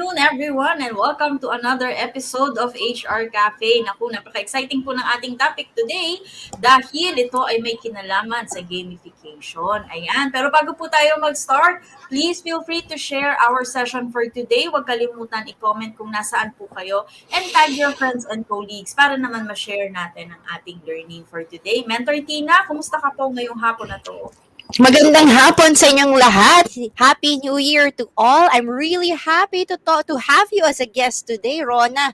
afternoon, everyone, and welcome to another episode of HR Cafe. Naku, napaka-exciting po ng ating topic today dahil ito ay may kinalaman sa gamification. Ayan, pero bago po tayo mag-start, please feel free to share our session for today. Huwag kalimutan i-comment kung nasaan po kayo and tag your friends and colleagues para naman ma-share natin ang ating learning for today. Mentor Tina, kumusta ka po ngayong hapon na to? Magandang hapon sa inyong lahat. Happy New Year to all. I'm really happy to have you as a guest today, Rhona.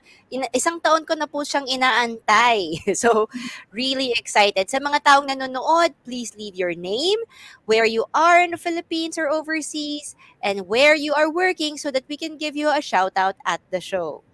Isang taon ko na po siyang inaantay. So, really excited. Sa mga taong nanonood, please leave your name, where you are in the Philippines or overseas, and where you are working so that we can give you a shout out at the show.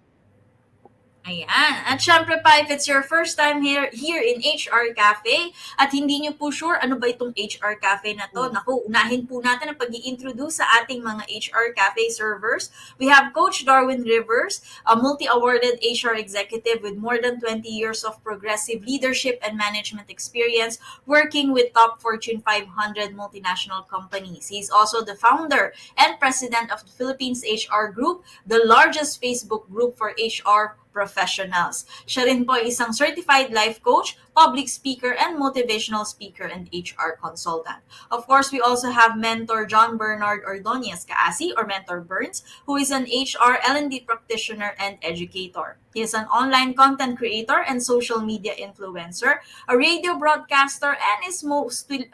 Ayan. At syempre pa, if it's your first time here in HR Cafe at hindi nyo po sure ano ba itong HR Cafe na to, naku, unahin po natin ang pag-i-introduce sa ating mga HR Cafe servers. We have Coach Darwin Rivers, a multi-awarded HR executive with more than 20 years of progressive leadership and management experience working with top Fortune 500 multinational companies. He's also the founder and president of the Philippines HR Group, the largest Facebook group for HR professionals. Siya rin po ay isang certified life coach, public speaker, and motivational speaker and HR consultant. Of course, we also have Mentor John Bernard Ordonez Kaasi, or Mentor Burns, who is an HR L&D practitioner and educator. He is an online content creator and social media influencer, a radio broadcaster, and is mostly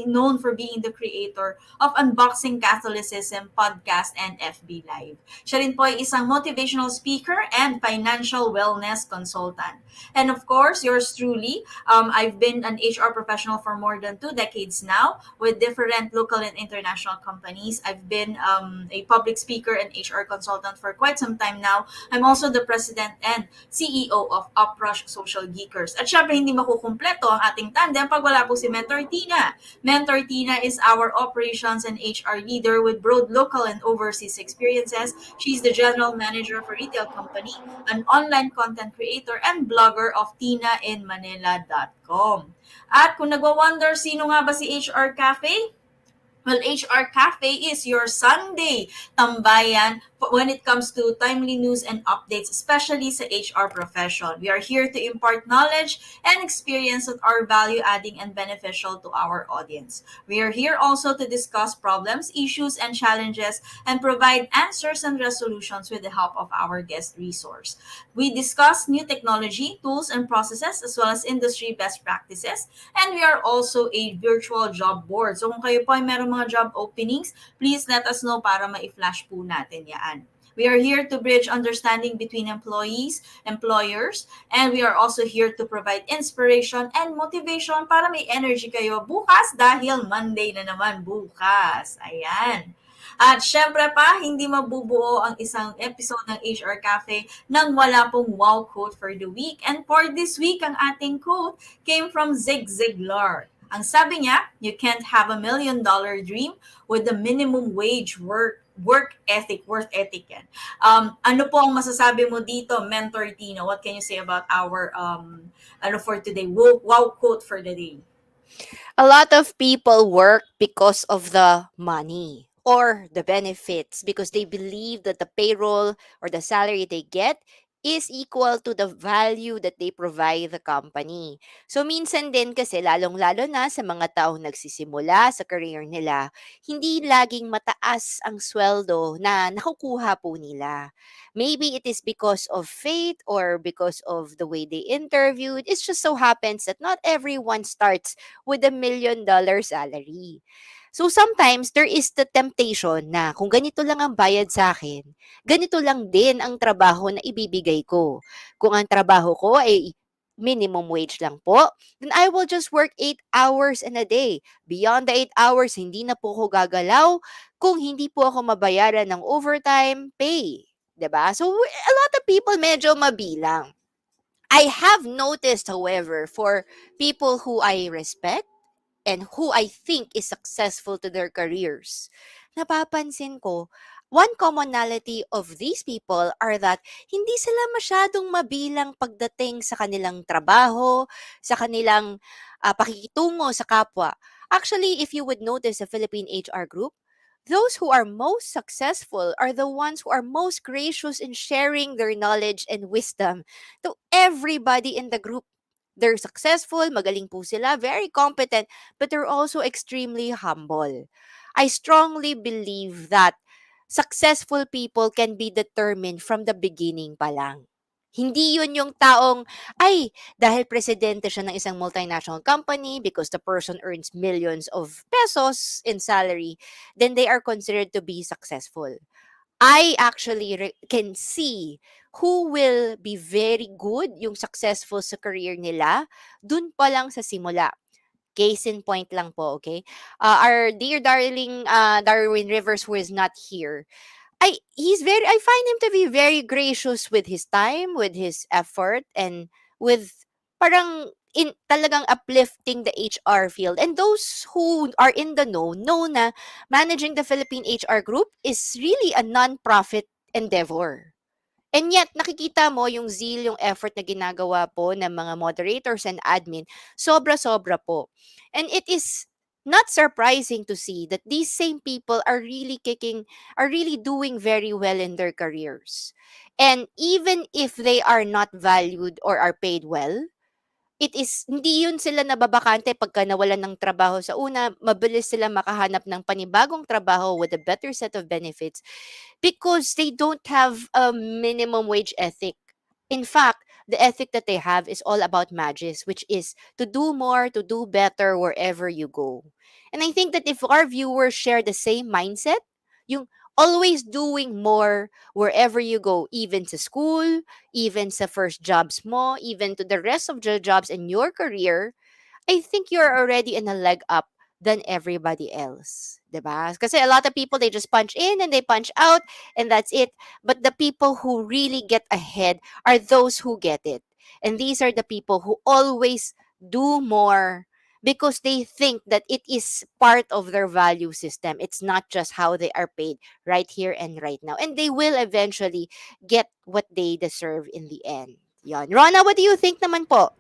known for being the creator of Unboxing Catholicism podcast and FB Live. Siya rin po ay isang motivational speaker and financial wellness consultant. And of course, yours truly, I've been an HR professional for more than 2 decades now with different local and international companies. I've been a public speaker and HR consultant for quite some time now. I'm also the president and CEO of Uprush Social Geekers. At syempre, hindi makukumpleto ang ating tandem pag wala po si Mentor Tina. Mentor Tina is our operations and HR leader with broad local and overseas experiences. She's the general manager for retail company, an online content creator, and blogger of tinainmanila.com. At kung nagwa-wonder sino nga ba si HR Cafe? Well, HR Cafe is your Sunday tambayan when it comes to timely news and updates, especially sa HR profession. We are here to impart knowledge and experience that are value-adding and beneficial to our audience. We are here also to discuss problems, issues, and challenges and provide answers and resolutions with the help of our guest resource. We discuss new technology, tools, and processes as well as industry best practices, and we are also a virtual job board. So kung kayo po ay meron mga job openings, please let us know para ma-flash po natin yan. We are here to bridge understanding between employees, employers, and we are also here to provide inspiration and motivation para may energy kayo bukas dahil Monday na naman bukas. Ayan. At syempre pa, hindi mabubuo ang isang episode ng HR Cafe nang wala pong wow quote for the week. And for this week, ang ating quote came from Zig Ziglar. Ang sabi niya, you can't have $1 million dream with the minimum wage work ethic yan. Ano po ang masasabi mo dito, Mentor Tino? What can you say about our for today? Wow quote for the day. A lot of people work because of the money or the benefits because they believe that the payroll or the salary they get is equal to the value that they provide the company. So minsan din kasi lalong-lalo na sa mga taong nagsisimula sa career nila, hindi laging mataas ang sweldo na nakukuha po nila. Maybe it is because of fate or because of the way they interviewed. It just so happens that not everyone starts with $1 million salary. So sometimes there is the temptation na kung ganito lang ang bayad sa akin, ganito lang din ang trabaho na ibibigay ko. Kung ang trabaho ko ay minimum wage lang po, then I will just work 8 hours in a day. Beyond the 8 hours, hindi na po ako gagalaw kung hindi po ako mabayaran ng overtime pay. 'Di ba? So a lot of people medyo mabilang. I have noticed, however, for people who I respect, and who I think is successful to their careers, napapansin ko, one commonality of these people are that hindi sila masyadong mabilang pagdating sa kanilang trabaho, sa kanilang pakikitungo sa kapwa. Actually, if you would notice the Philippine HR group, those who are most successful are the ones who are most gracious in sharing their knowledge and wisdom to everybody in the group. They're successful, magaling po sila, very competent, but they're also extremely humble. I strongly believe that successful people can be determined from the beginning pa lang. Hindi yun yung taong, ay, dahil presidente siya ng isang multinational company because the person earns millions of pesos in salary, then they are considered to be successful. I actually can see who will be very good, yung successful sa career nila, dun pa lang sa simula. Case in point lang po, okay? Our dear darling Darwin Rivers, who is not here, I find him to be very gracious with his time, with his effort, and with parang in talagang uplifting the HR field. And those who are in the know na managing the Philippine HR group is really a non-profit endeavor. And yet, nakikita mo yung zeal, yung effort na ginagawa po ng mga moderators and admin, sobra-sobra po. And it is not surprising to see that these same people are really doing very well in their careers. And even if they are not valued or are paid well, hindi yun sila nababakante pagka nawalan ng trabaho sa una, mabilis sila makahanap ng panibagong trabaho with a better set of benefits because they don't have a minimum wage ethic. In fact, the ethic that they have is all about magis, which is to do more, to do better wherever you go. And I think that if our viewers share the same mindset, yung always doing more wherever you go, even sa school, even sa first jobs mo, even to the rest of the jobs in your career, I think you're already in a leg up than everybody else. 'Di ba? Kasi a lot of people, they just punch in and they punch out and that's it. But the people who really get ahead are those who get it. And these are the people who always do more because they think that it is part of their value system. It's not just how they are paid right here and right now. And they will eventually get what they deserve in the end. Yan. Rona, what do you think naman po?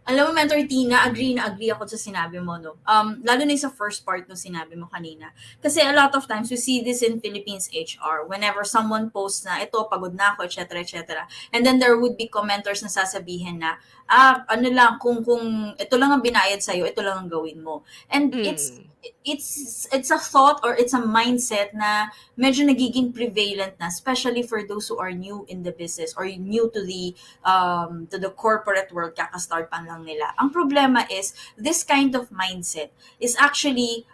Alam mo, Mentor Tina, agree na agree ako sa sinabi mo, no? Lalo na yung sa first part no sinabi mo kanina. Kasi a lot of times, we see this in Philippines HR. Whenever someone posts na, ito, pagod na ako, etc., etc. And then there would be commenters na sasabihin na, ano lang, kung ito lang ang binayad sa'yo, ito lang ang gawin mo. And Mm. it's a thought or it's a mindset na medyo nagiging prevalent na, especially for those who are new in the business or new to the corporate world, kakastart pa lang nila. Ang problema is, this kind of mindset is actually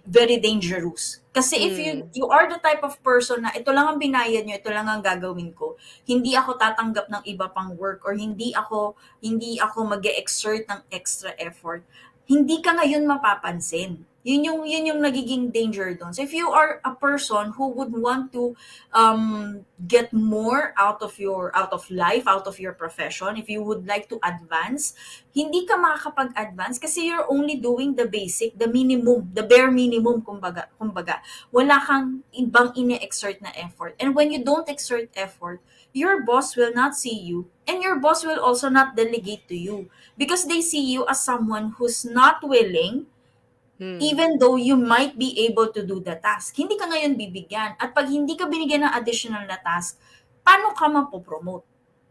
very dangerous. Kasi if Mm. you are the type of person na ito lang ang binayad nyo, ito lang ang gagawin ko, hindi ako tatanggap ng iba pang work or hindi ako mag-exert ng extra effort, hindi ka ngayon mapapansin. Yun yung nagiging danger doon. So if you are a person who would want to get more out of life, out of your profession, if you would like to advance, hindi ka makakapag-advance kasi you're only doing the basic, the minimum, the bare minimum, kumbaga. Wala kang ibang ine-exert na effort. And when you don't exert effort, your boss will not see you and your boss will also not delegate to you because they see you as someone who's not willing, Mm. even though you might be able to do the task. Hindi ka ngayon bibigyan. At pag hindi ka binigyan ng additional na task, paano ka mapopromote?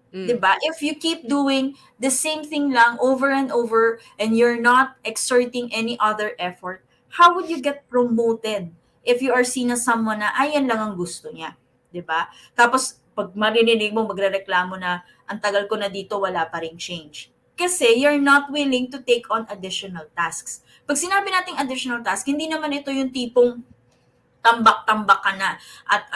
Mm. 'Diba? If you keep doing the same thing lang over and over and you're not exerting any other effort, how would you get promoted if you are seen as someone na ay yan lang ang gusto niya, 'di ba? Tapos pag maririnig mo magrereklamo na ang tagal ko na dito wala pa ring change. Kasi you're not willing to take on additional tasks. Pag sinabi nating additional task, hindi naman ito yung tipong tambak-tambak ka na at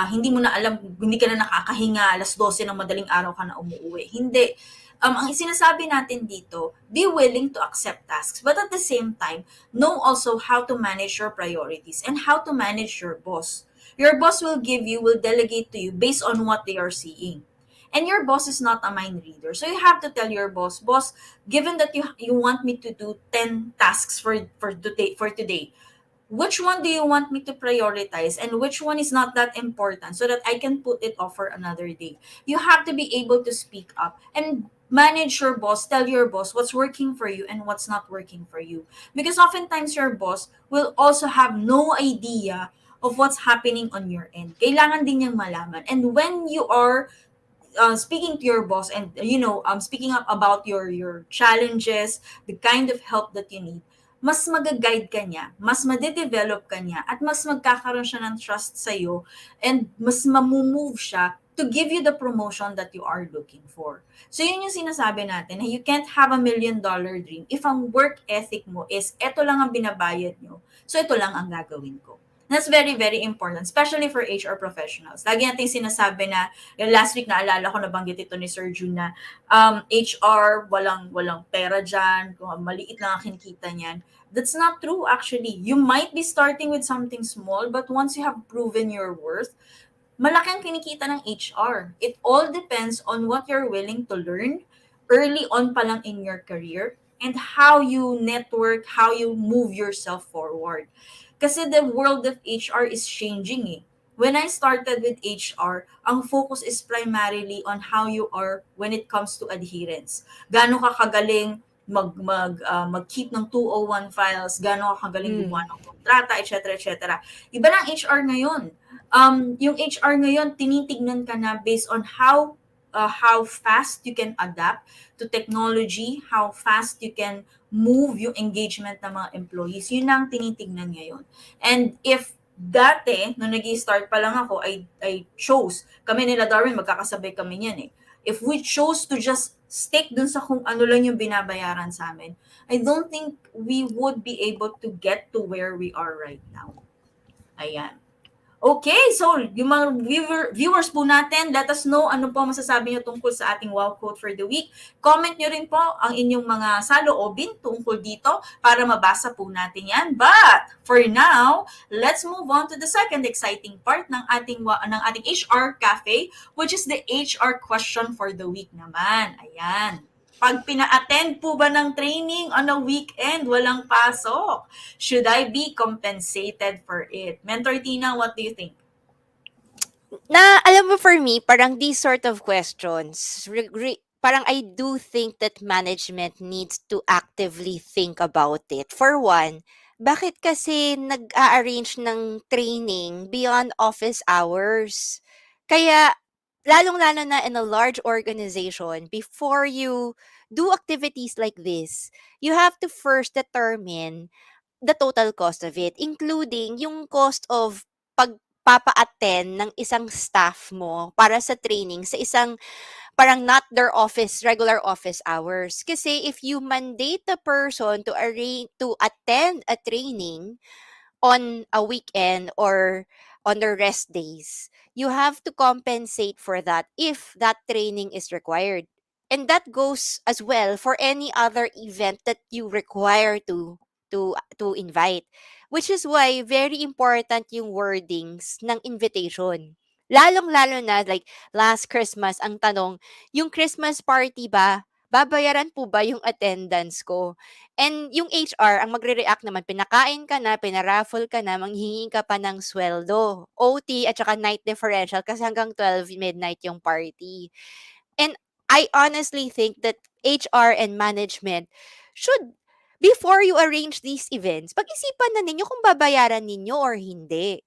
hindi mo na alam, hindi ka na nakakahinga, 12:00 ng madaling araw ka na umuuwi. Hindi. Ang sinasabi natin dito, be willing to accept tasks, but at the same time, know also how to manage your priorities and how to manage your boss. Your boss will delegate to you based on what they are seeing. And your boss is not a mind reader. So you have to tell your boss, given that you want me to do 10 tasks for today, which one do you want me to prioritize and which one is not that important so that I can put it off for another day. You have to be able to speak up. And manage your boss, tell your boss what's working for you and what's not working for you. Because oftentimes your boss will also have no idea of what's happening on your end. Kailangan din niyang malaman. And when you are speaking to your boss and speaking up about your challenges, the kind of help that you need, mas mag-guide ka niya, mas madedevelop ka niya, at mas magkakaroon siya ng trust sa'yo, and mas mamumove siya to give you the promotion that you are looking for. So yun yung sinasabi natin, na you can't have $1 million dream if ang work ethic mo is eto lang ang binabayad nyo, so ito lang ang gagawin ko. That's very, very important, especially for HR professionals. Lagi natin sinasabi na, yung last week naalala ko, nabanggit ito ni Sir June na HR, walang pera dyan, kung maliit lang ang kinikita niyan. That's not true actually. You might be starting with something small, but once you have proven your worth, malaki ang kinikita ng HR. It all depends on what you're willing to learn early on pa lang in your career, and how you network, how you move yourself forward. Kasi the world of HR is changing eh. When I started with HR, ang focus is primarily on how you are when it comes to adherence. Gaano ka kagaling mag-keep ng 201 files, gaano ka kagaling gumawa Mm. ng kontrata, etc. etc. Iba na ang HR ngayon. Yung HR ngayon, tinitignan ka na based on how fast you can adapt to technology, how fast you can move yung engagement ng mga employees. Yun ang tinitignan ngayon. And if dati, nung nag-start pa lang ako, I chose, kami nila Darwin, magkakasabay kami niyan eh. If we chose to just stick dun sa kung ano lang yung binabayaran sa amin, I don't think we would be able to get to where we are right now. Ayan. Okay, so yung mga viewers po natin, let us know ano po masasabi nyo tungkol sa ating wow quote for the week. Comment nyo rin po ang inyong mga saloobin tungkol dito para mabasa po natin yan. But for now, let's move on to the second exciting part ng ating HR Cafe, which is the HR question for the week naman. Ayan. Pag pina-attend po ba ng training on a weekend, walang pasok, should I be compensated for it? Mentor Tina, what do you think? Alam mo, for me, parang these sort of questions, parang I do think that management needs to actively think about it. For one, bakit kasi nag-a-arrange ng training beyond office hours? Kaya, lalong-lalo na in a large organization, before you do activities like this, you have to first determine the total cost of it, including yung cost of pagpapa-attend ng isang staff mo para sa training sa isang parang not their regular office hours. Kasi if you mandate the person to attend a training on a weekend or on their rest days, you have to compensate for that if that training is required. And that goes as well for any other event that you require to invite. Which is why very important yung wordings ng invitation. Lalong-lalo na like last Christmas, ang tanong, yung Christmas party ba, babayaran po ba yung attendance ko? And yung HR, ang magre-react naman, pinakain ka na, pinaraffle ka na, manghihingi ka pa ng sweldo, OT, at saka night differential kasi hanggang 12 midnight yung party. And I honestly think that HR and management should, before you arrange these events, pag-isipan na ninyo kung babayaran ninyo or hindi.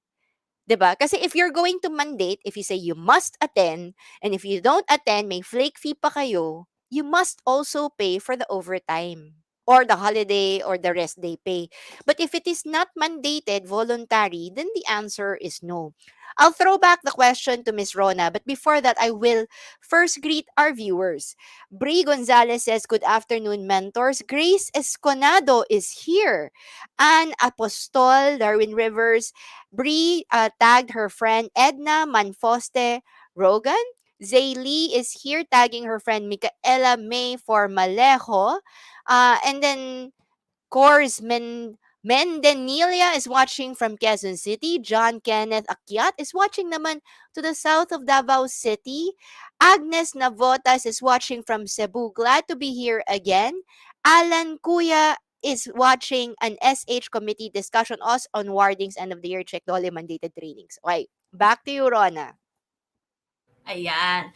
'Di ba? Kasi if you're going to mandate, if you say you must attend, and if you don't attend, may flake fee pa kayo, you must also pay for the overtime or the holiday or the rest day pay. But if it is not mandated, voluntary, then the answer is no. I'll throw back the question to Miss Rona, but before that, I will first greet our viewers. Bri Gonzalez says, "Good afternoon, mentors." Grace Esconado is here. Anne Apostol, Darwin Rivers, Bree tagged her friend Edna Manfoste Rogan. Zay Lee is here tagging her friend Micaela May Formalejo. And then, course, Mendenilia is watching from Quezon City. John Kenneth Akyat is watching naman to the south of Davao City. Agnes Navotas is watching from Cebu. Glad to be here again. Alan Kuya is watching an SH committee discussion us on wardings end of the year check dole mandated trainings. Okay, back to you, Rona. Ayan.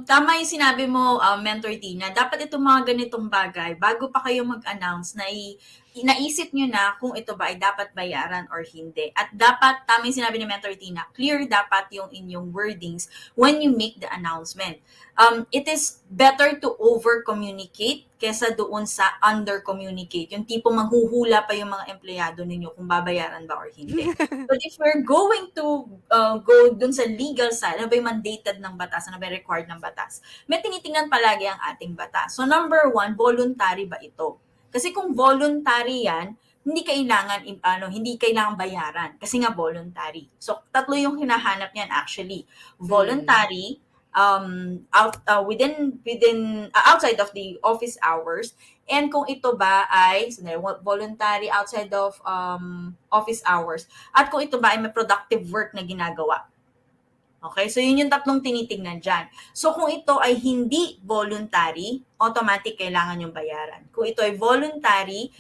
Tama yung sinabi mo, Mentor Tina. Dapat itong mga ganitong bagay, bago pa kayo mag-announce, naisip nyo na kung ito ba ay dapat bayaran or hindi. At dapat, tama yung sinabi ni Mentor Tina, clear dapat yung inyong wordings when you make the announcement. It is better to over-communicate kesa doon sa under-communicate. Yung tipo manghuhula pa yung mga empleyado ninyo kung babayaran ba or hindi. But if we're going to go dun sa legal side, ano ba yung mandated ng batas, ano ba yung required ng batas, may tinitingnan palagi ang ating batas. So number one, voluntary ba ito? Kasi kung voluntary yan, hindi kailangan bayaran kasi nga voluntary. So tatlo yung hinahanap niyan actually. Mm. Voluntary, outside of the office hours, and kung ito ba ay voluntary outside of office hours, at kung ito ba ay may productive work na ginagawa. Okay? So, yun yung tatlong tinitingnan dyan. So, kung ito ay hindi voluntary, automatic kailangan yung bayaran. Kung ito ay voluntary,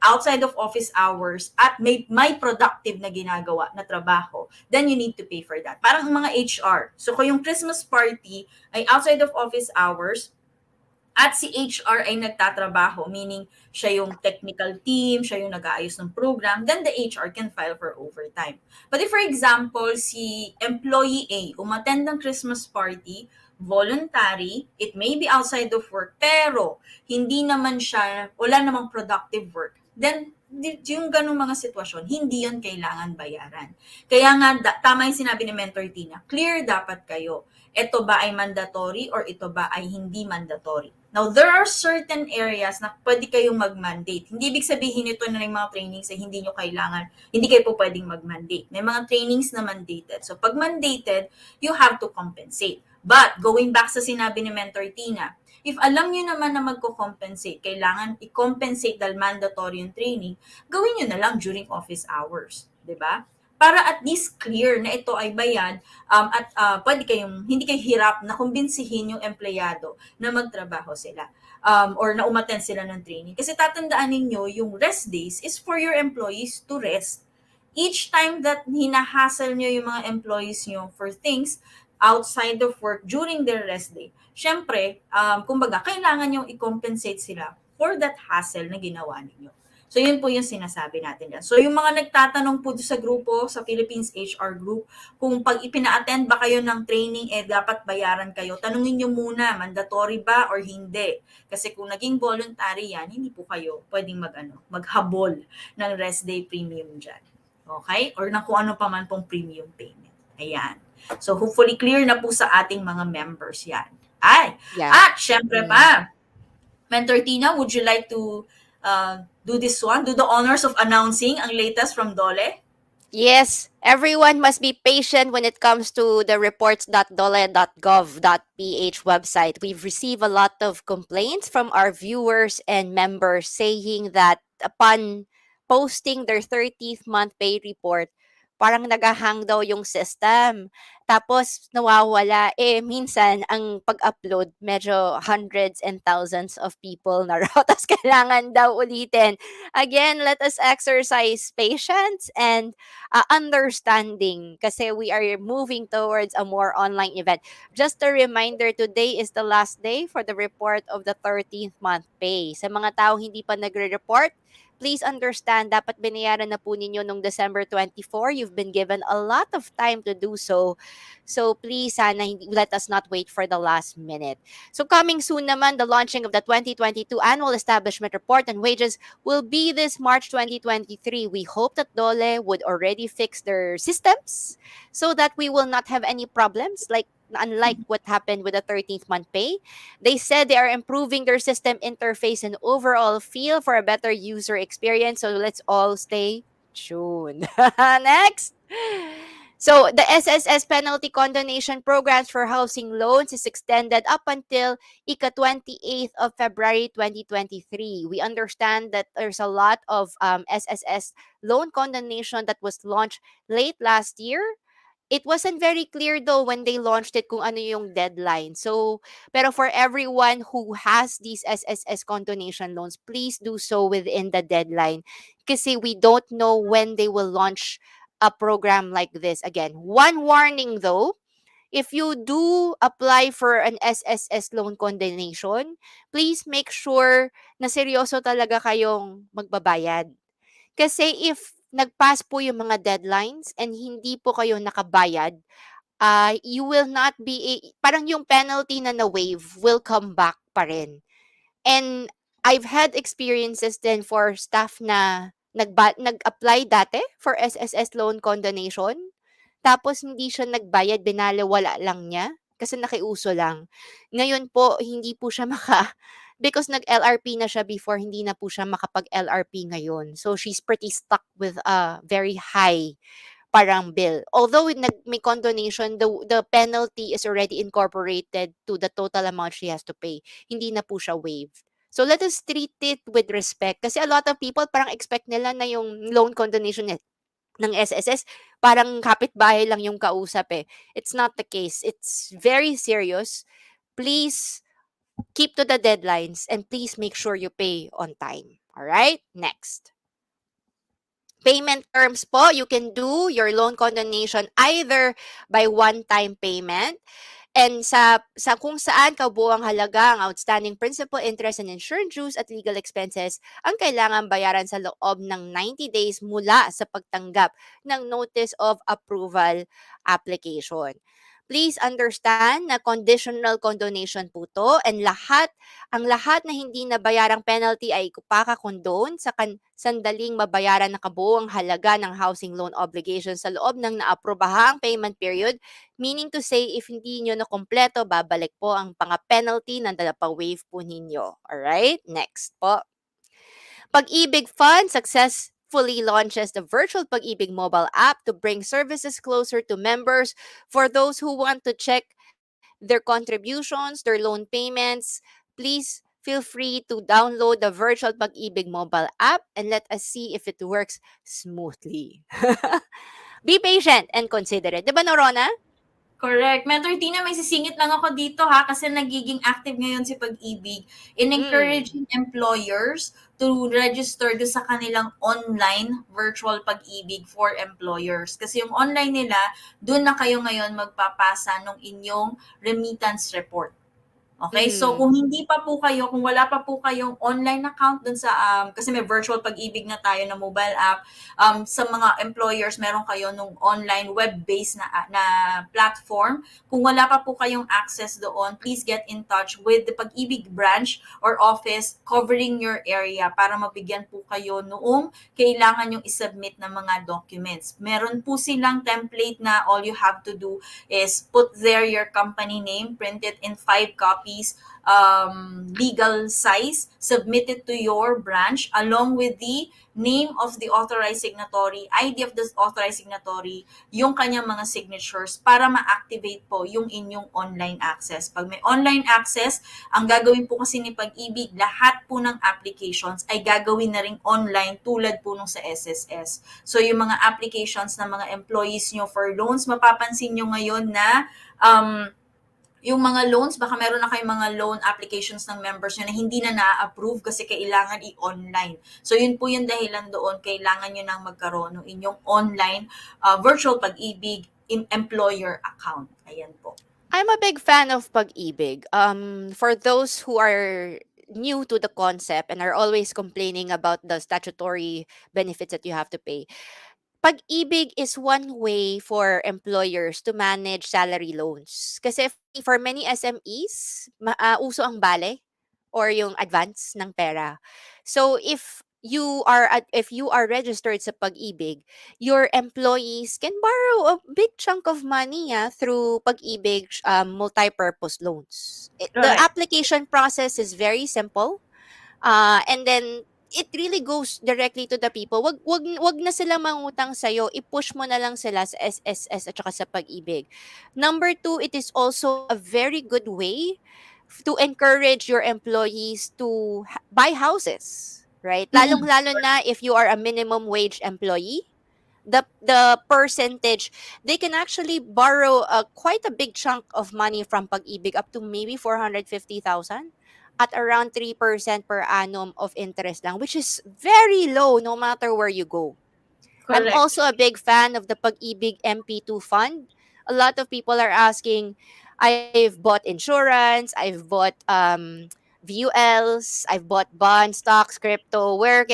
outside of office hours, at may productive na ginagawa na trabaho, then you need to pay for that. Parang mga HR. So, kung yung Christmas party ay outside of office hours, at si HR ay nagtatrabaho, meaning siya yung technical team, siya yung nag-aayos ng program, then the HR can file for overtime. But if for example, si employee A umattend ng Christmas party, voluntary, it may be outside of work, pero wala namang productive work, then yung ganong mga sitwasyon, hindi yon kailangan bayaran. Kaya nga, tama yung sinabi ni Mentor Tina, clear dapat kayo. Ito ba ay mandatory or ito ba ay hindi mandatory? Now, there are certain areas na pwede kayong mag-mandate. Hindi ibig sabihin ito na yung mga trainings ay hindi kayo po pwedeng mag-mandate. May mga trainings na mandated. So, pag mandated, you have to compensate. But, going back sa sinabi ni Mentor Tina, if alam nyo naman na magko-compensate, kailangan i-compensate dahil mandatory yung training, gawin nyo na lang during office hours. 'Di ba? Para at least clear na ito ay bayad, at hindi kayo hirap na kumbinsihin yung empleyado na magtrabaho sila, or na umattend sila ng training. Kasi tatandaan ninyo, yung rest days is for your employees to rest. Each time that hinahassle nyo yung mga employees nyo for things outside of work during their rest day, syempre, kumbaga, kailangan yung i-compensate sila for that hassle na ginawa ninyo. So, yun po yung sinasabi natin dyan. So, yung mga nagtatanong po sa grupo, sa Philippines HR Group, kung pag ipina-attend ba kayo ng training, dapat bayaran kayo, tanungin nyo muna, mandatory ba or hindi. Kasi kung naging voluntary yan, hindi po kayo pwedeng maghabol ng rest day premium dyan. Okay? Or na kung ano pa man pong premium payment. Ayan. So, hopefully clear na po sa ating mga members yan. Yeah. At syempre Mm. pa, Mentor Tina, would you like to do this one? Do the honors of announcing ang latest from Dole? Yes, everyone must be patient when it comes to the reports.dole.gov.ph website. We've received a lot of complaints from our viewers and members saying that upon posting their 30th month pay report, parang nagahang daw yung system. Tapos nawawala. Minsan, ang pag-upload, medyo hundreds and thousands of people na raw. Tapos kailangan daw ulitin. Again, let us exercise patience and understanding kasi we are moving towards a more online event. Just a reminder, today is the last day for the report of the 13th month pay. Sa mga taong hindi pa nagre-report, please understand, dapat binayaran na po ninyo nung December 24. You've been given a lot of time to do so. So please, sana let us not wait for the last minute. So coming soon naman, the launching of the 2022 Annual Establishment Report on Wages will be this March 2023. We hope that Dole would already fix their systems so that we will not have any problems like unlike what happened with the 13th month pay. They said they are improving their system interface and overall feel for a better user experience. So let's all stay tuned. Next. So the SSS penalty condonation programs for housing loans is extended up until ika-28th of February 2023. We understand that there's a lot of SSS loan condonation that was launched late last year. It wasn't very clear though when they launched it kung ano yung deadline. So, pero for everyone who has these SSS condonation loans, please do so within the deadline kasi we don't know when they will launch a program like this. Again, one warning though, if you do apply for an SSS loan condonation, please make sure na seryoso talaga kayong magbabayad. Kasi if nagpass po yung mga deadlines and hindi po kayo nakabayad, you will not be parang yung penalty na na-waive will come back pa rin. And I've had experiences din for staff na nag-apply dati for SSS loan condonation, tapos hindi siya nagbayad, binalewala lang niya kasi nakiuso lang. Ngayon po, hindi po siya because nag-LRP na siya before, hindi na po siya makapag-LRP ngayon. So, she's pretty stuck with a very high parang bill. Although may condonation, the penalty is already incorporated to the total amount she has to pay. Hindi na po siya waived. So let us treat it with respect. Kasi a lot of people parang expect nila na yung loan condonation ng SSS, parang kapitbahay lang yung kausap eh. It's not the case. It's very serious. Please keep to the deadlines and please make sure you pay on time. All right? Next. Payment terms po, you can do your loan condonation either by one-time payment and sa kung saan kabuuang halaga ang outstanding principal, interest, and insurance dues at legal expenses ang kailangan bayaran sa loob ng 90 days mula sa pagtanggap ng Notice of Approval application. Please understand na conditional condonation po to and ang lahat na hindi nabayarang penalty ay ipaka-condone sa sandaling mabayaran na kabuuang halaga ng housing loan obligation sa loob ng naaprobahang payment period. Meaning to say, if hindi nyo na kompleto, babalik po ang penalty na pa-waive po ninyo. Alright? Next po. Pag-ibig Fund successfully launches the virtual Pag-ibig mobile app to bring services closer to members. For those who want to check their contributions, their loan payments, please feel free to download the virtual Pag-ibig mobile app and let us see if it works smoothly. Be patient and considerate. Diba, Norona? Correct. Mentor Tina, may sisingit lang ako dito ha kasi nagiging active ngayon si Pag-ibig in encouraging employers to register do sa kanilang online virtual Pag-ibig for employers. Kasi yung online nila, doon na kayo ngayon magpapasa ng inyong remittance report. Okay? So, kung hindi pa po kayo, kung wala pa po kayong online account dun sa, kasi may virtual Pag-ibig na tayo na mobile app, sa mga employers, meron kayo nung online web-based na platform. Kung wala pa po kayong access doon, please get in touch with the Pag-ibig branch or office covering your area para mabigyan po kayo noong kailangan yung isubmit ng mga documents. Meron po silang template na all you have to do is put there your company name, print it in 5 copies, legal size, submit it to your branch along with the name of the authorized signatory, ID of the authorized signatory, yung kanyang mga signatures para ma-activate po yung inyong online access. Pag may online access, ang gagawin po kasi ni Pag-ibig, lahat po ng applications ay gagawin na ring online tulad po nung sa SSS. So yung mga applications ng mga employees nyo for loans, mapapansin nyo ngayon na yung mga loans, baka meron na kayong mga loan applications ng members nyo na hindi na na-approve kasi kailangan i-online. So, yun po yung dahilan doon, kailangan nyo nang magkaroon ng inyong online virtual Pag-ibig employer account. Ayan po. I'm a big fan of Pag-ibig. For those who are new to the concept and are always complaining about the statutory benefits that you have to pay, Pag-ibig is one way for employers to manage salary loans. Kasi for many SMEs, uso ang bale or yung advance ng pera. So if you are registered sa Pag-ibig, your employees can borrow a big chunk of money through Pag-ibig multi-purpose loans. The Correct. application process is very simple. And then it really goes directly to the people. Wag na sila mangutang sa i-push mo na lang sila sa SSS at saka sa Pag-ibig. Number 2, it is also a very good way to encourage your employees to buy houses, right? Lalong-lalo na if you are a minimum wage employee, the percentage, they can actually borrow quite a big chunk of money from Pag-ibig, up to maybe 450,000 at around 3% per annum of interest lang, which is very low no matter where you go. I'm Correct. also a big fan of the Pag-ibig MP2 fund. A lot of people are asking, I've bought insurance, I've bought VULs, I've bought bonds, stocks, crypto. Where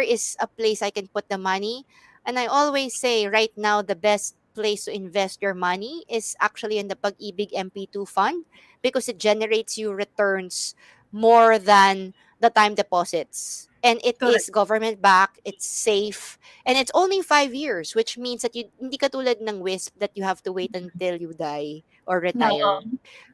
is a place I can put the money? And I always say right now the best place to invest your money is actually in the Pag-ibig MP2 fund because it generates you returns more than the time deposits. And it Correct. is government backed, it's safe, and it's only 5 years, which means that you hindi katulad ng WISP that you have to wait until you die or Oo. retire.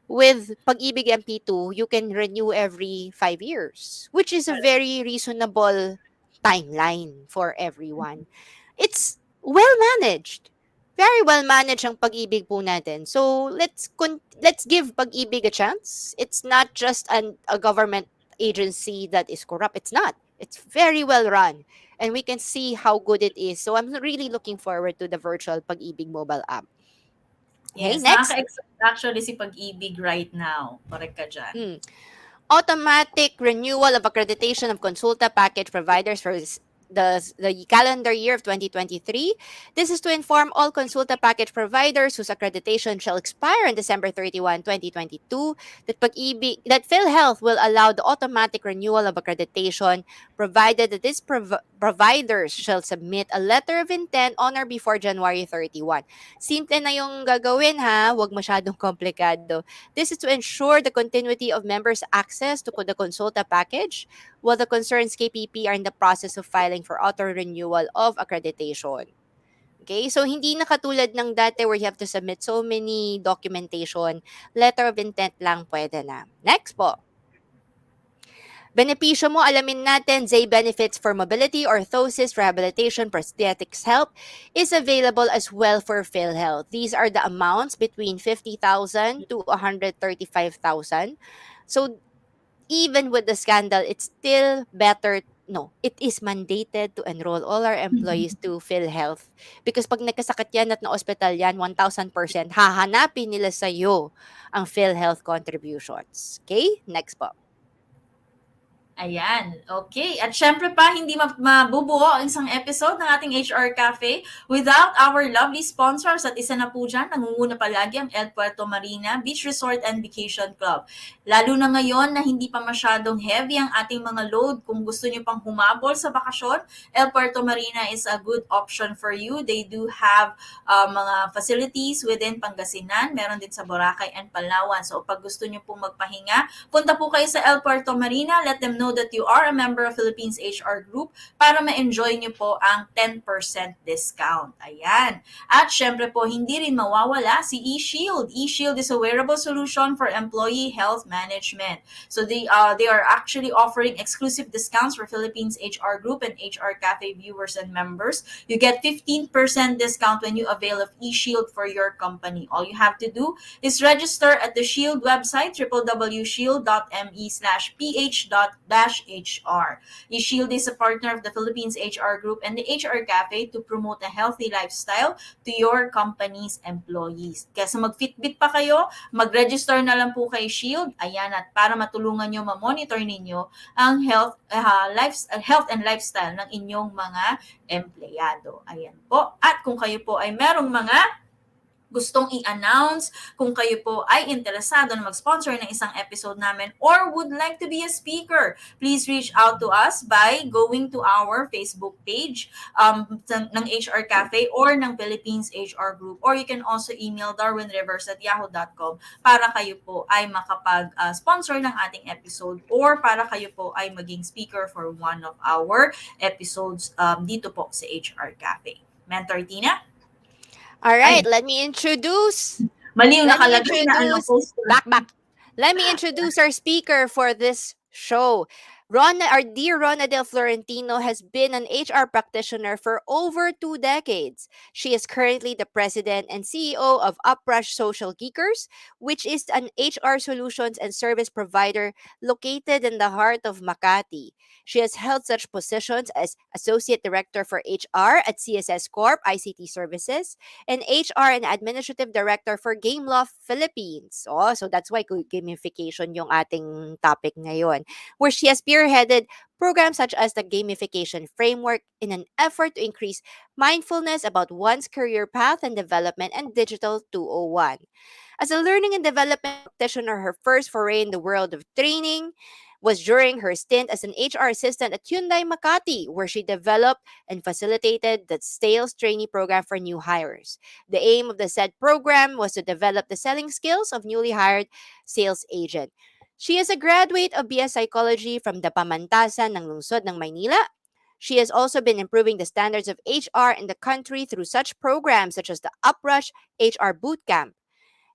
With Pag-ibig MP2, you can renew every 5 years, which is a Correct. very reasonable timeline for everyone. It's well managed. Very well managed ang Pag-ibig po natin. So let's give Pag-ibig a chance. It's not just a government agency that is corrupt. It's not. It's very well run. And we can see how good it is. So I'm really looking forward to the virtual Pag-ibig mobile app. Okay, Yes, next. nakaka-excite actually si Pag-ibig right now. Correct ka diyan. Mm. Automatic renewal of accreditation of consulta package providers for the calendar year of 2023. This is to inform all consulta package providers whose accreditation shall expire on December 31, 2022, that PhilHealth will allow the automatic renewal of accreditation provided that these providers shall submit a letter of intent on or before January 31. Simple na yung gagawin ha, wag masyadong komplikado. This is to ensure the continuity of members' access to the consulta package, while the concerned KPP are in the process of filing for auto-renewal of accreditation. Okay, so hindi na katulad ng dati where you have to submit so many documentation, letter of intent lang pwede na. Next po. Benepisyo mo, alamin natin, Zay benefits for mobility, orthosis, rehabilitation, prosthetics help is available as well for PhilHealth. These are the amounts between 50,000 to 135,000. So even with the scandal, it's still better. No, it is mandated to enroll all our employees to PhilHealth. Because pag nagkasakit yan at na-hospital yan, 1,000%, hahanapin nila sa'yo ang PhilHealth contributions. Okay? Next po. Ayan, okay. At syempre pa, hindi mabubuo ang isang episode ng ating HR Cafe without our lovely sponsors. At isa na po dyan, nangunguna palagi ang El Puerto Marina Beach Resort and Vacation Club. Lalo na ngayon na hindi pa masyadong heavy ang ating mga load. Kung gusto nyo pang humabol sa bakasyon, El Puerto Marina is a good option for you. They do have mga facilities within Pangasinan. Meron din sa Boracay and Palawan. So pag gusto nyo pong magpahinga, punta po kayo sa El Puerto Marina. Let them know that you are a member of Philippines HR Group para ma-enjoy nyo po ang 10% discount. Ayan. At syempre po, hindi rin mawawala si eShield. eShield is a wearable solution for employee health management. So they are actually offering exclusive discounts for Philippines HR Group and HR Cafe viewers and members. You get 15% discount when you avail of eShield for your company. All you have to do is register at the Shield website, www.shield.me/ph.hr. eShield is a partner of the Philippines HR Group and the HR Cafe to promote a healthy lifestyle to your company's employees. Kaya sa mag-Fitbit pa kayo, mag-register na lang po kay Shield. Ayan, at para matulungan nyo ma-monitor ninyo ang health and lifestyle ng inyong mga empleyado. Ayan po. At kung kayo po ay merong mga gustong i-announce, kung kayo po ay interesado na mag-sponsor ng isang episode namin or would like to be a speaker, please reach out to us by going to our Facebook page ng HR Cafe or ng Philippines HR Group, or you can also email darwinrivers@yahoo.com para kayo po ay makapag-sponsor ng ating episode or para kayo po ay maging speaker for one of our episodes dito po sa HR Cafe. Mentor Tina? All Ay, right, let me introduce. mali yung Let me nakalagay na ano, introduce. poster. Back. Let me introduce our speaker for this show. Our dear Rhona Florentino has been an HR practitioner for over 2 decades. She is currently the president and CEO of Uprush Social Geekers, which is an HR solutions and service provider located in the heart of Makati. She has held such positions as Associate Director for HR at CSS Corp ICT Services and HR and Administrative Director for Gameloft Philippines. Oh, so that's why gamification yung ating topic ngayon. Where she has peer spearheaded programs such as the gamification framework in an effort to increase mindfulness about one's career path and development and Digital 201. As a learning and development practitioner, her first foray in the world of training was during her stint as an HR assistant at Hyundai Makati, where she developed and facilitated the sales trainee program for new hires. The aim of the said program was to develop the selling skills of newly hired sales agent. She is a graduate of BS Psychology from the Pamantasan ng Lungsod ng Maynila. She has also been improving the standards of HR in the country through such programs such as the Uprush HR Bootcamp.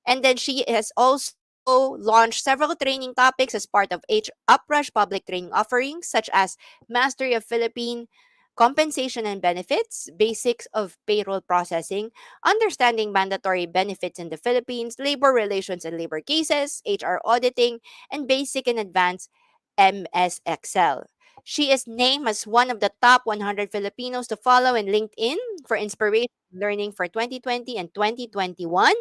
And then she has also launched several training topics as part of Uprush public training offerings, such as Mastery of Philippine Compensation and Benefits, Basics of Payroll Processing, Understanding Mandatory Benefits in the Philippines, Labor Relations and Labor Cases, HR Auditing, and Basic and Advanced MS Excel. She is named as one of the top 100 Filipinos to follow in LinkedIn for inspiration and learning for 2020 and 2021,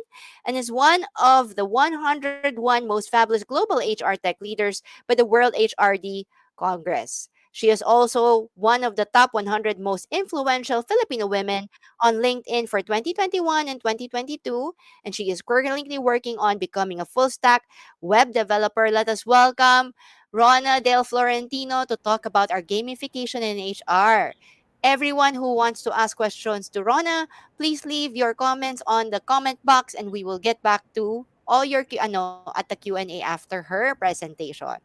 and is one of the 101 most fabulous global HR tech leaders by the World HRD Congress. She is also one of the top 100 most influential Filipino women on LinkedIn for 2021 and 2022, and she is currently working on becoming a full stack web developer. Let us welcome Rhona Florentino to talk about our gamification in HR. Everyone who wants to ask questions to Rhona, please leave your comments on the comment box and we will get back to all your at the Q&A after her presentation.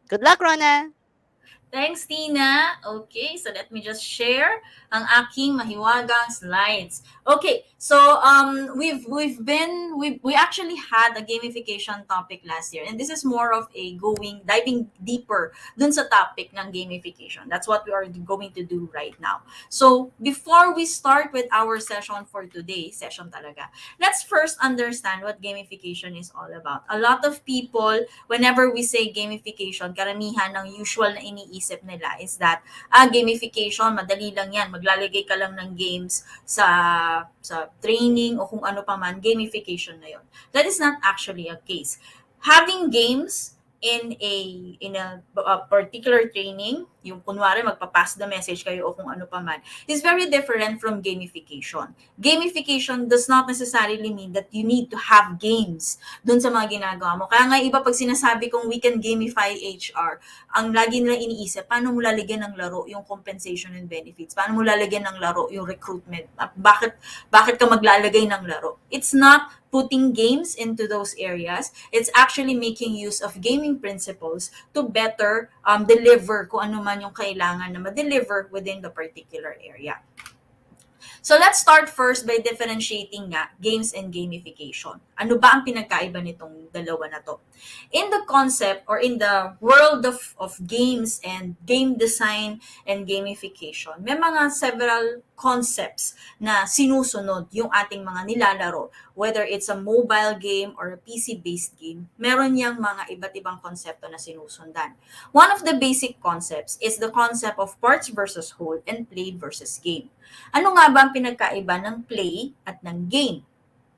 Good luck, Rhona! Thanks, Tina. Okay, so let me just share ang aking mahiwagang slides. Okay, so we actually had a gamification topic last year, and this is more of a diving deeper dun sa topic ng gamification. That's what we are going to do right now. So before we start with our session for today, session talaga, let's first understand what gamification is all about. A lot of people, whenever we say gamification, karamihan ng usual na iniisip nila is that, gamification, madali lang yan. Maglalagay ka lang ng games sa training o kung ano pa man, gamification na yon. That is not actually a case. Having games in a particular training, yung kunwari magpapass the message kayo o kung ano pa man, is very different from gamification. Gamification does not necessarily mean that you need to have games dun sa mga ginagawa mo. Kaya nga iba pag sinasabi kong we can gamify HR, ang lagi nila iniisip, paano mo lalagyan ng laro yung compensation and benefits? Paano mo lalagyan ng laro yung recruitment? At bakit ka maglalagay ng laro? It's not putting games into those areas. It's actually making use of gaming principles to better deliver kung ano man yung kailangan na ma-deliver within the particular area. So let's start first by differentiating nga games and gamification. Ano ba ang pinagkaiba nitong dalawa na to? In the concept or in the world of games and game design and gamification, may mga several concepts na sinusunod yung ating mga nilalaro. Whether it's a mobile game or a PC-based game, meron niyang mga iba't ibang konsepto na sinusundan. One of the basic concepts is the concept of parts versus whole and play versus game. Ano nga ba ang pinagkaiba ng play at ng game?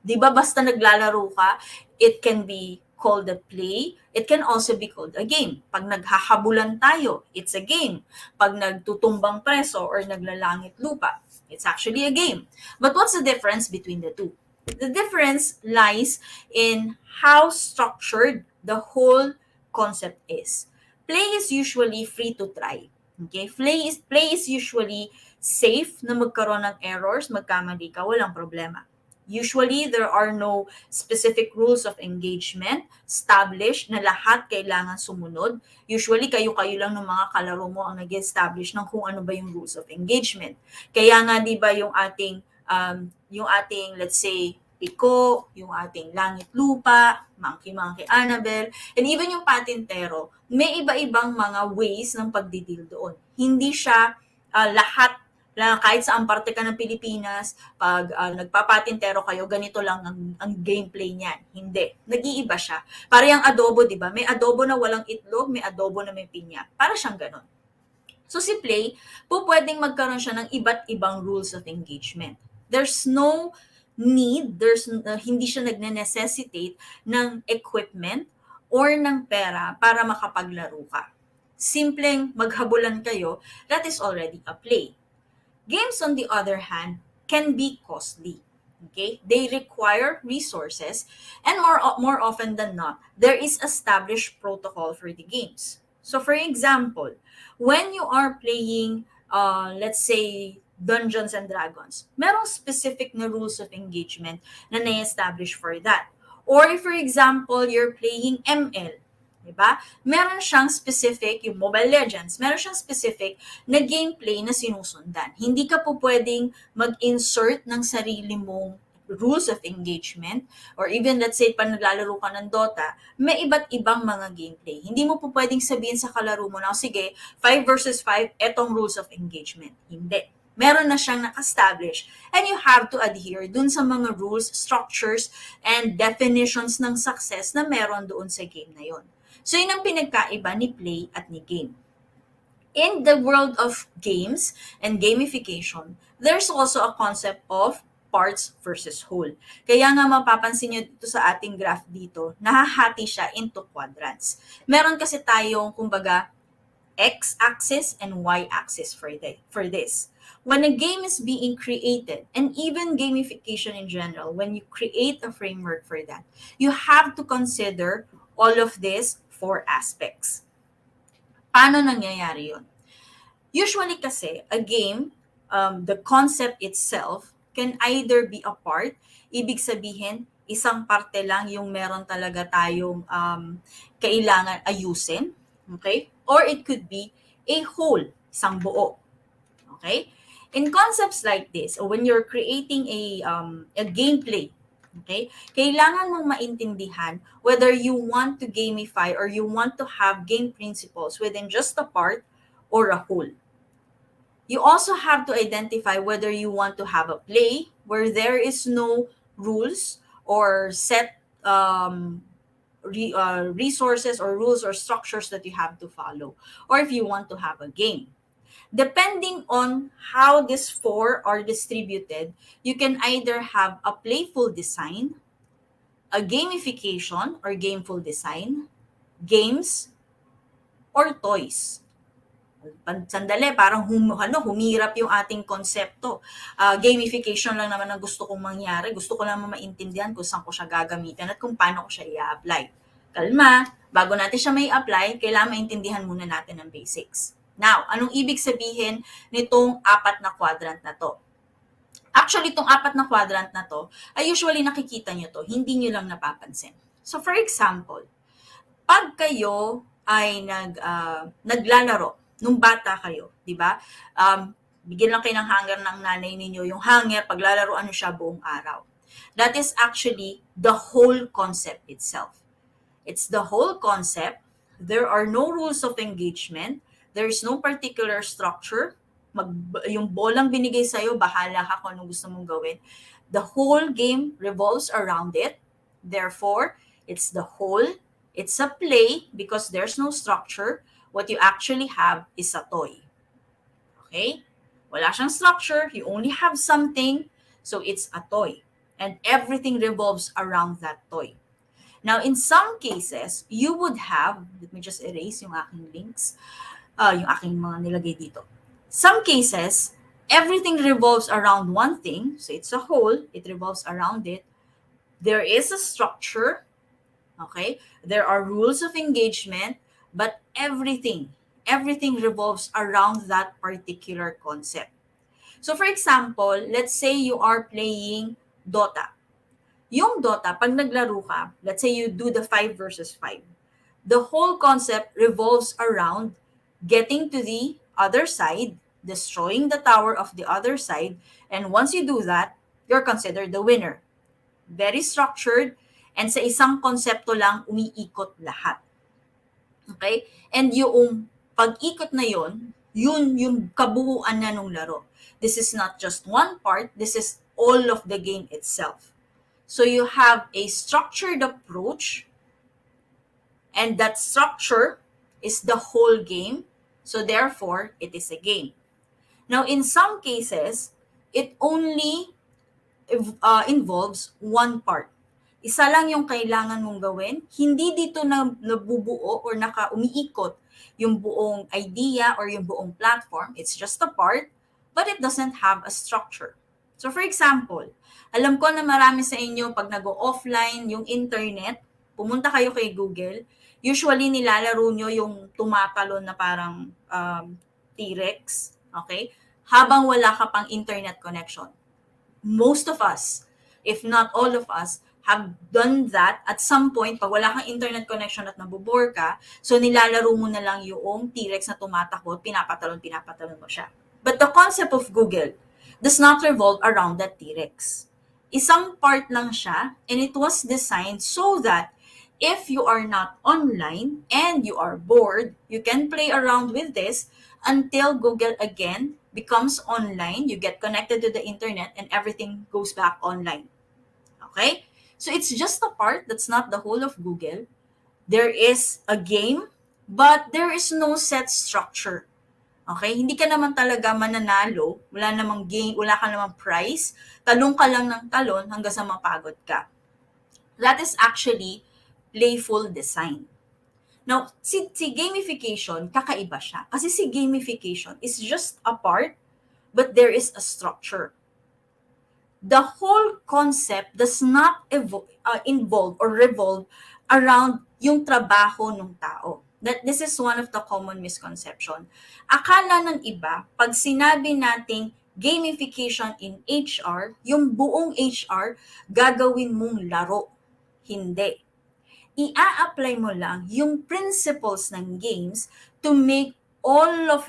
Di ba basta naglalaro ka, it can be called a play, it can also be called a game. Pag naghahabulan tayo, it's a game. Pag nagtutumbang preso or naglalangit lupa, it's actually a game. But what's the difference between the two? The difference lies in how structured the whole concept is. Play is usually free to try. Okay? Play is usually safe na magkaroon ng errors, magkamali ka, walang problema. Usually, there are no specific rules of engagement established na lahat kailangan sumunod. Usually, kayo-kayo lang ng mga kalaro mo ang nag-establish ng kung ano ba yung rules of engagement. Kaya nga, di ba, yung ating, let's say, Piko, yung ating Langit Lupa, Monkey Annabelle, and even yung Patintero, may iba-ibang mga ways ng pagdidil doon. Hindi siya lahat kahit saan parte ka ng Pilipinas, pag nagpapatintero kayo, ganito lang ang gameplay niyan. Hindi. Nag-iiba siya. Para yung adobo, di ba? May adobo na walang itlog, may adobo na may pinya. Para siyang ganon. So si Play, pwedeng magkaroon siya ng iba't ibang rules of engagement. There's no need, hindi siya nagne-necessitate ng equipment or ng pera para makapaglaro ka. simpleng maghabulan kayo, that is already a play. Games, on the other hand, can be costly. Okay? They require resources, and more often than not, there is established protocol for the games. So, for example, when you are playing, let's say, Dungeons and Dragons, merong specific na rules of engagement na na-establish for that. Or if, for example, you're playing ML, diba? Meron siyang specific, yung Mobile Legends, meron siyang specific na gameplay na sinusundan. Hindi ka po pwedeng mag-insert ng sarili mong rules of engagement, or even let's say pa naglalaro ka ng Dota, may iba't ibang mga gameplay. Hindi mo po pwedeng sabihin sa kalaro mo na, sige, 5 versus 5, etong rules of engagement. Hindi. Meron na siyang naka-establish, and you have to adhere dun sa mga rules, structures, and definitions ng success na meron doon sa game na yon. So, yun ang pinagkaiba ni play at ni game. In the world of games and gamification, there's also a concept of parts versus whole. Kaya nga mapapansin nyo dito sa ating graph dito, nahahati siya into quadrants. Meron kasi tayong, kumbaga, x-axis and y-axis for this. When a game is being created, and even gamification in general, when you create a framework for that, you have to consider all of these 4 aspects. Paano nangyayari yun? Usually kasi, a game, the concept itself can either be a part, ibig sabihin, isang parte lang yung meron talaga tayong kailangan ayusin, okay? Or it could be a whole, isang buo, okay? In concepts like this, or when you're creating a gameplay, okay, kailangan mong maintindihan whether you want to gamify or you want to have game principles within just a part or a whole. You also have to identify whether you want to have a play where there is no rules or set resources or rules or structures that you have to follow, or if you want to have a game. Depending on how these 4 are distributed, you can either have a playful design, a gamification or gameful design, games, or toys. Sandali, parang humirap yung ating konsepto. Gamification lang naman ang gusto kong mangyari. Gusto ko lang maintindihan kung saan ko siya gagamitin at kung paano ko siya i-apply. Kalma, bago natin siya may apply, kailangan maintindihan muna natin ang basics. Now, anong ibig sabihin nitong 4 na quadrant na to? Actually, itong 4 na quadrant na to, ay usually nakikita nyo to, hindi nyo lang napapansin. So, for example, pag kayo ay naglalaro, nung bata kayo, di ba? Bigyan lang kayo ng hanger ng nanay ninyo, yung hanger, paglalaroan nyo siya buong araw. That is actually the whole concept itself. It's the whole concept. There are no rules of engagement. There's no particular structure. Yung bolang binigay sa'yo, bahala ka kung anong gusto mong gawin. The whole game revolves around it. Therefore, it's the whole. It's a play because there's no structure. What you actually have is a toy. Okay? Wala siyang structure. You only have something. So it's a toy. And everything revolves around that toy. Now, in some cases, you would have, let me just erase yung aking links, yung aking mga nilagay dito. Some cases, everything revolves around one thing. So it's a whole. It revolves around it. There is a structure. Okay? There are rules of engagement. But everything revolves around that particular concept. So for example, let's say you are playing Dota. Yung Dota, pag naglaro ka, let's say you do the 5 versus 5. The whole concept revolves around getting to the other side, destroying the tower of the other side, and once you do that, you're considered the winner. Very structured, and sa isang konsepto lang, umiikot lahat. Okay? And yung pag-ikot na yun yung kabuuan na nung laro. This is not just one part, this is all of the game itself. So you have a structured approach, and that structure is the whole game. So therefore, it is a game. Now, in some cases, it only involves one part. Isa lang yung kailangan mong gawin. Hindi dito na nabubuo or umiikot yung buong idea or yung buong platform. It's just a part, but it doesn't have a structure. So for example, alam ko na marami sa inyo pag nag-offline yung internet, pumunta kayo kay Google, usually nilalaro nyo yung tumatalon na parang T-Rex, okay? Habang wala ka pang internet connection. Most of us, if not all of us, have done that at some point pag wala kang internet connection at nabubore ka, so nilalaro mo na lang yung T-Rex na tumatakbo, pinapatalon mo siya. But the concept of Google does not revolve around that T-Rex. Isang part lang siya, and it was designed so that if you are not online and you are bored, you can play around with this until Google again becomes online, you get connected to the internet, and everything goes back online. Okay? So it's just a part, that's not the whole of Google. There is a game, but there is no set structure. Okay? Hindi ka naman talaga mananalo, wala namang game, wala ka namang prize, talong ka lang ng talon hanggang sa mapagod ka. That is actually playful design. Now, si gamification, kakaiba siya. Kasi si gamification is just a part, but there is a structure. The whole concept does not involve or revolve around yung trabaho ng tao. This is one of the common misconception. Akala ng iba, pag sinabi nating gamification in HR, yung buong HR, gagawin mong laro. Hindi. I-apply mo lang yung principles ng games to make all of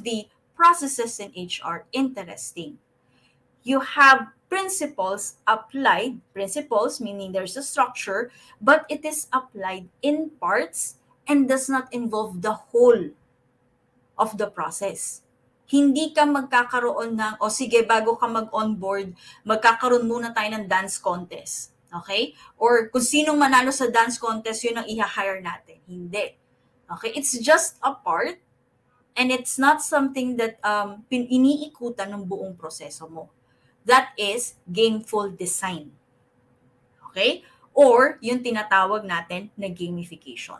the processes in HR interesting. You have principles applied, principles meaning there's a structure, but it is applied in parts and does not involve the whole of the process. Hindi ka magkakaroon ng, sige, bago ka mag-onboard, magkakaroon muna tayo ng dance contest. Okay? Or kung sinong manalo sa dance contest, yun ang i-hire natin. Hindi. Okay? It's just a part and it's not something that iniikutan ng buong proseso mo. That is gameful design. Okay? Or yung tinatawag natin na gamification.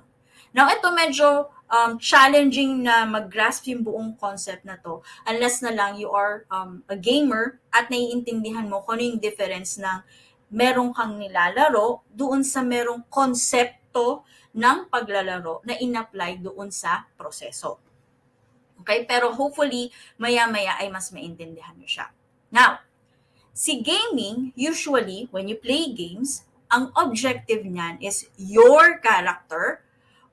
Now, ito medyo challenging na mag-grasp yung buong concept na to unless na lang you are a gamer at naiintindihan mo kung ano yung difference ng merong kang nilalaro doon sa merong konsepto ng paglalaro na in-apply doon sa proseso. Okay? Pero hopefully, maya-maya ay mas maintindihan nyo siya. Now, si gaming, usually, when you play games, ang objective niyan is your character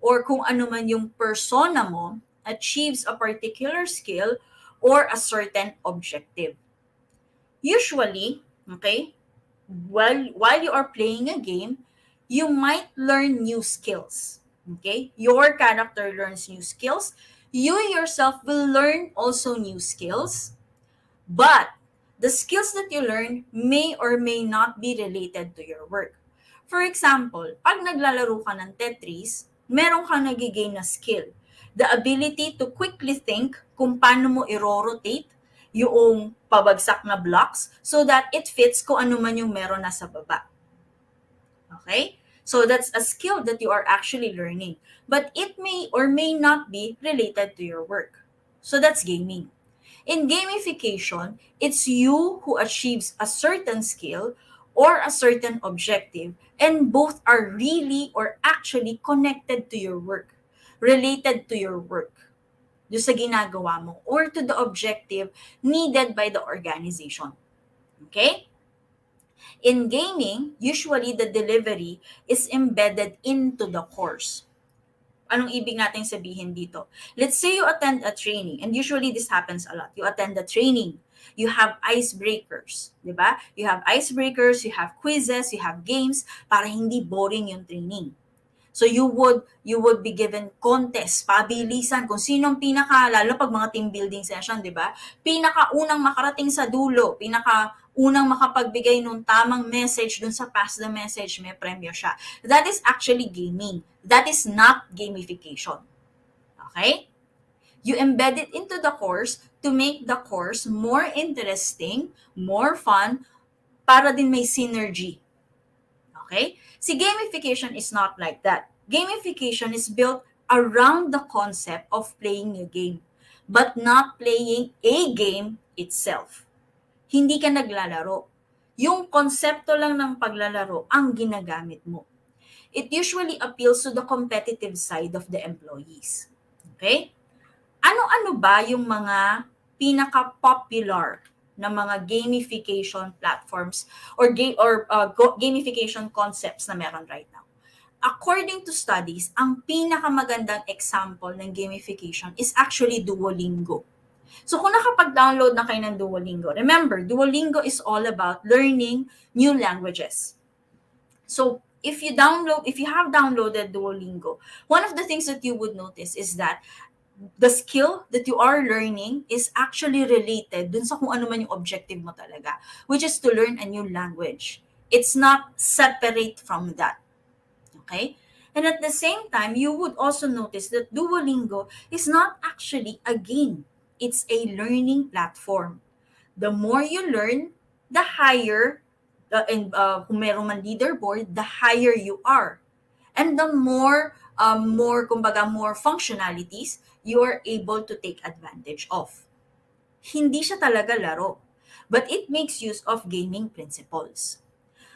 or kung ano man yung persona mo achieves a particular skill or a certain objective. Usually, okay, while you are playing a game, you might learn new skills. Okay? Your character learns new skills. You yourself will learn also new skills. But the skills that you learn may or may not be related to your work. For example, pag naglalaro ka ng Tetris, meron kang nagigain na skill. The ability to quickly think kung paano mo i-rotate yung pabagsak na blocks so that it fits kung ano man yung meron nasa baba. Okay? So that's a skill that you are actually learning. But it may or may not be related to your work. So that's gaming. In gamification, it's you who achieves a certain skill or a certain objective, and both are really or actually connected to your work, related to your work, doon sa ginagawa mo, or to the objective needed by the organization. Okay? In gaming, usually the delivery is embedded into the course. Anong ibig nating sabihin dito? Let's say you attend a training, and usually this happens a lot. You attend a training, you have icebreakers, di ba? You have icebreakers, you have quizzes, you have games, para hindi boring yung training. So you would be given contest, pabilisan, kung sinong lalo pag mga team building session, di ba? Pinakaunang makarating sa dulo, unang makapagbigay ng tamang message dun sa pass the message, may premyo siya. That is actually gaming. That is not gamification. Okay? You embed it into the course to make the course more interesting, more fun, para din may synergy. Okay? Si gamification is not like that. Gamification is built around the concept of playing a game, but not playing a game itself. Hindi ka naglalaro. Yung konsepto lang ng paglalaro ang ginagamit mo. It usually appeals to the competitive side of the employees. Okay? Ano-ano ba yung mga pinaka-popular na mga gamification platforms or gamification concepts na meron right now? According to studies, ang pinakamagandang example ng gamification is actually Duolingo. So kung nakapag-download na kayo ng Duolingo, remember, Duolingo is all about learning new languages. So if you have downloaded Duolingo, one of the things that you would notice is that the skill that you are learning is actually related dun sa kung ano man yung objective mo talaga, which is to learn a new language. It's not separate from that. Okay? And at the same time, you would also notice that Duolingo is not actually a game. It's a learning platform. The more you learn, the higher, kung meron man leaderboard, the higher you are. And the more functionalities you are able to take advantage of. Hindi siya talaga laro, but it makes use of gaming principles.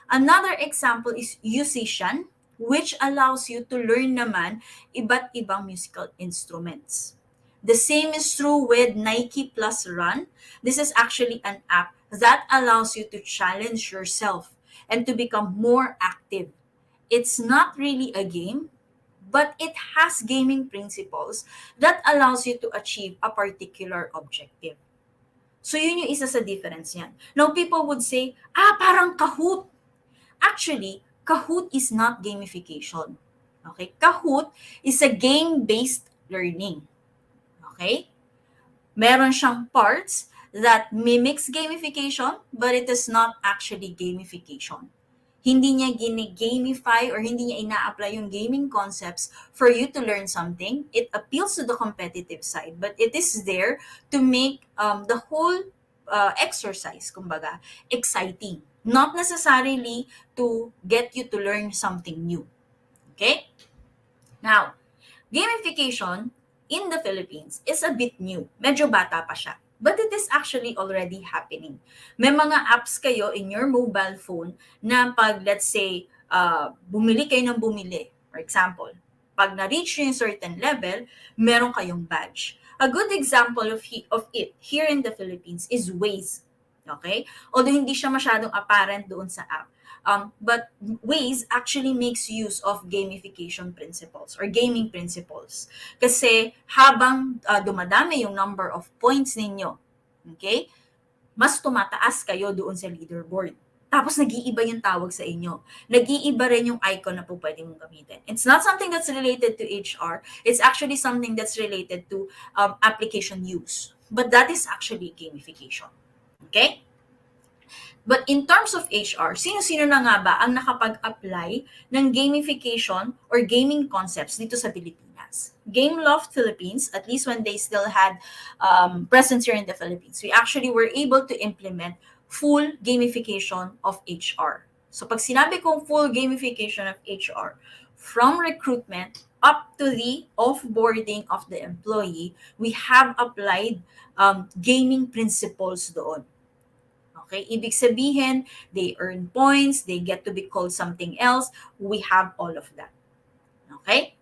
Another example is musician, which allows you to learn naman iba't ibang musical instruments. The same is true with Nike Plus Run. This is actually an app that allows you to challenge yourself and to become more active. It's not really a game, but it has gaming principles that allows you to achieve a particular objective. So yun yung isa sa difference niyan. Now people would say, parang Kahoot. Actually, Kahoot is not gamification. Okay? Kahoot is a game-based learning. Okay? Meron siyang parts that mimics gamification, but it is not actually gamification. Hindi niya gini-gamify or hindi niya ina-apply yung gaming concepts for you to learn something. It appeals to the competitive side, but it is there to make the whole exercise, kumbaga, exciting. Not necessarily to get you to learn something new. Okay? Now, gamification in the Philippines is a bit new. Medyo bata pa siya. But it is actually already happening. May mga apps kayo in your mobile phone na pag, let's say, bumili kayo ng bumili. For example, pag na-reach nyo yung certain level, meron kayong badge. A good example of it here in the Philippines is Waze. Okay? Although hindi siya masyadong apparent doon sa app. But Waze actually makes use of gamification principles or gaming principles. Kasi habang dumadami yung number of points ninyo, okay, mas tumataas kayo doon sa leaderboard. Tapos nag-iiba yung tawag sa inyo. Nag-iiba rin yung icon na po pwede mong gamitin. It's not something that's related to HR. It's actually something that's related to application use. But that is actually gamification. Okay? But in terms of HR, sino-sino na nga ba ang nakapag-apply ng gamification or gaming concepts dito sa Pilipinas? Gameloft Philippines, at least when they still had presence here in the Philippines, we actually were able to implement full gamification of HR. So pag sinabi kong full gamification of HR, from recruitment up to the offboarding of the employee, we have applied gaming principles doon. Okay? Ibig sabihin, they earn points, they get to be called something else. We have all of that. Okay?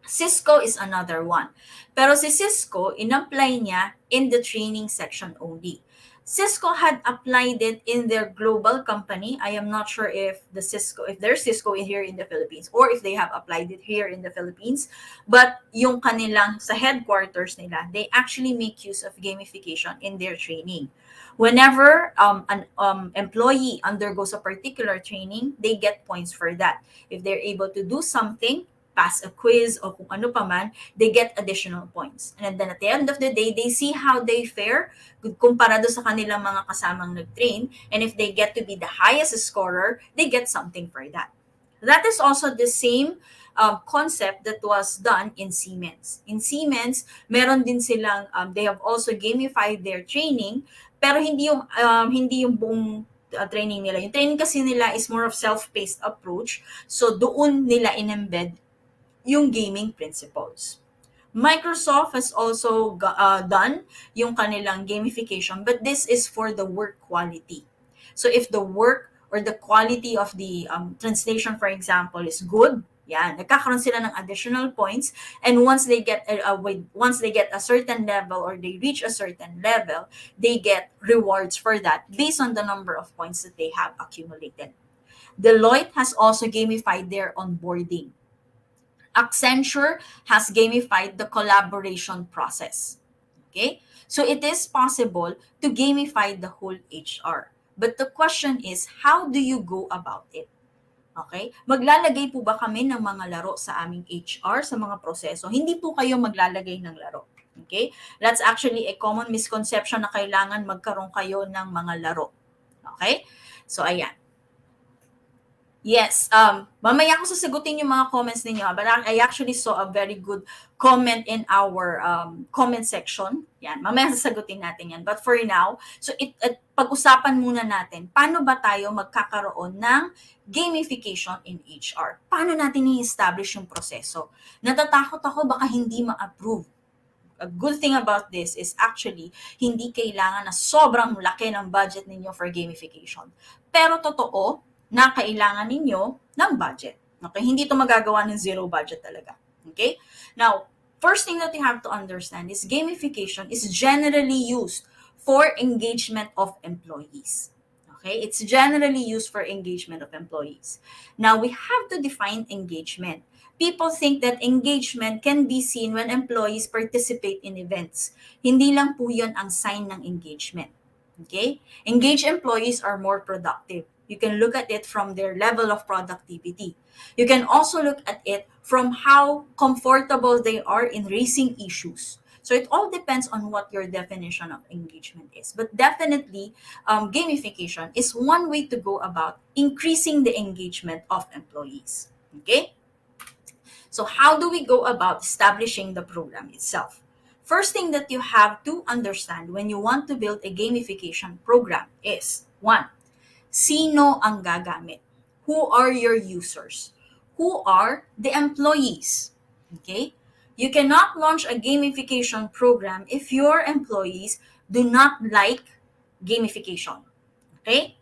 Cisco is another one. Pero si Cisco, in-apply niya in the training section only. Cisco had applied it in their global company. I am not sure if there's Cisco here in the Philippines or if they have applied it here in the Philippines. But yung kanilang sa headquarters nila, they actually make use of gamification in their training. Whenever an employee undergoes a particular training, they get points for that. If they're able to do something, pass a quiz o kung ano pa man, they get additional points. And then at the end of the day, they see how they fare kumpara do sa kanilang mga kasamang nag-train. And if they get to be the highest scorer, they get something for that. That is also the same concept that was done in Siemens. In Siemens, meron din silang, they have also gamified their training, pero hindi yung buong training nila. Yung training kasi nila is more of self-paced approach. So, doon nila in-embed yung gaming principles. Microsoft has also done yung kanilang gamification, but this is for the work quality. So if the work or the quality of the translation, for example, is good, yan, nagkakaroon sila ng additional points, and once they get a certain level or they reach a certain level, they get rewards for that based on the number of points that they have accumulated. Deloitte has also gamified their onboarding. Accenture has gamified the collaboration process. Okay? So it is possible to gamify the whole HR. But the question is, how do you go about it? Okay? Maglalagay po ba kami ng mga laro sa aming HR, sa mga proseso? Hindi po kayo maglalagay ng laro. Okay? That's actually a common misconception na kailangan magkaroon kayo ng mga laro. Okay? So, ayan. Yes, mamaya ko sasagutin yung mga comments ninyo, but I actually saw a very good comment in our comment section. Yan, mamaya sasagutin natin yan. But for now, so pag-usapan muna natin, paano ba tayo magkakaroon ng gamification in HR? Paano natin i-establish yung proseso? Natatakot ako baka hindi ma-approve. A good thing about this is actually hindi kailangan na sobrang laki ng budget ninyo for gamification. Pero totoo, na kailangan ninyo ng budget. Okay? Hindi ito magagawa ng zero budget talaga. Okay? Now, first thing that you have to understand is gamification is generally used for engagement of employees. Okay? It's generally used for engagement of employees. Now, we have to define engagement. People think that engagement can be seen when employees participate in events. Hindi lang po yun ang sign ng engagement. Okay? Engaged employees are more productive. You can look at it from their level of productivity. You can also look at it from how comfortable they are in raising issues. So it all depends on what your definition of engagement is. But definitely, gamification is one way to go about increasing the engagement of employees. Okay? So how do we go about establishing the program itself? First thing that you have to understand when you want to build a gamification program is, one, sino ang gagamit? Who are your users? Who are the employees? Okay? You cannot launch a gamification program if your employees do not like gamification. Okay?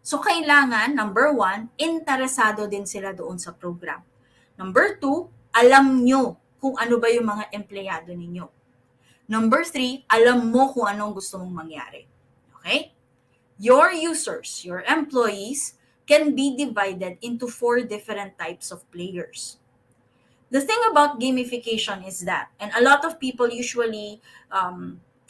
So, kailangan, number one, interesado din sila doon sa program. Number two, alam nyo kung ano ba yung mga empleyado ninyo. Number three, alam mo kung anong gusto mong mangyari. Okay? Your users, your employees, can be divided into 4 different types of players. The thing about gamification is that, and a lot of people usually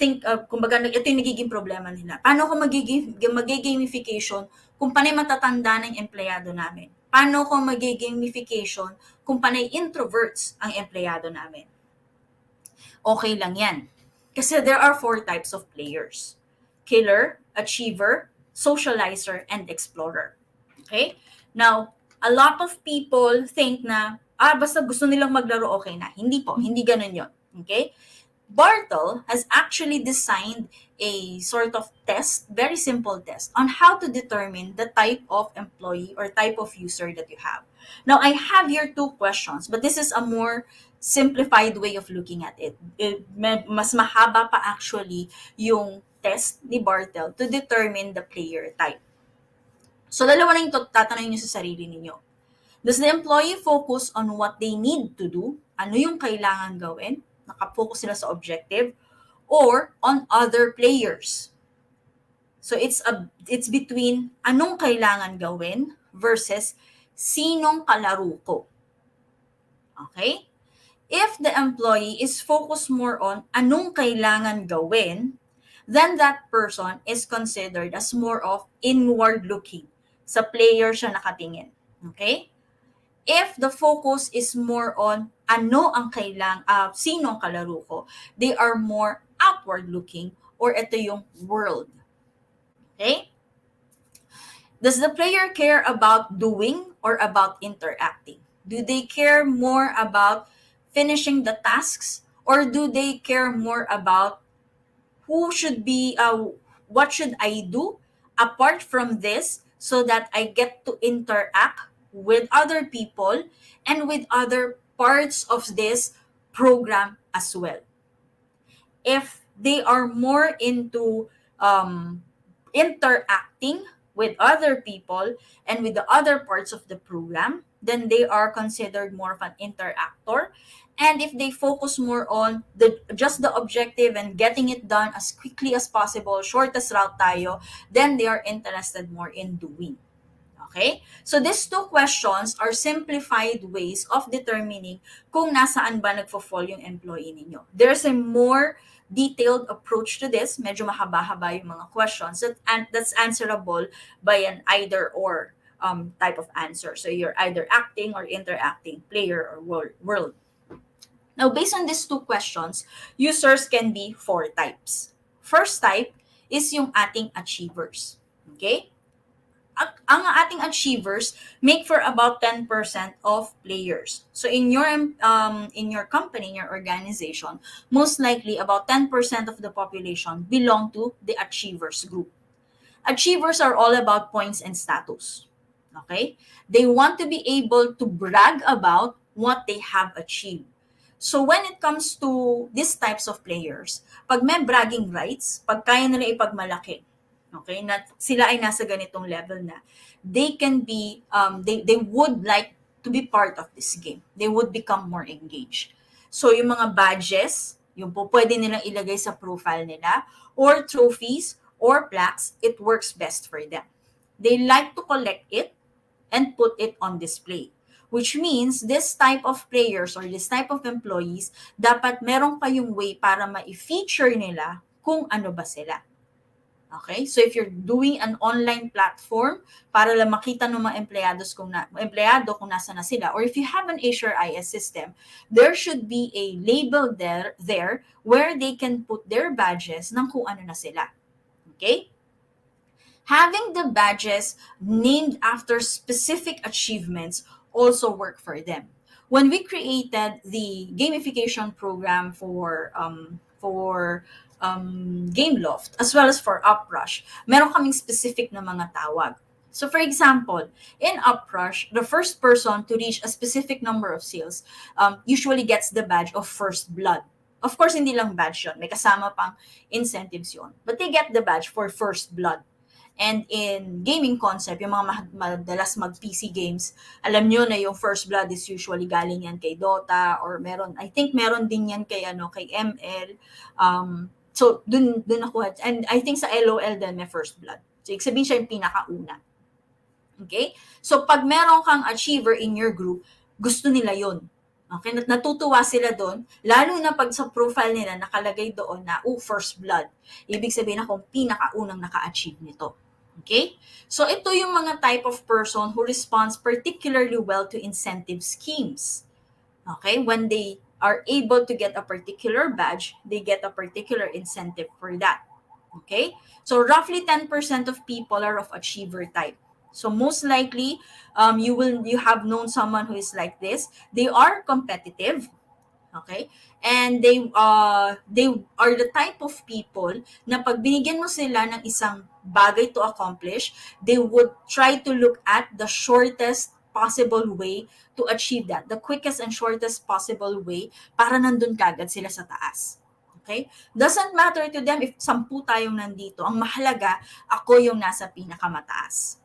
think, kumbaga, ito yung nagiging problema nila. Paano ko mag-gamification kung panay matatanda ng empleyado namin? Paano ko mag-gamification kung panay introverts ang empleyado namin? Okay lang yan. Kasi there are 4 types of players. Killer, achiever, socializer, and explorer. Okay? Now, a lot of people think na, basta gusto nilang maglaro, okay na. Hindi po, hindi ganun yun. Okay? Bartle has actually designed a sort of test, very simple test, on how to determine the type of employee or type of user that you have. Now, I have here 2 questions, but this is a more simplified way of looking at it. Mas mahaba pa actually yung test ni Bartle to determine the player type. So, dalawa na yung tatanungin nyo sa sarili ninyo. Does the employee focus on what they need to do? Ano yung kailangan gawin? Nakafocus sila sa objective? Or on other players? So, it's between anong kailangan gawin versus sinong kalaro ko. Okay? If the employee is focused more on anong kailangan gawin, then that person is considered as more of inward-looking. Sa player siya nakatingin. Okay? If the focus is more on ano ang sino ang kalaro ko, they are more outward-looking or ito yung world. Okay? Does the player care about doing or about interacting? Do they care more about finishing the tasks or do they care more about what should I do apart from this, so that I get to interact with other people and with other parts of this program as well. If they are more into interacting with other people and with the other parts of the program, then they are considered more of an interactor. And if they focus more on just the objective and getting it done as quickly as possible, shortest route tayo, then they are interested more in doing. Okay? So these two questions are simplified ways of determining kung nasaan ba nagfo-fall yung employee ninyo. There's a more detailed approach to this. Medyo mahaba-haba yung mga questions that's answerable by an either or type of answer. So you're either acting or interacting, player or world. Now, based on these two questions, users can be four types. First type is yung ating achievers. Okay? Ang ating achievers make for about 10% of players. So in your company, in your organization, most likely about 10% of the population belong to the achievers group. Achievers are all about points and status. Okay? They want to be able to brag about what they have achieved. So when it comes to these types of players, pag may bragging rights, pag kaya nila ipagmalaki, okay, na sila ay nasa ganitong level na, they can be, they would like to be part of this game. They would become more engaged. So yung mga badges, yung po pwede nilang ilagay sa profile nila, or trophies, or plaques, it works best for them. They like to collect it and put it on display. Which means this type of players or this type of employees, dapat meron kayong way para ma-feature nila kung ano ba sila. Okay? So if you're doing an online platform para lang makita ng mga empleyado kung nasa na sila, or if you have an HRIS system, there should be a label there where they can put their badges ng kung ano na sila. Okay? Having the badges named after specific achievements also work for them. When we created the gamification program for Gameloft as well as for Uprush, meron kaming specific na mga tawag. So for example, in Uprush, the first person to reach a specific number of sales usually gets the badge of first blood. Of course, hindi lang badge yun. May kasama pang incentives yun. But they get the badge for first blood. And in gaming concept, yung mga madalas mag-PC games, alam nyo na yung first blood is usually galing yan kay Dota or I think meron din yan kay ML. So dun nakuha. And I think sa LOL din may first blood. So ibig sabihin siya yung pinakauna. Okay? So pag meron kang achiever in your group, gusto nila yun. Okay? Natutuwa sila doon, lalo na pag sa profile nila nakalagay doon na, first blood. Ibig sabihin na kung pinakaunang naka-achieve nito. Okay? So ito yung mga type of person who responds particularly well to incentive schemes. Okay? When they are able to get a particular badge, they get a particular incentive for that. Okay? So roughly 10% of people are of achiever type. So most likely, you have known someone who is like this. They are competitive. Okay? And they are the type of people na pag binigyan mo sila ng isang bagay to accomplish, they would try to look at the shortest possible way to achieve that. The quickest and shortest possible way para nandun kagad sila sa taas. Okay? Doesn't matter to them if 10 tayong nandito. Ang mahalaga, ako yung nasa pinakamataas.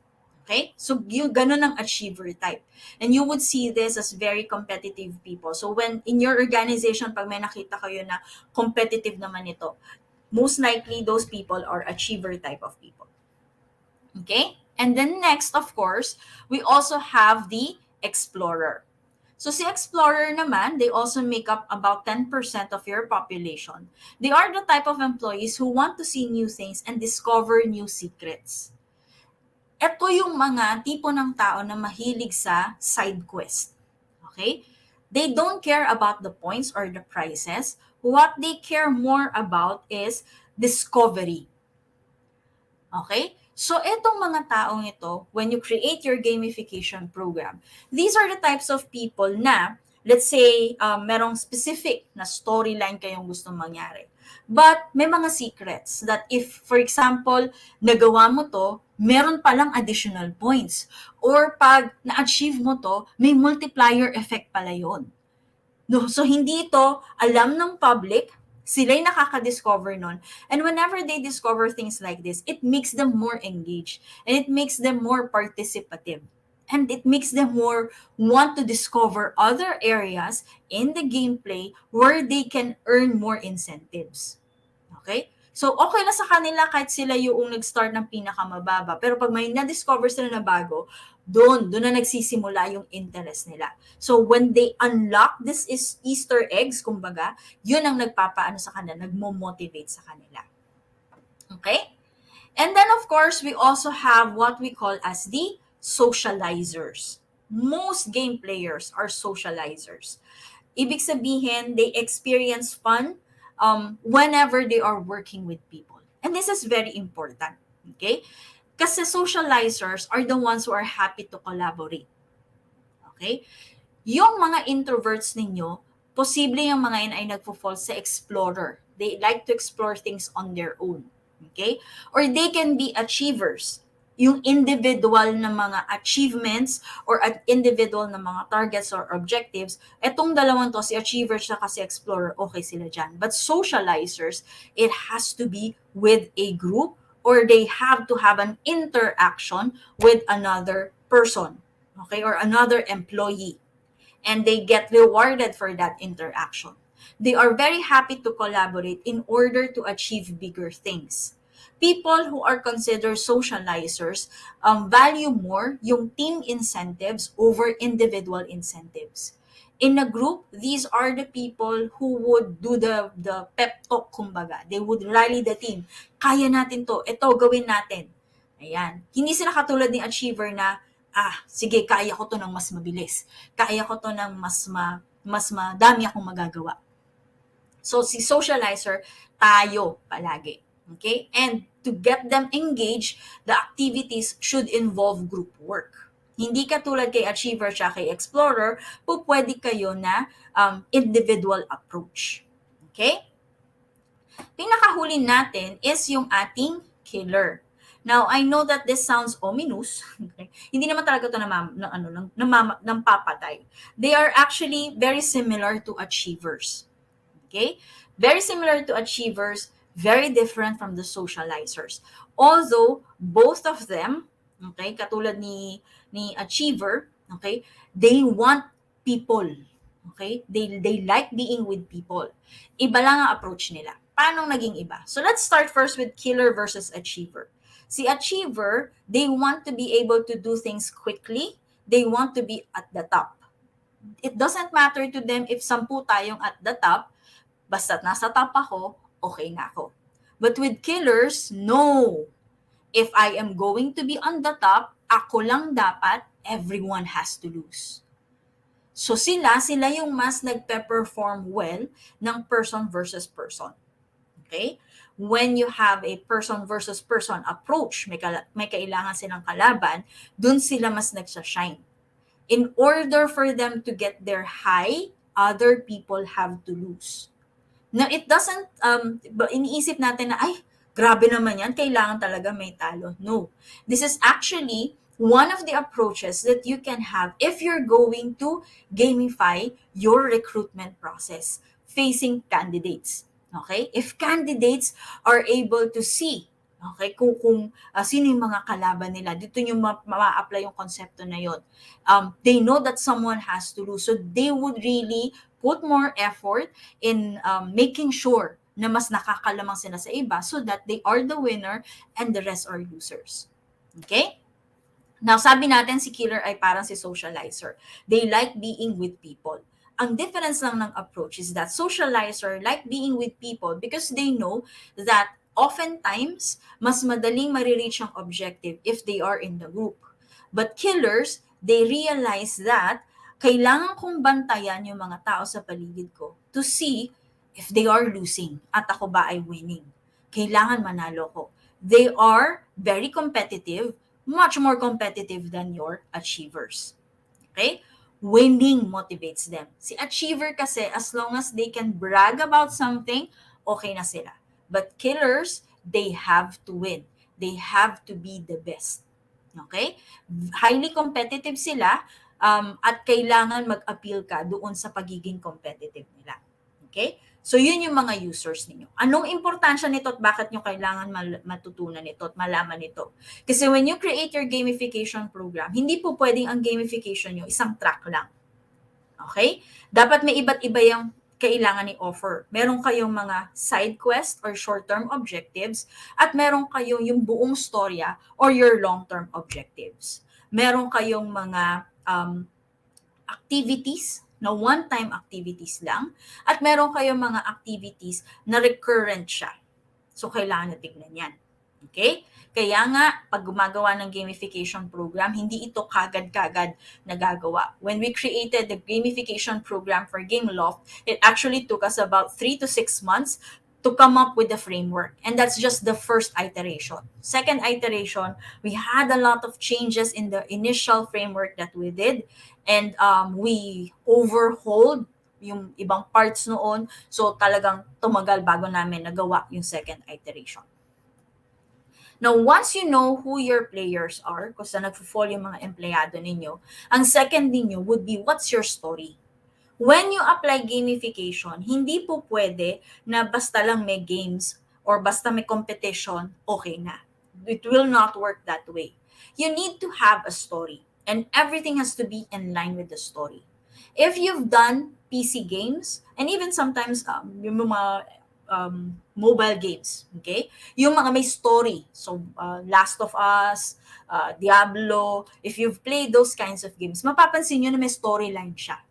Okay? So, ganun ang achiever type. And you would see this as very competitive people. So, when in your organization, pag may nakita kayo na competitive naman ito, most likely those people are achiever type of people. Okay? And then next, of course, we also have the explorer. So si explorer naman, they also make up about 10% of your population. They are the type of employees who want to see new things and discover new secrets. Ito yung mga tipo ng tao na mahilig sa side quest. Okay? They don't care about the points or the prizes. What they care more about is discovery. Okay? So, itong mga taong ito, when you create your gamification program, these are the types of people na let's say, merong specific na storyline kayong gustong mangyari. But may mga secrets that if, for example, nagawa mo to, meron palang additional points. Or pag na-achieve mo to, may multiplier effect pala yun. No, so hindi ito alam ng public, sila'y nakaka-discover nun. And whenever they discover things like this, it makes them more engaged and it makes them more participative. And it makes them more want to discover other areas in the gameplay where they can earn more incentives. Okay? So, okay na sa kanila kahit sila yung nag-start ng pinakamababa. Pero pag may na-discover sila na bago, doon na nagsisimula yung interest nila. So, when they unlock this is Easter eggs, kumbaga, yun ang nagpapaano sa kanila, nagmo-motivate sa kanila. Okay? And then, of course, we also have what we call as the socializers. Most game players are socializers. Ibig sabihin, they experience fun whenever they are working with people. And this is very important. Okay? Kasi socializers are the ones who are happy to collaborate. Okay? Yung mga introverts ninyo, posible yung mga yun ay nagpo-fall sa explorer. They like to explore things on their own. Okay? Or they can be achievers. Yung individual na mga achievements or individual na mga targets or objectives, etong dalawang to, si achiever siya kasi explorer, okay sila dyan. But socializers, it has to be with a group or they have to have an interaction with another person, okay, or another employee. And they get rewarded for that interaction. They are very happy to collaborate in order to achieve bigger things. People who are considered socializers value more yung team incentives over individual incentives. In a group, these are the people who would do the pep talk, kumbaga. They would rally the team. Kaya natin to. Ito, gawin natin. Ayan. Hindi sila katulad ni achiever na, sige, kaya ko to ng mas mabilis. Kaya ko to ng mas madami akong magagawa. So, si socializer, tayo palagi. Okay? And to get them engaged, the activities should involve group work. Hindi katulad kay achiever siya kay explorer, pwede kayo na individual approach. Okay? Pinakahuli natin is yung ating killer. Now, I know that this sounds ominous. Okay? Hindi naman talaga ito ng papatay. They are actually very similar to achievers. Okay? Very similar to achievers, very different from the socializers. Although, both of them, okay, katulad ni achiever, okay, they want people. Okay? They like being with people. Iba lang ang approach nila. Paano naging iba? So let's start first with killer versus achiever. Si achiever, they want to be able to do things quickly. They want to be at the top. It doesn't matter to them if 10 tayong at the top, basta't nasa top ako, okay na ako. But with killers, no. If I am going to be on the top, ako lang dapat, everyone has to lose. So sila yung mas nagpe-perform well ng person versus person. Okay? When you have a person versus person approach, may kailangan silang kalaban, dun sila mas nagsashine. In order for them to get their high, other people have to lose. Now, it doesn't, iniisip natin na, ay, grabe naman yan, kailangan talaga may talo. No. This is actually one of the approaches that you can have if you're going to gamify your recruitment process facing candidates. Okay? If candidates are able to see, okay, kung sino yung mga kalaban nila, dito yung ma-apply yung konsepto na yun. They know that someone has to lose, so they would really put more effort in making sure na mas nakakalamang sila sa iba so that they are the winner and the rest are losers. Okay? Now, sabi natin si killer ay parang si socializer. They like being with people. Ang difference lang ng approach is that socializer like being with people because they know that oftentimes, mas madaling marireach ang objective if they are in the group. But killers, they realize that kailangan kong bantayan yung mga tao sa paligid ko to see if they are losing at ako ba ay winning. Kailangan manalo ko. They are very competitive, much more competitive than your achievers. Okay? Winning motivates them. Si achiever kasi, as long as they can brag about something, okay na sila. But killers, they have to win. They have to be the best. Okay? Highly competitive sila, at kailangan mag-appeal ka doon sa pagiging competitive nila. Okay? So, yun yung mga users ninyo. Anong importansya nito at bakit nyo kailangan matutunan ito at malaman ito? Kasi when you create your gamification program, hindi po pwedeng ang gamification nyo isang track lang. Okay? Dapat may iba't iba yung kailangan i-offer. Meron kayong mga side quest or short-term objectives at meron kayong yung buong storya or your long-term objectives. Meron kayong mga activities na one-time activities lang at meron kayong mga activities na recurrent siya. So, kailangan na tignan yan. Okay? Kaya nga, pag gumagawa ng gamification program, hindi ito kagad-kagad nagagawa. When we created the gamification program for Game Loft, it actually took us about 3 to 6 months to come up with the framework. And that's just the first iteration. Second iteration, we had a lot of changes in the initial framework that we did. And we overhauled yung ibang parts noon. So talagang tumagal bago namin nagawa yung second iteration. Now, once you know who your players are, kung saan nagfo-fall yung mga empleyado ninyo, ang second ninyo would be, what's your story? When you apply gamification, hindi po pwede na basta lang may games or basta may competition, okay na. It will not work that way. You need to have a story and everything has to be in line with the story. If you've done PC games, and even sometimes yung mga mobile games, okay? Yung mga may story. So, Last of Us, Diablo, if you've played those kinds of games, mapapansin nyo na may storyline siya.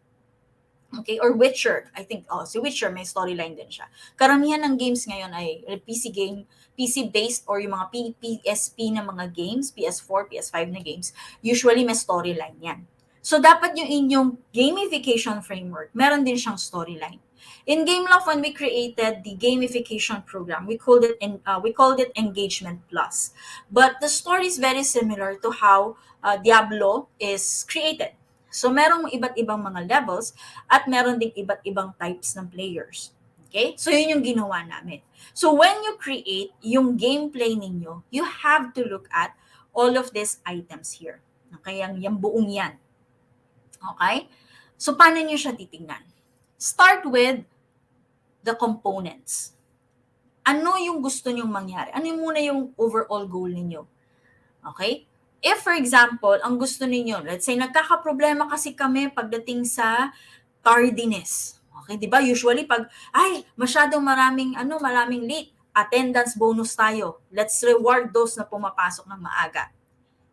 Okay, or Witcher. I think si Witcher may storyline din siya. Karamihan ng games ngayon ay PC based or yung mga PSP na mga games, PS4, PS5 na games, usually may storyline 'yan. So dapat yung inyong gamification framework, meron din siyang storyline. In Gameloft, when we created the gamification program, we called it Engagement Plus. But the story is very similar to how Diablo is created. So, merong iba't ibang mga levels at meron ding iba't ibang types ng players. Okay? So, yun yung ginawa namin. So, when you create yung gameplay ninyo, you have to look at all of these items here. Okay? Yung buong yan. Okay? So, paano nyo siya titingnan? Start with the components. Ano yung gusto nyong mangyari? Ano yung muna yung overall goal ninyo? Okay? If, for example, ang gusto ninyo, let's say, nagkakaproblema kasi kami pagdating sa tardiness. Okay, di ba? Usually, pag, masyadong maraming late, attendance bonus tayo. Let's reward those na pumapasok ng maaga.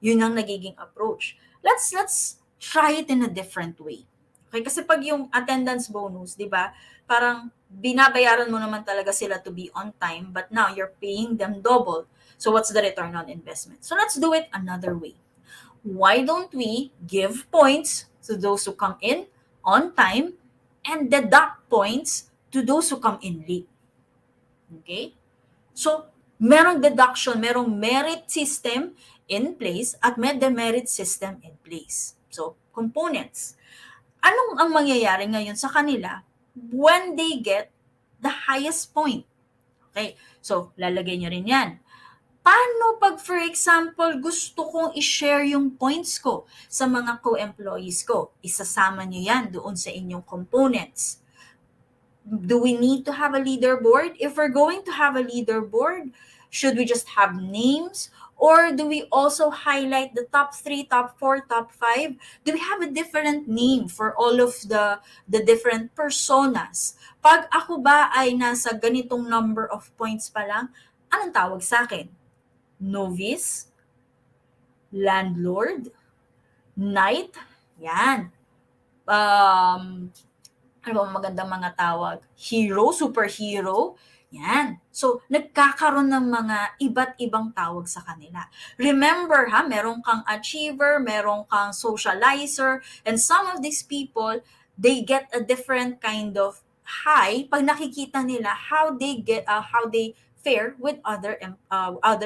Yun ang nagiging approach. Let's try it in a different way. Okay, kasi pag yung attendance bonus, di ba, parang binabayaran mo naman talaga sila to be on time, but now you're paying them double. So what's the return on investment? So let's do it another way. Why don't we give points to those who come in on time and deduct points to those who come in late? Okay? So, merong deduction, merong merit system in place at may demerit system in place. So, components. Anong ang mangyayari ngayon sa kanila when they get the highest point? Okay? So, lalagay nyo rin yan. Paano pag, for example, gusto kong i-share yung points ko sa mga co-employees ko? Isasama nyo yan doon sa inyong components. Do we need to have a leaderboard? If we're going to have a leaderboard, should we just have names? Or do we also highlight the top 3, top 4, top 5? Do we have a different name for all of the different personas? Pag ako ba ay nasa ganitong number of points pa lang, anong tawag sa akin? Novice, landlord, knight, yan. Ano ba magandang mga tawag? Hero, superhero, yan. So, nagkakaroon ng mga iba't ibang tawag sa kanila. Remember meron kang achiever, meron kang socializer, and some of these people, they get a different kind of high pag nakikita nila how they fare with other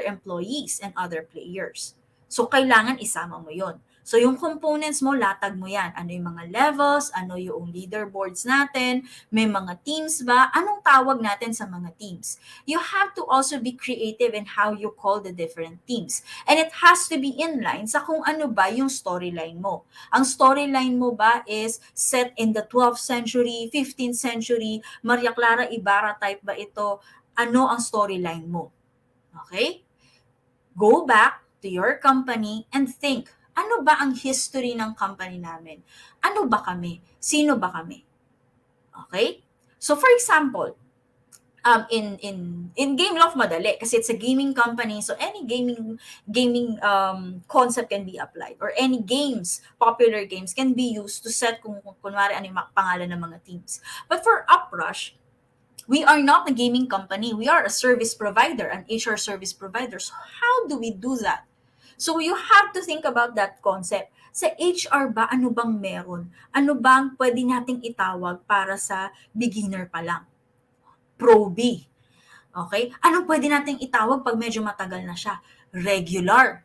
employees and other players. So, kailangan isama mo yon. So yung components mo, latag mo yan. Ano yung mga levels, ano yung leaderboards natin, may mga teams ba, anong tawag natin sa mga teams. You have to also be creative in how you call the different teams. And it has to be in line sa kung ano ba yung storyline mo. Ang storyline mo ba is set in the 12th century, 15th century, Maria Clara Ibarra type ba ito? Ano ang storyline mo? Okay? Go back to your company and think, ano ba ang history ng company namin? Ano ba kami? Sino ba kami? Okay? So for example, in Game Loft madali kasi it's a gaming company, so any gaming concept can be applied, or any games, popular games can be used to set kung kunwari ano yung pangalan ng mga teams. But for Uprush, we are not a gaming company. We are a service provider, an HR service provider. So how do we do that? So you have to think about that concept. Sa HR ba, ano bang meron? Ano bang pwede nating itawag para sa beginner pa lang? Pro B. Okay? Ano pwede nating itawag pag medyo matagal na siya? Regular.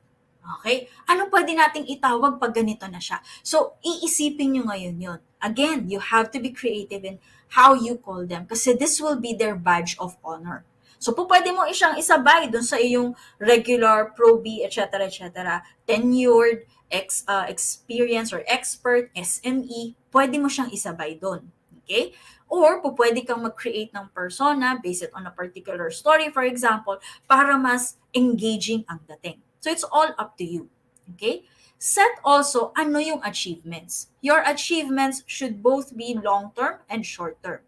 Okay? Ano pwede nating itawag pag ganito na siya? So, iisipin nyo ngayon yun. Again, you have to be creative in how you call them kasi this will be their badge of honor. So, pwede mo siyang isabay dun sa iyong regular, pro B, etc., etc., tenured, experience or expert, SME, pwede mo siyang isabay dun. Okay? Or pwede kang mag-create ng persona based on a particular story, for example, para mas engaging ang dating. So it's all up to you. Okay? Set also ano yung achievements. Your achievements should both be long-term and short-term.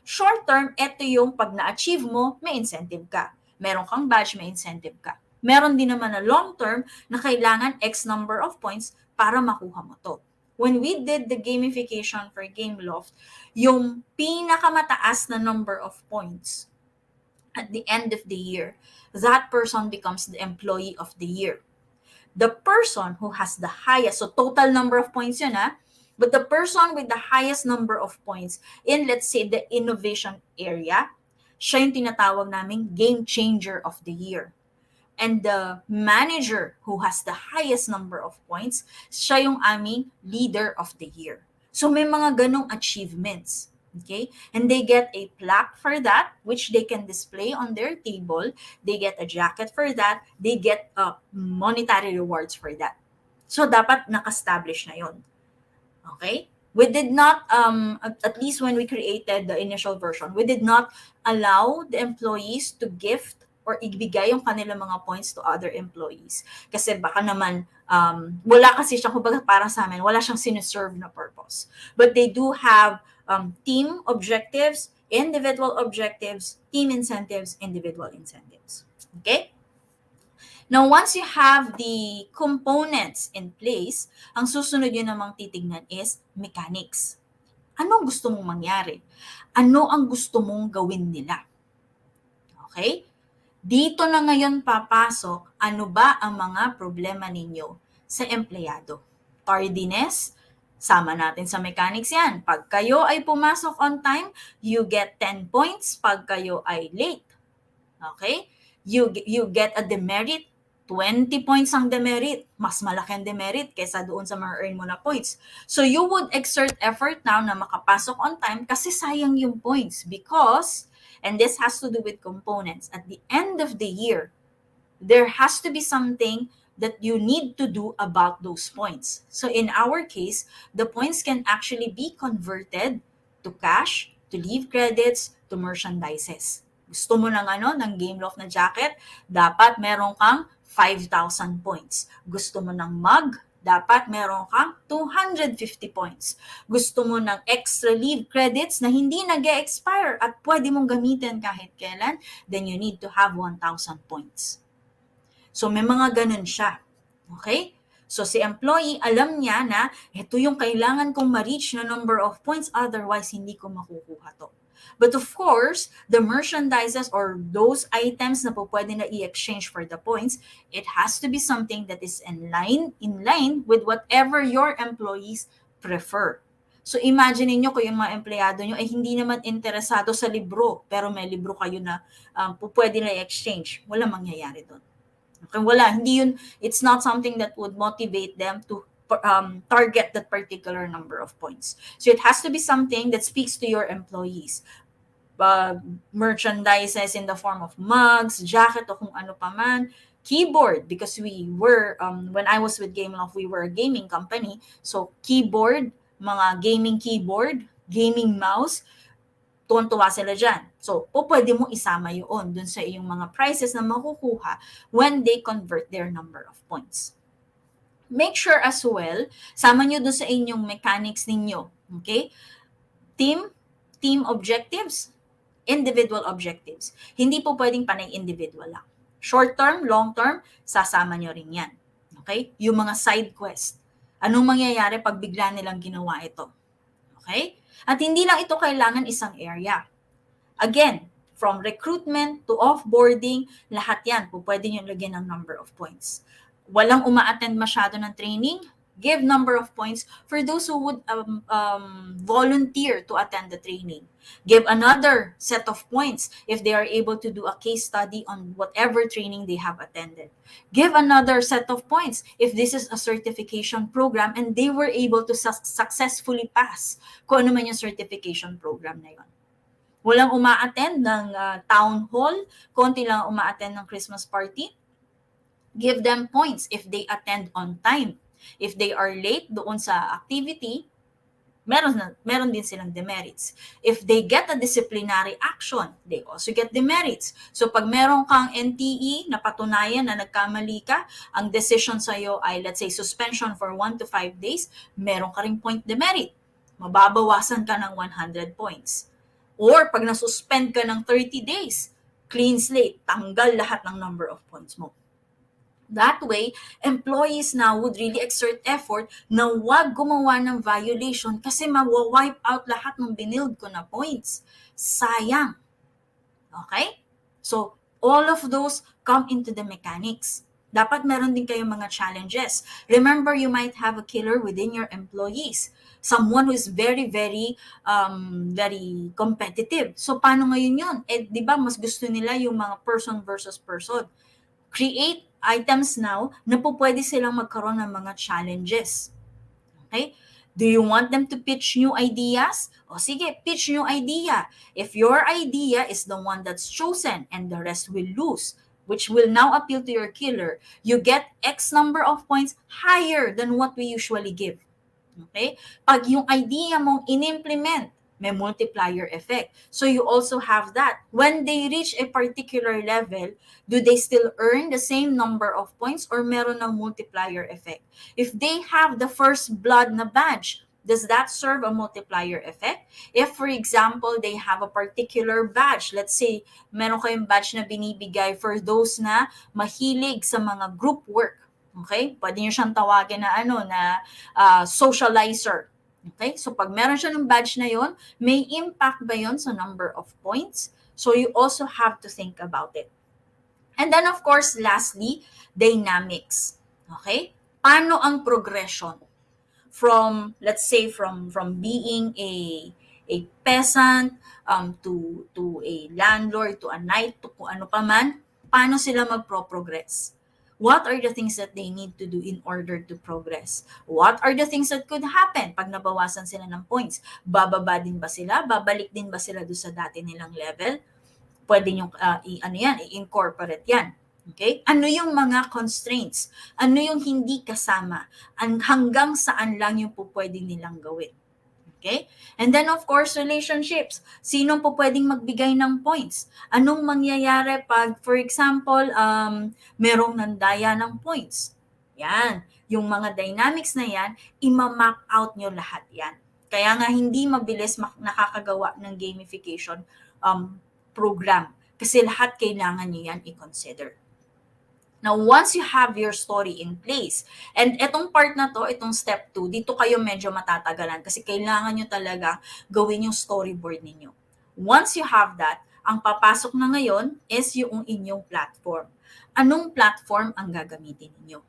Short-term, ito yung pag na-achieve mo, may incentive ka. Meron kang badge, may incentive ka. Meron din naman na long-term na kailangan X number of points para makuha mo to. When we did the gamification for Gameloft, yung pinakamataas na number of points at the end of the year, that person becomes the employee of the year. The person who has the highest, so total number of points yun but the person with the highest number of points in, let's say, the innovation area, siya yung tinatawag naming game changer of the year. And the manager who has the highest number of points, siya yung aming leader of the year. So may mga ganong achievements. Okay? And they get a plaque for that, which they can display on their table. They get a jacket for that. They get monetary rewards for that. So dapat naka-establish na yon. Okay? We did not, at least when we created the initial version, we did not allow the employees to gift or ibigay yung kanilang mga points to other employees. Kasi baka naman, wala kasi siya, kumbaga para sa amin, wala siyang sinuserve na purpose. But they do have team objectives, individual objectives, team incentives, individual incentives. Okay? Now, once you have the components in place, ang susunod yun namang titignan is mechanics. Ano ang gusto mong mangyari? Ano ang gusto mong gawin nila? Okay? Dito na ngayon papasok, ano ba ang mga problema ninyo sa empleyado? Tardiness, sama natin sa mechanics yan. Pag kayo ay pumasok on time, you get 10 points. Pag kayo ay late, okay? You get a demerit, 20 points ang demerit. Mas malaki ang demerit kaysa doon sa mga earn mo na points. So you would exert effort now na makapasok on time kasi sayang yung points because, and this has to do with components, at the end of the year, there has to be something that you need to do about those points. So in our case, the points can actually be converted to cash, to leave credits, to merchandises. Gusto mo ng Gameloft na jacket, dapat meron kang 5,000 points. Gusto mo ng mug, dapat meron kang 250 points. Gusto mo ng extra leave credits na hindi nag-expire at pwede mong gamitin kahit kailan, then you need to have 1,000 points. So may mga ganun siya. Okay? So si employee, alam niya na ito yung kailangan kong ma-reach na number of points, otherwise hindi ko makukuha to. But of course, the merchandises or those items na po pwede na i-exchange for the points, it has to be something that is in line with whatever your employees prefer. So imagine niyo kung yung mga empleyado nyo ay hindi naman interesado sa libro, pero may libro kayo na pwede na i-exchange. Wala mangyayari doon. Okay, wala, hindi yun, it's not something that would motivate them to target that particular number of points. So it has to be something that speaks to your employees. Merchandises in the form of mugs, jacket, o kung ano pa man, keyboard, because we were, when I was with Game Love, we were a gaming company. So keyboard, mga gaming keyboard, gaming mouse, tuwan-tuwa sila dyan. So, pwede mo isama yun dun sa iyong mga prizes na makukuha when they convert their number of points. Make sure as well, sama nyo dun sa inyong mechanics ninyo. Okay? Team objectives, individual objectives. Hindi po pwedeng panay individual lang. Short term, long term, sasama nyo rin yan. Okay? Yung mga side quest. Anong mangyayari pag bigla nilang ginawa ito? Okay? At hindi lang ito kailangan isang area. Again, from recruitment to offboarding, lahat yan po pwede nyo lagyan ng number of points. Walang uma-attend masyado ng training, give number of points for those who would volunteer to attend the training. Give another set of points if they are able to do a case study on whatever training they have attended. Give another set of points if this is a certification program and they were able to successfully pass kung ano man yung certification program na yun. Walang uma-attend ng town hall, konti lang uma-attend ng Christmas party. Give them points if they attend on time. If they are late doon sa activity, meron din silang demerits. If they get a disciplinary action, they also get demerits. So pag meron kang NTE na patunayan na nagkamali ka, ang decision sa'yo ay let's say suspension for 1 to 5 days, meron ka ring point demerit. Mababawasan ka ng 100 points. Or pag nasuspend ka ng 30 days, clean slate, tanggal lahat ng number of points mo. That way, employees now would really exert effort na wag gumawa ng violation kasi mawa-wipe out lahat ng binild ko na points. Sayang. Okay? So, all of those come into the mechanics. Dapat meron din kayong mga challenges. Remember, you might have a killer within your employees. Someone who is very, very competitive. So, paano ngayon yun? Di ba, mas gusto nila yung mga person versus person. Create items now na po pwede silang magkaroon ng mga challenges. Okay? Do you want them to pitch new ideas? O sige, pitch new idea. If your idea is the one that's chosen and the rest will lose, which will now appeal to your killer, you get X number of points higher than what we usually give. Okay? Pag yung idea mong in-implement, may multiplier effect. So you also have that. When they reach a particular level, do they still earn the same number of points or meron ng multiplier effect? If they have the first blood na badge, does that serve a multiplier effect? If, for example, they have a particular badge, let's say, meron kayong badge na binibigay for those na mahilig sa mga group work. Okay? Pwede nyo siyang tawagin na socializer. Okay? So, pag meron siya ng badge na yon, may impact ba yon sa number of points? So, you also have to think about it. And then, of course, lastly, dynamics. Okay? Paano ang progression? From, let's say, from being a peasant to a landlord, to a knight, to kung ano pa man, paano sila magpro-progress? What are the things that they need to do in order to progress? What are the things that could happen pag nabawasan sila ng points? Bababa din ba sila? Babalik din ba sila doon sa dati nilang level? Pwede nyo i-incorporate yan. Okay? Ano yung mga constraints? Ano yung hindi kasama? Hanggang saan lang yung pwede nilang gawin? Okay? And then, of course, relationships. Sino po pwedeng magbigay ng points? Anong mangyayari pag, for example, merong nandaya ng points? Yan. Yung mga dynamics na yan, ima-map out nyo lahat yan. Kaya nga hindi mabilis nakakagawa ng gamification program. Kasi lahat kailangan nyo yan i-consider. Now, once you have your story in place, and itong part na to, itong step 2, dito kayo medyo matatagalan kasi kailangan nyo talaga gawin yung storyboard ninyo. Once you have that, ang papasok na ngayon is yung inyong platform. Anong platform ang gagamitin ninyo?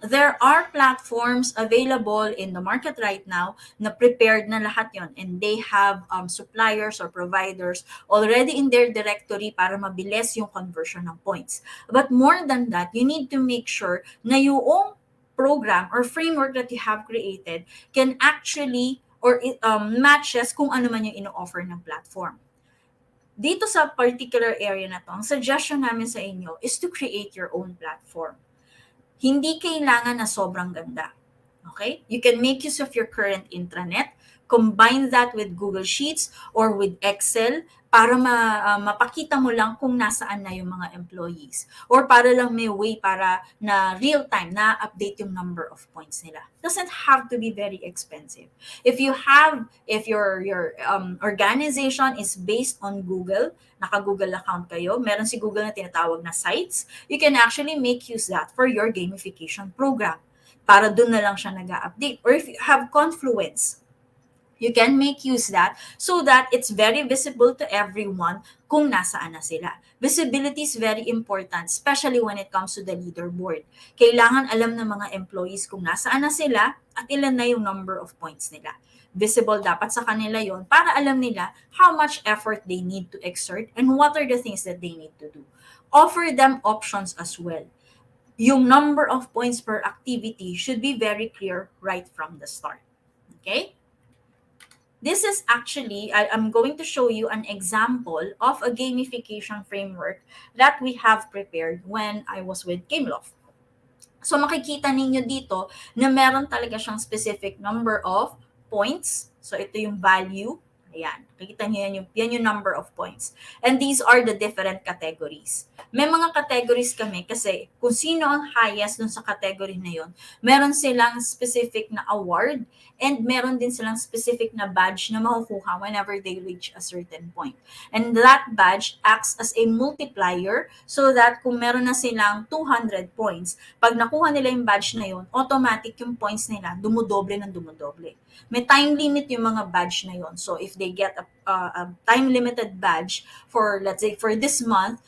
There are platforms available in the market right now na prepared na lahat yon, and they have suppliers or providers already in their directory para mabilis yung conversion ng points. But more than that, you need to make sure na yung program or framework that you have created can actually or matches kung ano man yung ino-offer ng platform. Dito sa particular area na to, ang suggestion namin sa inyo is to create your own platform. Hindi kailangan na sobrang ganda. Okay? You can make use of your current intranet, combine that with Google Sheets or with Excel para mapakita mo lang kung nasaan na yung mga employees. Or para lang may way para na real-time na update yung number of points nila. Doesn't have to be very expensive. If your organization is based on Google, naka-Google account kayo, meron si Google na tinatawag na sites, you can actually make use that for your gamification program. Para doon na lang siya nag-update. Or if you have Confluence, you can make use that so that it's very visible to everyone kung nasaan na sila. Visibility is very important, especially when it comes to the leaderboard. Kailangan alam ng mga employees kung nasaan na sila at ilan na yung number of points nila. Visible dapat sa kanila yon para alam nila how much effort they need to exert and what are the things that they need to do. Offer them options as well. Yung number of points per activity should be very clear right from the start. Okay? This is actually, I'm going to show you an example of a gamification framework that we have prepared when I was with Gameloft. So makikita ninyo dito na meron talaga siyang specific number of points. So ito yung value. Ayan. Nakikita niyo yan yung number of points. And these are the different categories. May mga categories kami kasi kung sino ang highest dun sa category na yon, meron silang specific na award and meron din silang specific na badge na makukuha whenever they reach a certain point. And that badge acts as a multiplier so that kung meron na silang 200 points, pag nakuha nila yung badge na yon, automatic yung points nila dumudoble ng dumudoble. May time limit yung mga badge na yon. So if they get a time-limited badge for, let's say, for this month,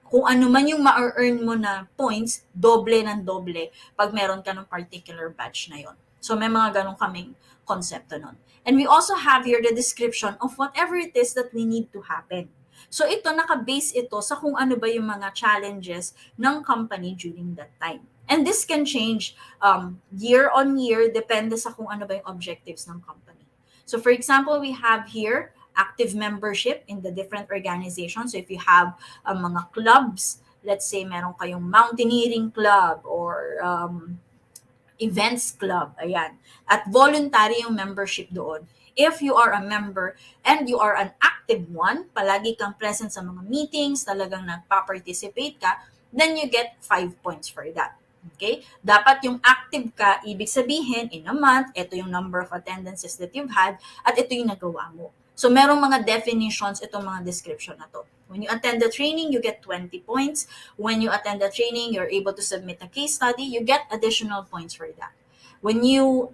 kung ano man yung ma-earn mo na points, doble ng doble pag meron ka ng particular badge na yon. So may mga ganun kaming konsepto nun. And we also have here the description of whatever it is that we need to happen. So ito, naka-base ito sa kung ano ba yung mga challenges ng company during that time. And this can change year on year, depende sa kung ano ba yung objectives ng company. So for example, we have here active membership in the different organizations. So if you have mga clubs, let's say meron kayong mountaineering club or events club, ayan. At voluntary yung membership doon. If you are a member and you are an active one, palagi kang present sa mga meetings, talagang nagpa-participate ka, then you get 5 points for that. Okay? Dapat yung active ka, ibig sabihin, in a month, ito yung number of attendances that you've had, at ito yung nagawa mo. So, merong mga definitions, itong mga description na to. When you attend the training, you get 20 points. When you attend the training, you're able to submit a case study, you get additional points for that. When you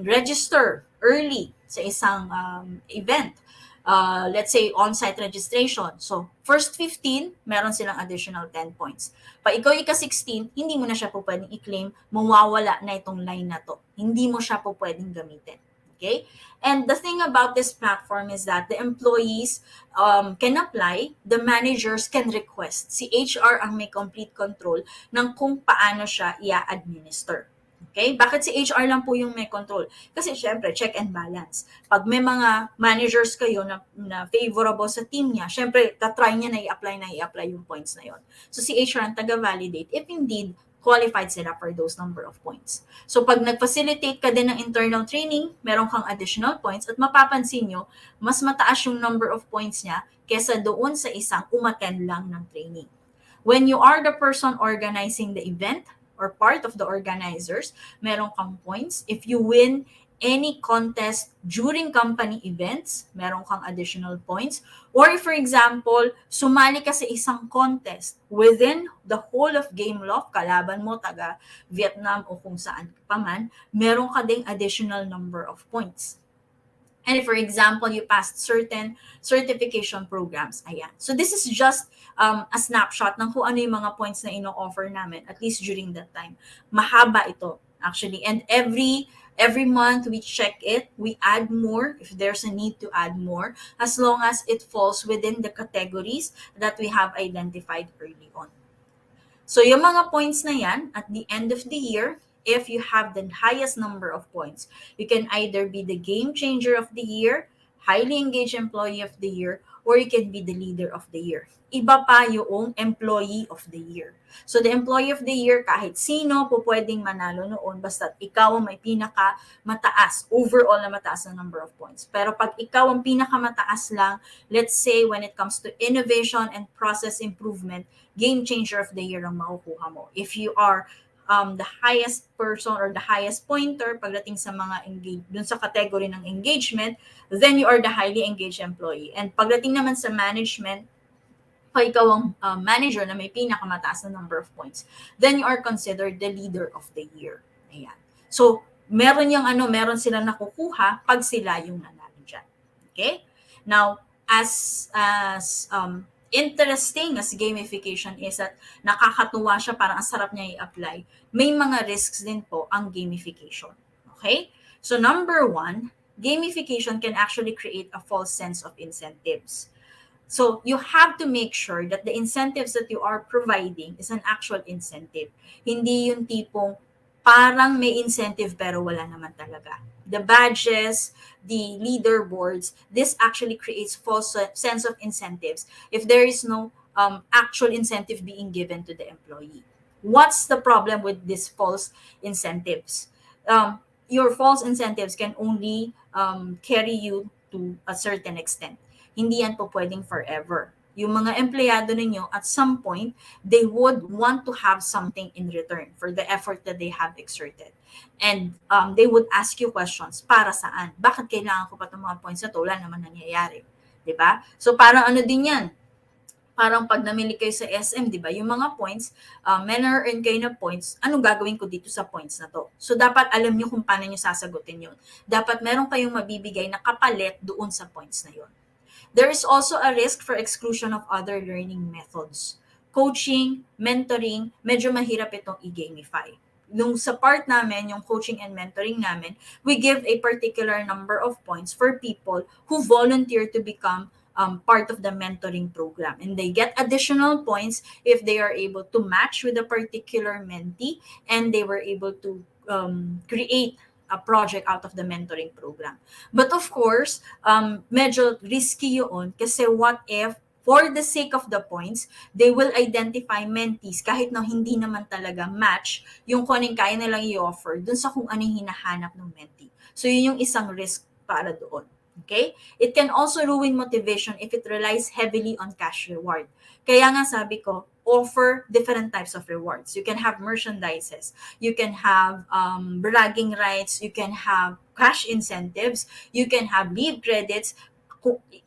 register early sa isang event, let's say on-site registration. So, first 15, meron silang additional 10 points. Pag ikaw ika-16, hindi mo na siya po pwedeng i-claim, mawawala na itong line na to. Hindi mo siya po pwedeng gamitin. Okay? And the thing about this platform is that the employees can apply, the managers can request. Si HR ang may complete control ng kung paano siya i-administer. Okay? Bakit si HR lang po yung may control? Kasi syempre, check and balance. Pag may mga managers kayo na favorable sa team niya, syempre, tatry niya na i-apply yung points na yon. So si HR ang taga-validate if indeed qualified sila for those number of points. So pag nag-facilitate ka din ng internal training, meron kang additional points at mapapansin nyo, mas mataas yung number of points niya kesa doon sa isang umattend lang ng training. When you are the person organizing the event, or part of the organizers, meron kang points. If you win any contest during company events, meron kang additional points. Or if, for example, sumali ka sa isang contest within the whole of Gameloft, kalaban mo taga Vietnam o kung saan pa man, meron ka ding additional number of points. And if, for example, you passed certain certification programs, ayan. So this is just a snapshot ng kung ano yung mga points na ino-offer namin, at least during that time. Mahaba ito, actually. And every month we check it, we add more if there's a need to add more, as long as it falls within the categories that we have identified early on. So yung mga points na yan, at the end of the year, if you have the highest number of points, you can either be the game changer of the year, highly engaged employee of the year, or you can be the leader of the year. Iba pa yung employee of the year. So the employee of the year, kahit sino po pwedeng manalo noon basta ikaw ang may pinaka mataas, overall na mataas na number of points. Pero pag ikaw ang pinakamataas lang, let's say when it comes to innovation and process improvement, game changer of the year ang makukuha mo. If you are the highest person or the highest pointer pagdating sa mga dun sa category ng engagement, then you are the highly engaged employee. And pagdating naman sa management, kung ikaw ang manager na may pinakamataas na number of points, then you are considered the leader of the year. Ayan. So, meron silang nakukuha pag sila yung nanalo dyan. Okay? Now, as interesting as gamification is at nakakatuwa siya, parang ang sarap niya i-apply, may mga risks din po ang gamification. Okay? So, number one, gamification can actually create a false sense of incentives. So you have to make sure that the incentives that you are providing is an actual incentive. Hindi yung tipong parang may incentive pero wala naman talaga. The badges, the leaderboards, this actually creates false sense of incentives if there is no actual incentive being given to the employee. What's the problem with these false incentives? Your false incentives can only carry you to a certain extent. Hindi yan po pwedeng forever. Yung mga empleyado ninyo, at some point, they would want to have something in return for the effort that they have exerted. And they would ask you questions, para saan? Bakit kailangan ko pa itong mga points na to? Wala naman nangyayari. Diba? So parang ano din yan, parang pag namili kayo sa SM, di ba, yung mga points, may na-earn kayo na points, anong gagawin ko dito sa points na to? So, dapat alam nyo kung paano nyo sasagutin yun. Dapat meron kayong mabibigay na kapalit doon sa points na yun. There is also a risk for exclusion of other learning methods. Coaching, mentoring, medyo mahirap itong i-gamify. Nung sa part namin, yung coaching and mentoring namin, we give a particular number of points for people who volunteer to become part of the mentoring program. And they get additional points if they are able to match with a particular mentee and they were able to create a project out of the mentoring program. But of course, medyo risky yun kasi what if, for the sake of the points, they will identify mentees kahit na hindi naman talaga match yung kung anong kaya nilang i-offer dun sa kung anong hinahanap ng mentee. So yun yung isang risk para doon. Okay? It can also ruin motivation if it relies heavily on cash reward. Kaya nga sabi ko, offer different types of rewards. You can have merchandises, you can have bragging rights, you can have cash incentives, you can have leave credits.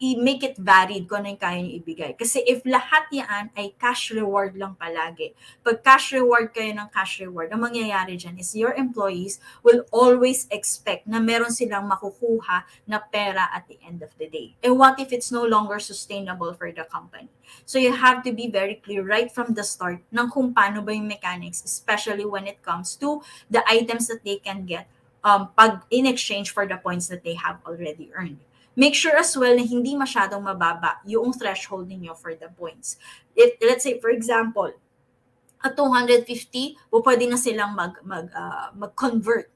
I-make it varied kung ano yung kaya nyo ibigay. Kasi if lahat yan ay cash reward lang palagi, pag cash reward kayo ng cash reward, ang mangyayari dyan is your employees will always expect na meron silang makukuha na pera at the end of the day. And what if it's no longer sustainable for the company? So you have to be very clear right from the start ng kung paano ba yung mechanics, especially when it comes to the items that they can get pag in exchange for the points that they have already earned. Make sure as well na hindi masyadong mababa yung threshold ninyo for the points. Let's say, for example, at 250, pwede na silang mag-convert.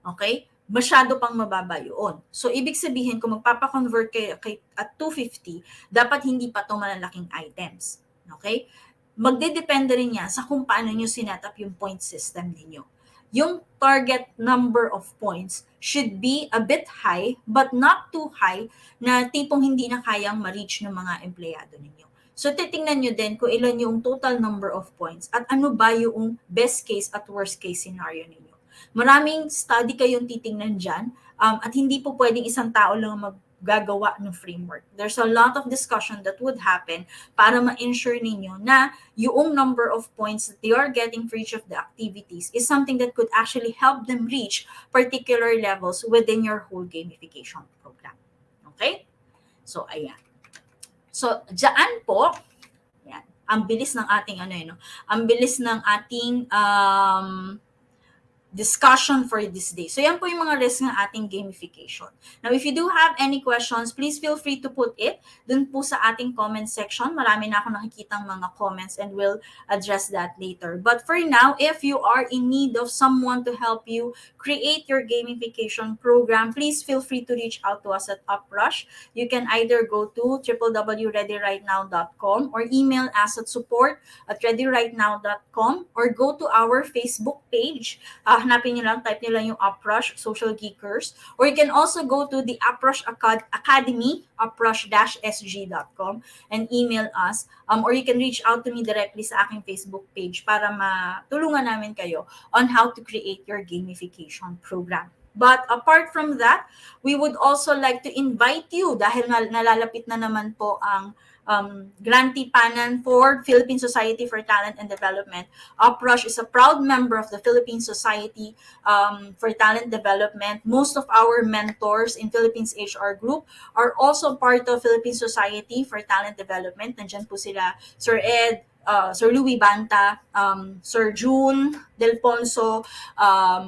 Okay? Masyado pang mababa yun. So, ibig sabihin, kung magpapakonvert kayo at 250, dapat hindi pa ito malalaking items. Okay? Magdedepende rin yan sa kung paano nyo sinet up yung point system ninyo. Yung target number of points should be a bit high but not too high na tipong hindi na kayang ma-reach ng mga empleyado ninyo. So titingnan nyo din kung ilan yung total number of points at ano ba yung best case at worst case scenario ninyo. Maraming study kayong titingnan dyan at hindi po pwedeng isang tao lang maggagawa ng framework. There's a lot of discussion that would happen para ma-ensure ninyo na yung number of points that they are getting for each of the activities is something that could actually help them reach particular levels within your whole gamification program. Okay? So, ayan. So, dyan po, ayan, ang bilis ng ating ang bilis ng ating discussion for this day. So yan po yung mga risk ng ating gamification. Now, if you do have any questions, please feel free to put it dun po sa ating comment section. Marami na ako nakikitang mga comments and we'll address that later. But for now, if you are in need of someone to help you create your gamification program, please feel free to reach out to us at Uprush. You can either go to www.readyrightnow.com or email us at support@readyrightnow.com or go to our Facebook page. Hanapin nyo lang, type nyo lang yung Uprush Social Geekers. Or you can also go to the Uprush Academy, uprush-sg.com, and email us. Or you can reach out to me directly sa aking Facebook page para matulungan namin kayo on how to create your gamification program. But apart from that, we would also like to invite you dahil nalalapit na naman po ang grantee panan for Philippine Society for Talent and Development. Uprush is a proud member of the Philippine Society for Talent Development. Most of our mentors in Philippines HR Group are also part of Philippine Society for Talent Development. Nandiyan po sila Sir Ed, Sir Louis Banta, Sir June Del Ponso,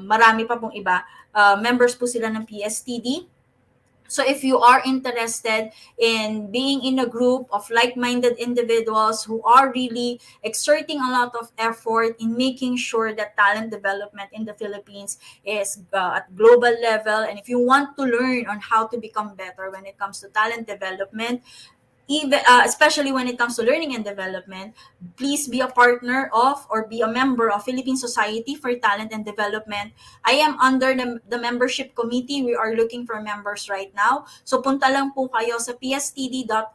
marami pa pong iba. Members po sila ng PSTD. So if you are interested in being in a group of like-minded individuals who are really exerting a lot of effort in making sure that talent development in the Philippines is at global level, and if you want to learn on how to become better when it comes to talent development, even especially when it comes to learning and development, please be a partner of or be a member of Philippine Society for Talent and Development. I am under the membership committee. We are looking for members right now. So punta lang po kayo sa pstd.org.ph,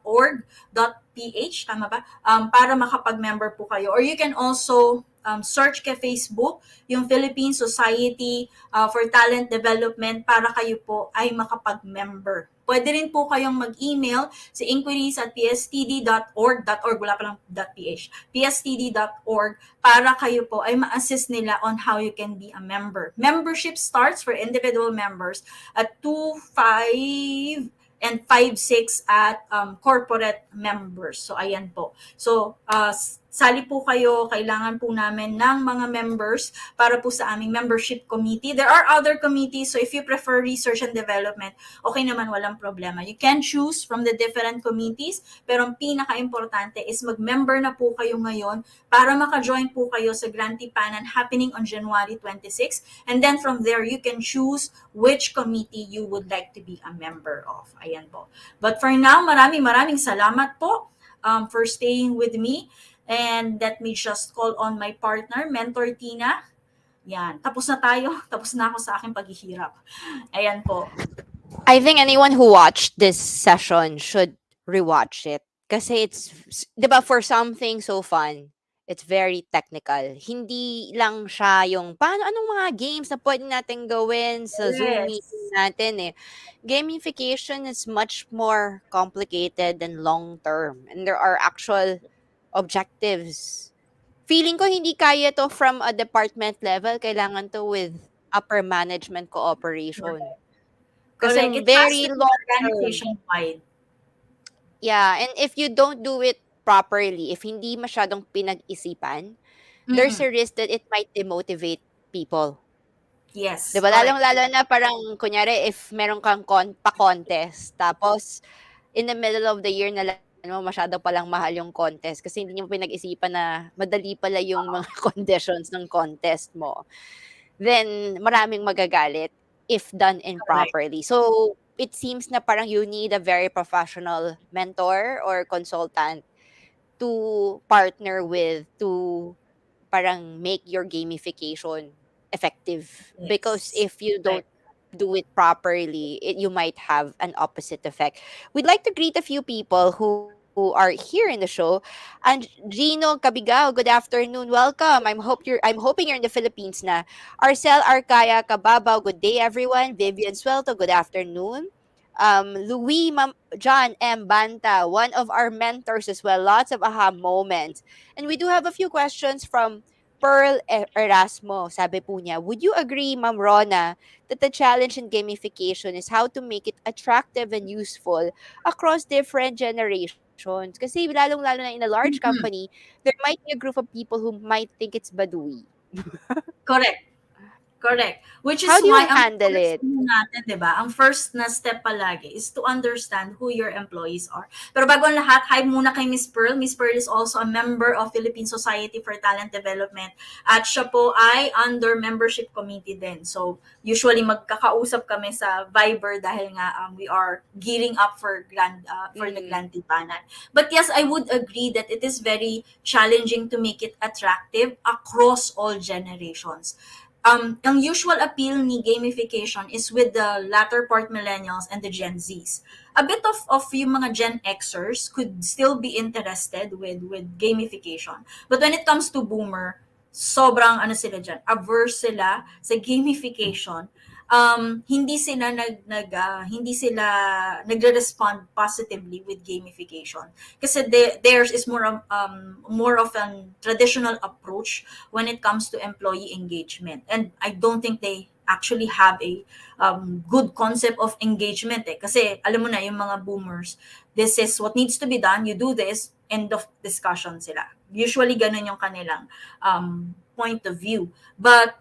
tama ba? Para makapag-member po kayo. Or you can also search kay Facebook yung Philippine Society for Talent Development para kayo po ay makapag-member. Pwede rin po kayong mag-email sa inquiries@pstd.org.org, wala pa lang .ph, pstd.org, para kayo po ay ma-assist nila on how you can be a member. Membership starts for individual members at 2.5 and 5.6 at corporate members. So, ayan po. So, sali po kayo, kailangan po namin ng mga members para po sa aming membership committee. There are other committees, so if you prefer research and development, okay naman, walang problema. You can choose from the different committees, pero ang pinaka-importante is mag-member na po kayo ngayon para maka-join po kayo sa grantee panan happening on January 26. And then from there, you can choose which committee you would like to be a member of. Ayan po. But for now, maraming salamat po for staying with me. And let me just call on my partner, Mentor Tina. Yan. Tapos na tayo. Tapos na ako sa aking paghihirap. Ayan po. I think anyone who watched this session should rewatch it. Kasi it's, di ba, for something so fun, it's very technical. Hindi lang siya yung, anong mga games na pwede natin gawin sa Zoom meeting Yes. natin eh. Gamification is much more complicated and long-term. And there are actual objectives. Feeling ko hindi kaya to from a department level. Kailangan to with upper management cooperation. Kasi Correct. It has very to be long term. organization-wide. Yeah, and if you don't do it properly, if hindi masyadong pinag-isipan, there's Mm-mm. a risk that it might demotivate people. Yes. 'Di ba? Correct. Lalong-lalo na parang kunyari if meron kang pa-contest tapos in the middle of the year nalaman mo masyado palang mahal yung contest kasi hindi mo pinag-isipan na madali pala yung mga conditions ng contest mo. Then maraming magagalit if done Correct. improperly. So it seems na parang you need a very professional mentor or consultant to partner with to parang make your gamification effective. Because Yes. if you Correct. don't do it properly, you might have an opposite effect. We'd like to greet a few people who are here in the show. And Gino Cabigao, good afternoon. Welcome. I'm hoping you're in the Philippines na. Arcel Arcaya Cababaw, good day everyone. Vivian Swelto, good afternoon. John M. Banta, one of our mentors as well. Lots of aha moments. And we do have a few questions from Pearl Erasmo. Sabi po niya, would you agree, Ma'am Rona, that the challenge in gamification is how to make it attractive and useful across different generations? Kasi lalong-lalo na in a large Mm-hmm. company, there might be a group of people who might think it's badui. Correct. Correct. Which is How do why you ang handle first it? thing natin, 'di ba? Ang first na step palagi is to understand who your employees are. Pero bago ang lahat, hi muna kay Miss Pearl. Miss Pearl is also a member of Philippine Society for Talent Development at siya po ay under membership committee din. So, usually magkakausap kami sa Viber dahil nga we are gearing up for the Mm. Grand Tipanan. But yes, I would agree that it is very challenging to make it attractive across all generations. Ang usual appeal ni gamification is with the latter part millennials and the Gen Zs. A bit of yung mga Gen Xers could still be interested with gamification. But when it comes to boomer, sobrang ano sila dyan, averse sila sa gamification. Hindi sila nagre-respond positively with gamification kasi theirs is more of an traditional approach when it comes to employee engagement. And I don't think they actually have a good concept of engagement eh. Kasi alam mo na, yung mga boomers, this is what needs to be done, you do this, end of discussion sila. Usually, ganun yung kanilang point of view. But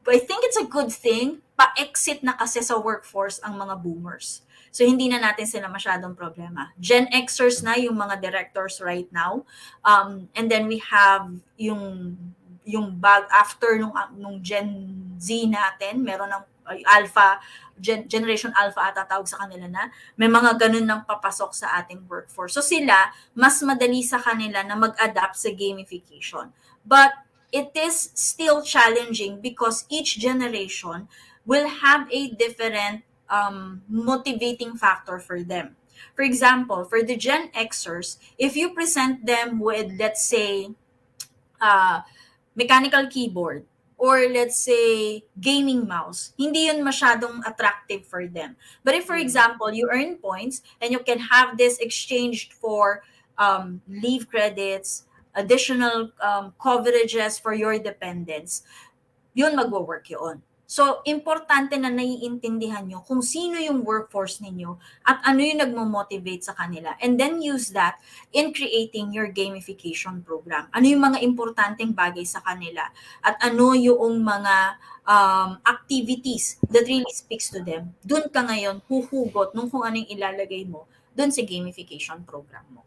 I think it's a good thing, pa-exit na kasi sa workforce ang mga boomers. So, hindi na natin sila masyadong problema. Gen Xers na yung mga directors right now. And then we have yung bag after nung Gen Z natin, meron ng Alpha, Generation Alpha ata tawag sa kanila na, may mga ganun nang papasok sa ating workforce. So sila, mas madali sa kanila na mag-adapt sa gamification. But it is still challenging because each generation will have a different motivating factor for them. For example, for the Gen Xers, if you present them with, let's say, mechanical keyboard, or let's say gaming mouse, hindi yun masyadong attractive for them. But if, for Mm. example, you earn points and you can have this exchanged for leave credits, additional coverages for your dependents, yun magwo-work yun. So, importante na naiintindihan nyo kung sino yung workforce ninyo at ano yung nagmo-motivate sa kanila. And then use that in creating your gamification program. Ano yung mga importanteng bagay sa kanila at ano yung mga activities that really speaks to them. Doon ka ngayon huhugot nung kung ano yung ilalagay mo doon sa gamification program mo.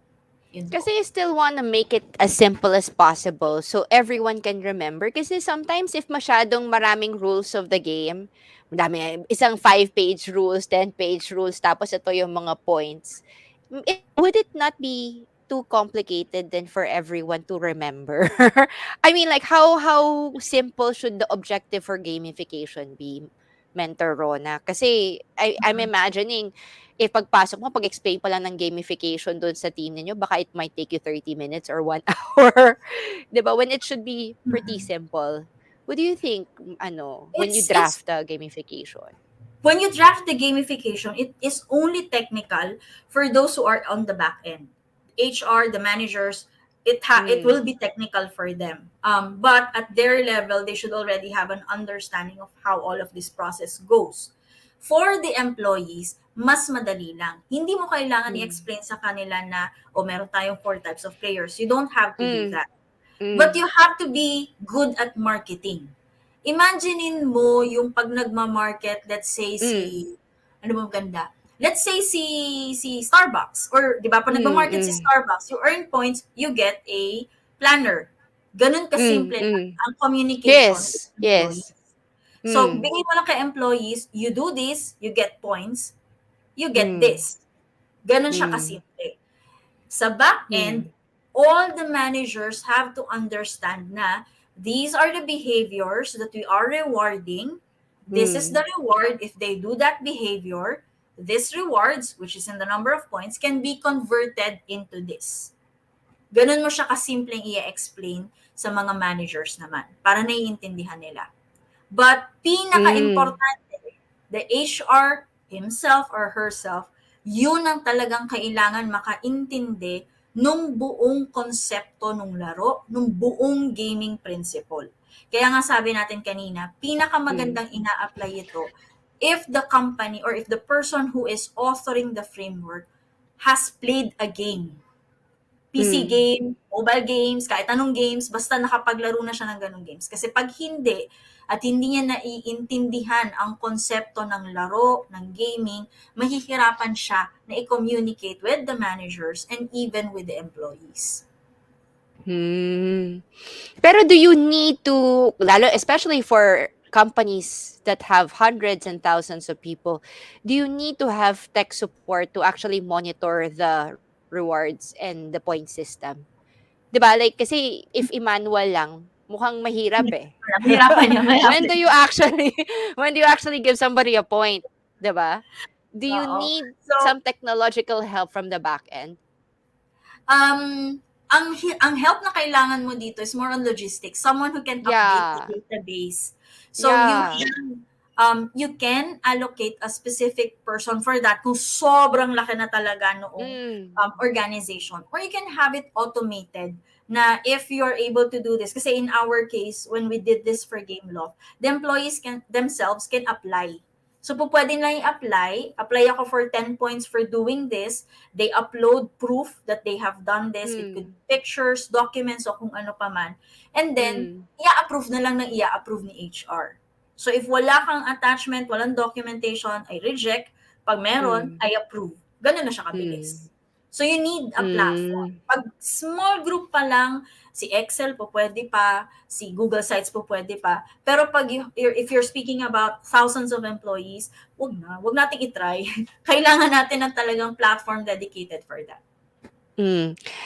Yun po. Kasi you still want to make it as simple as possible so everyone can remember. Kasi sometimes if masyadong maraming rules of the game, madami, isang 5-page rules, 10-page rules, tapos ito yung mga points, would it not be too complicated then for everyone to remember? I mean, like, how simple should the objective for gamification be, Mentor Rona? Kasi I'm imagining, if pagpasok mo, pag-explain pa lang ng gamification doon sa team ninyo, baka it might take you 30 minutes or 1 hour. 'Di ba? When it should be pretty simple. What do you think, when you It's draft the gamification? when you draft the gamification, it is only technical for those who are on the back end. HR, the managers, it Mm. will be technical for them. But at their level, they should already have an understanding of how all of this process goes. For the employees, mas madali lang. Hindi mo kailangan Mm. i-explain sa kanila na, meron tayong 4 types of players. You don't have to do Mm. that. But Mm. you have to be good at marketing. Imaginein mo yung pag nagma-market, let's say Mm. ano ba maganda? Let's say si Starbucks, or 'di ba pag Mm. nagma-market si Mm. Starbucks, you earn points, you get a planner. Ganun Mm. kasimple lang Mm. ang communication with Yes. employees. Yes. So, Mm. bigay mo lang kay employees, you do this, you get points, you get Mm. this. Ganun siya Mm. kasimple. Sa back end, Mm. all the managers have to understand na these are the behaviors that we are rewarding. This is the Mm. reward if they do that behavior. This rewards, which is in the number of points, can be converted into this. Ganun mo siya kasimpleng i-explain sa mga managers naman para naiintindihan nila. But Mm. pinaka-importante, the HR himself or herself, yun ang talagang kailangan makaintindi nung buong konsepto nung laro, nung buong gaming principle. Kaya nga sabi natin kanina, Mm. pinakamagandang ina-apply ito if the company or if the person who is authoring the framework has played a game. PC Mm. game, mobile games, kahit anong games, basta nakapaglaro na siya ng ganong games. Kasi pag hindi, at hindi niya naiintindihan ang konsepto ng laro, ng gaming, mahihirapan siya na i-communicate with the managers and even with the employees. Pero do you need to, lalo especially for companies that have hundreds and thousands of people, do you need to have tech support to actually monitor the rewards and the point system? 'Di ba? Like kasi if i-manual lang, mukhang mahirap eh. Mahirapan niya, when mahirapan do you niya. actually when do you actually give somebody a point, 'di ba? Do you Oo. need So, some technological help from the back end? Um, ang help na kailangan mo dito is more on logistics. Someone who can update the Yeah. database. So Yeah. you can allocate a specific person for that kung sobrang laki na talaga noong Mm. organization. Or you can have it automated na if you're able to do this. Kasi in our case, when we did this for Game Law, the employees can themselves can apply. So po pwede na apply ako for 10 points for doing this. They upload proof that they have done this. It could Mm. be pictures, documents, o kung ano pa man. And then, Mm. i-approve na lang ng i-approve ni HR. So if wala kang attachment, walang documentation, I reject. Pag meron, Mm. I approve. Ganun na siya Mm. kabilis. So you need a platform. Mm. Pag small group pa lang, si Excel po pwede pa, si Google Sites po pwede pa. Pero pag if you're speaking about thousands of employees, wag nating i-try. Kailangan natin ng talagang platform dedicated for that.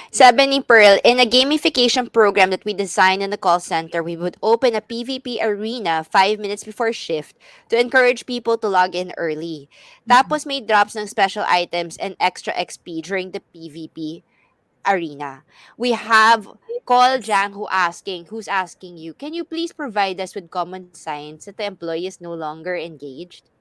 Sabi ni Pearl, in a gamification program that we designed in the call center, we would open a PvP arena 5 minutes before shift to encourage people to log in early. Tapos may drops ng special items and extra XP during the PvP arena. We have Call Yes. Jang who's asking you, can you please provide us with common signs that the employee is no longer engaged?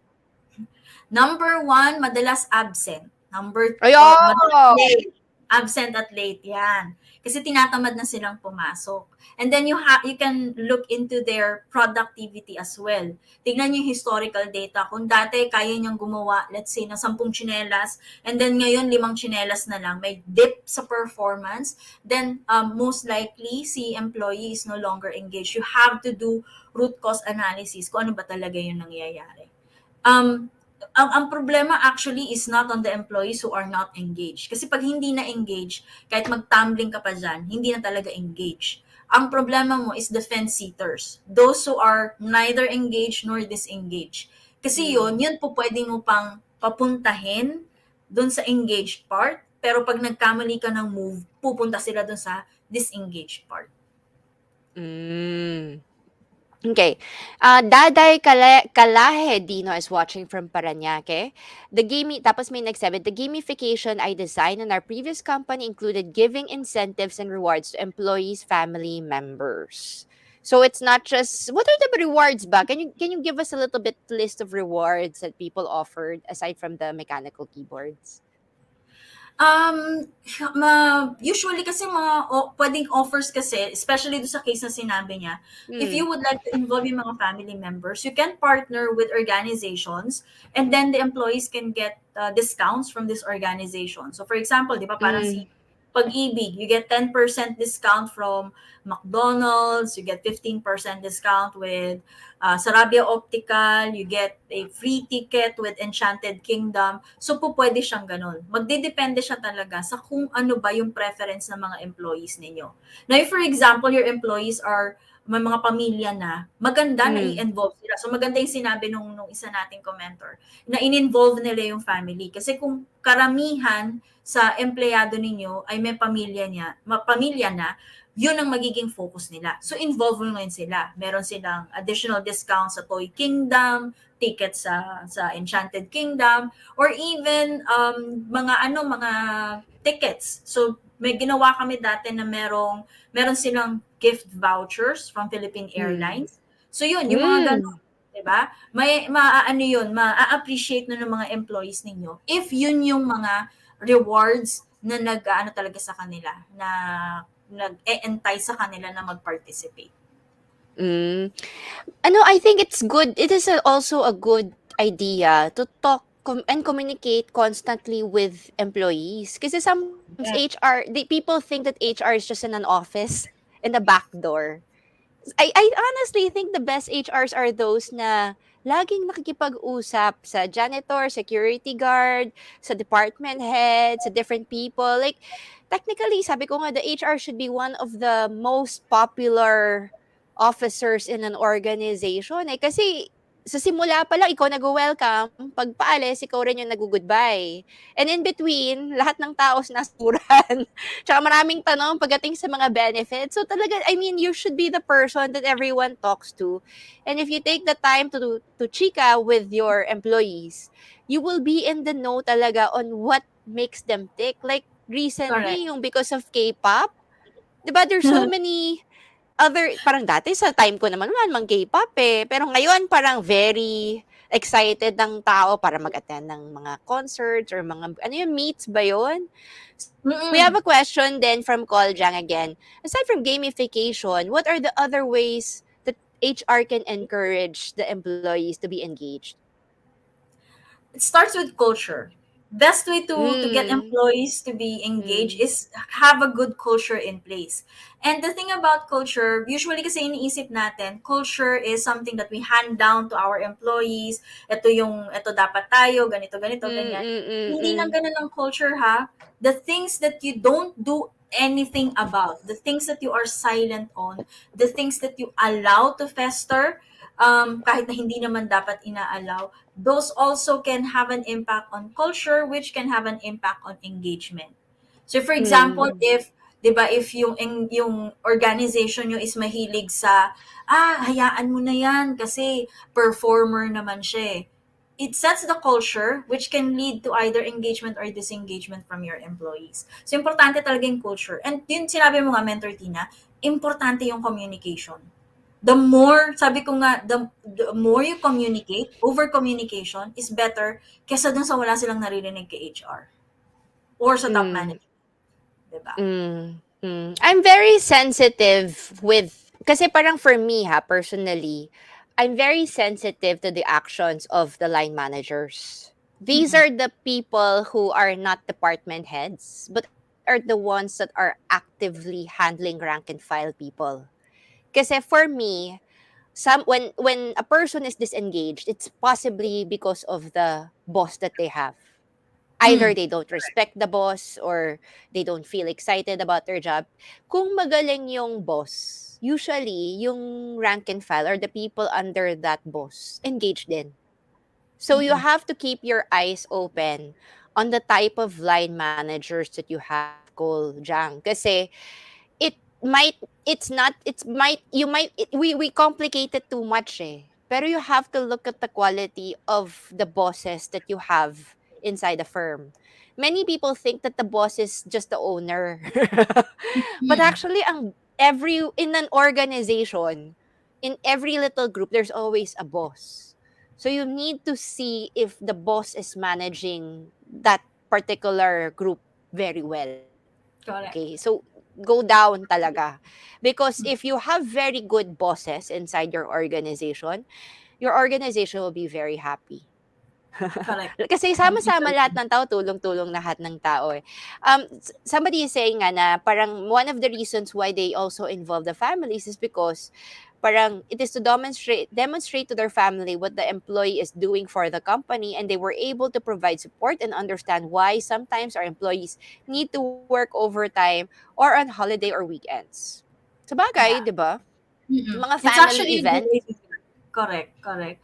Number one, madalas absent. Madalas Ayo! late. Absent at late, yan. Kasi tinatamad na silang pumasok. And then you can look into their productivity as well. Tignan niyo yung historical data. Kung dati kaya niyang gumawa, let's say, ng 10 tsinelas, and then ngayon 5 tsinelas na lang, may dip sa performance, then most likely si employee is no longer engaged. You have to do root cause analysis kung ano ba talaga yung nangyayari. Ang problema actually is not on the employees who are not engaged. Kasi pag hindi na engaged, kahit mag-tumbling ka pa dyan, hindi na talaga engaged. Ang problema mo is the fence sitters. Those who are neither engaged nor disengaged. Kasi yun po pwede mo pang papuntahin dun sa engaged part, pero pag nagkamali ka ng move, pupunta sila dun sa disengaged part. Okay. Daday Kalahe Dino is watching from Paranaque. Tapos may nagsabi, the gamification I designed in our previous company included giving incentives and rewards to employees' family members. So it's not just, what are the rewards ba? Can you give us a little bit list of rewards that people offered aside from the mechanical keyboards? Usually kasi pwedeng offers kasi, especially do sa case na sinabi niya, if you would like to involve yung mga family members, you can partner with organizations and then the employees can get discounts from this organization. So for example, di ba parang si Mm. Pag-ibig, you get 10% discount from McDonald's, you get 15% discount with Sarabia Optical, you get a free ticket with Enchanted Kingdom. So po pwede siyang ganun. Magdedepende siya talaga sa kung ano ba yung preference ng mga employees ninyo. Now, if for example, your employees are may mga pamilya na, maganda na i-involve sila. So maganda yung sinabi nung isa nating commenter, na in-involve nila yung family. Kasi kung karamihan sa empleyado ninyo ay may pamilya na, yun ang magiging focus nila. So involve mo ngayon sila. Meron silang additional discount sa Toy Kingdom, tickets sa Enchanted Kingdom, or even mga tickets. So may ginawa kami dati na meron silang gift vouchers from Philippine Airlines. So yun, yung mga ganun, 'di ba? Ma-appreciate na ng mga employees ninyo if yun yung mga rewards na nag-aano talaga sa kanila, na nag-e-entice sa kanila na mag-participate. I think it's good. It is also a good idea to talk and communicate constantly with employees. Kasi sometimes Yeah. people think that HR is just in an office in the back door. I honestly think the best HRs are those na laging nakikipag-usap sa janitor, security guard, sa department head, sa different people. Like, technically, sabi ko nga, the HR should be one of the most popular officers in an organization. Eh, kasi sa simula pa lang, ikaw nag-welcome. Pag paalis, ikaw rin yung nag-goodbye. And in between, lahat ng tao nasuran. Tsaka maraming tanong pagdating sa mga benefits. So talaga, I mean, you should be the person that everyone talks to. And if you take the time to chika with your employees, you will be in the know talaga on what makes them tick. Like Correct. recently, yung because of K-pop, 'di ba there's so many other, parang dati sa time ko naman wala namang K-pop eh. Pero ngayon parang very excited ng tao para mag-attend ng mga concerts or mga, ano yun, meets ba yun? We have Mm. a question then from Koljang again. Aside from gamification, what are the other ways that HR can encourage the employees to be engaged? It starts with culture. Best way to get Mm, employees to be engaged mm, is have a good culture in place. And the thing about culture, usually kasi iniisip natin, culture is something that we hand down to our employees. Ito dapat tayo, ganito, ganito, mm, ganyan. mm, Hindi lang mm, ganun ang culture ha. The things that you don't do anything about, the things that you are silent on, the things that you allow to fester, kahit na hindi naman dapat inaalaw, those also can have an impact on culture, which can have an impact on engagement. So for example, mm, if 'di ba, if yung organization nyo is mahilig sa hayaan mo na 'yan kasi performer naman siya. It sets the culture which can lead to either engagement or disengagement from your employees. So importante talaga yung culture. And yun sinabi mo nga, Mentor Tina, importante yung communication. The more, sabi ko nga, the more you communicate, over communication is better kesa dun sa wala silang naririnig kay HR or sa top mm. management, 'di ba? I'm very sensitive with, kasi parang for me ha, personally, I'm very sensitive to the actions of the line managers. These Mm-mm. are the people who are not department heads, but are the ones that are actively handling rank and file people. Kasi for me, when a person is disengaged, it's possibly because of the boss that they have. Either Mm. they don't respect the boss or they don't feel excited about their job. Kung magaling yung boss, usually yung rank and file or the people under that boss engage din. So you Mm-mm. have to keep your eyes open on the type of line managers that you have, Cole Jang. Kasi it might, you might, we complicate it too much eh. Pero you have to look at the quality of the bosses that you have inside the firm. Many people think that the boss is just the owner. But Mm. actually every in an organization, in every little group there's always a boss. So you need to see if the boss is managing that particular group very well. Correct. Okay, so go down talaga. Because if you have very good bosses inside your organization will be very happy. Correct. Kasi I completely sama-sama lahat agree. ng tao, tulong-tulong lahat ng tao eh. Somebody is saying nga na parang one of the reasons why they also involve the families is because parang it is to demonstrate to their family what the employee is doing for the company, and they were able to provide support and understand why sometimes our employees need to work overtime or on holiday or weekends. Sabagay, Yeah. 'di ba? Mm. Mga It's family actually a good way events. to do it. Correct, correct.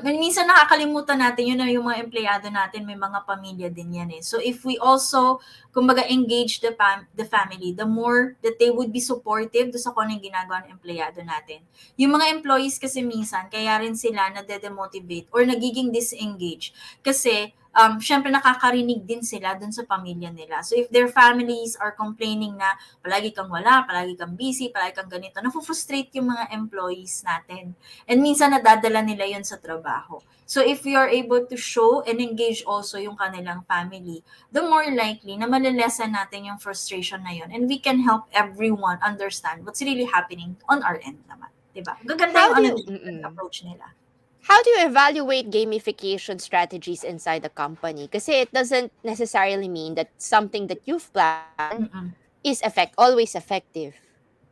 Minsan nakakalimutan natin yun na yung mga empleyado natin may mga pamilya din yan eh. So if we also, kumbaga, engage the family, the more that they would be supportive do sa kung ano yung ginagawa ng empleyado natin. Yung mga employees kasi minsan, kaya rin sila nade-demotivate or nagiging disengage. Kasi syempre nakakarinig din sila dun sa pamilya nila. So if their families are complaining na palagi kang wala, palagi kang busy, palagi kang ganito, nafu-frustrate yung mga employees natin. And minsan nadadala nila yun sa trabaho. So if we are able to show and engage also yung kanilang family, the more likely na malilesen natin yung frustration na yun, and we can help everyone understand what's really happening on our end naman. Diba? Gaganda How yung do ano you nila, approach nila. How do you evaluate gamification strategies inside the company? Kasi it doesn't necessarily mean that something that you've planned Mm-mm. is always effective.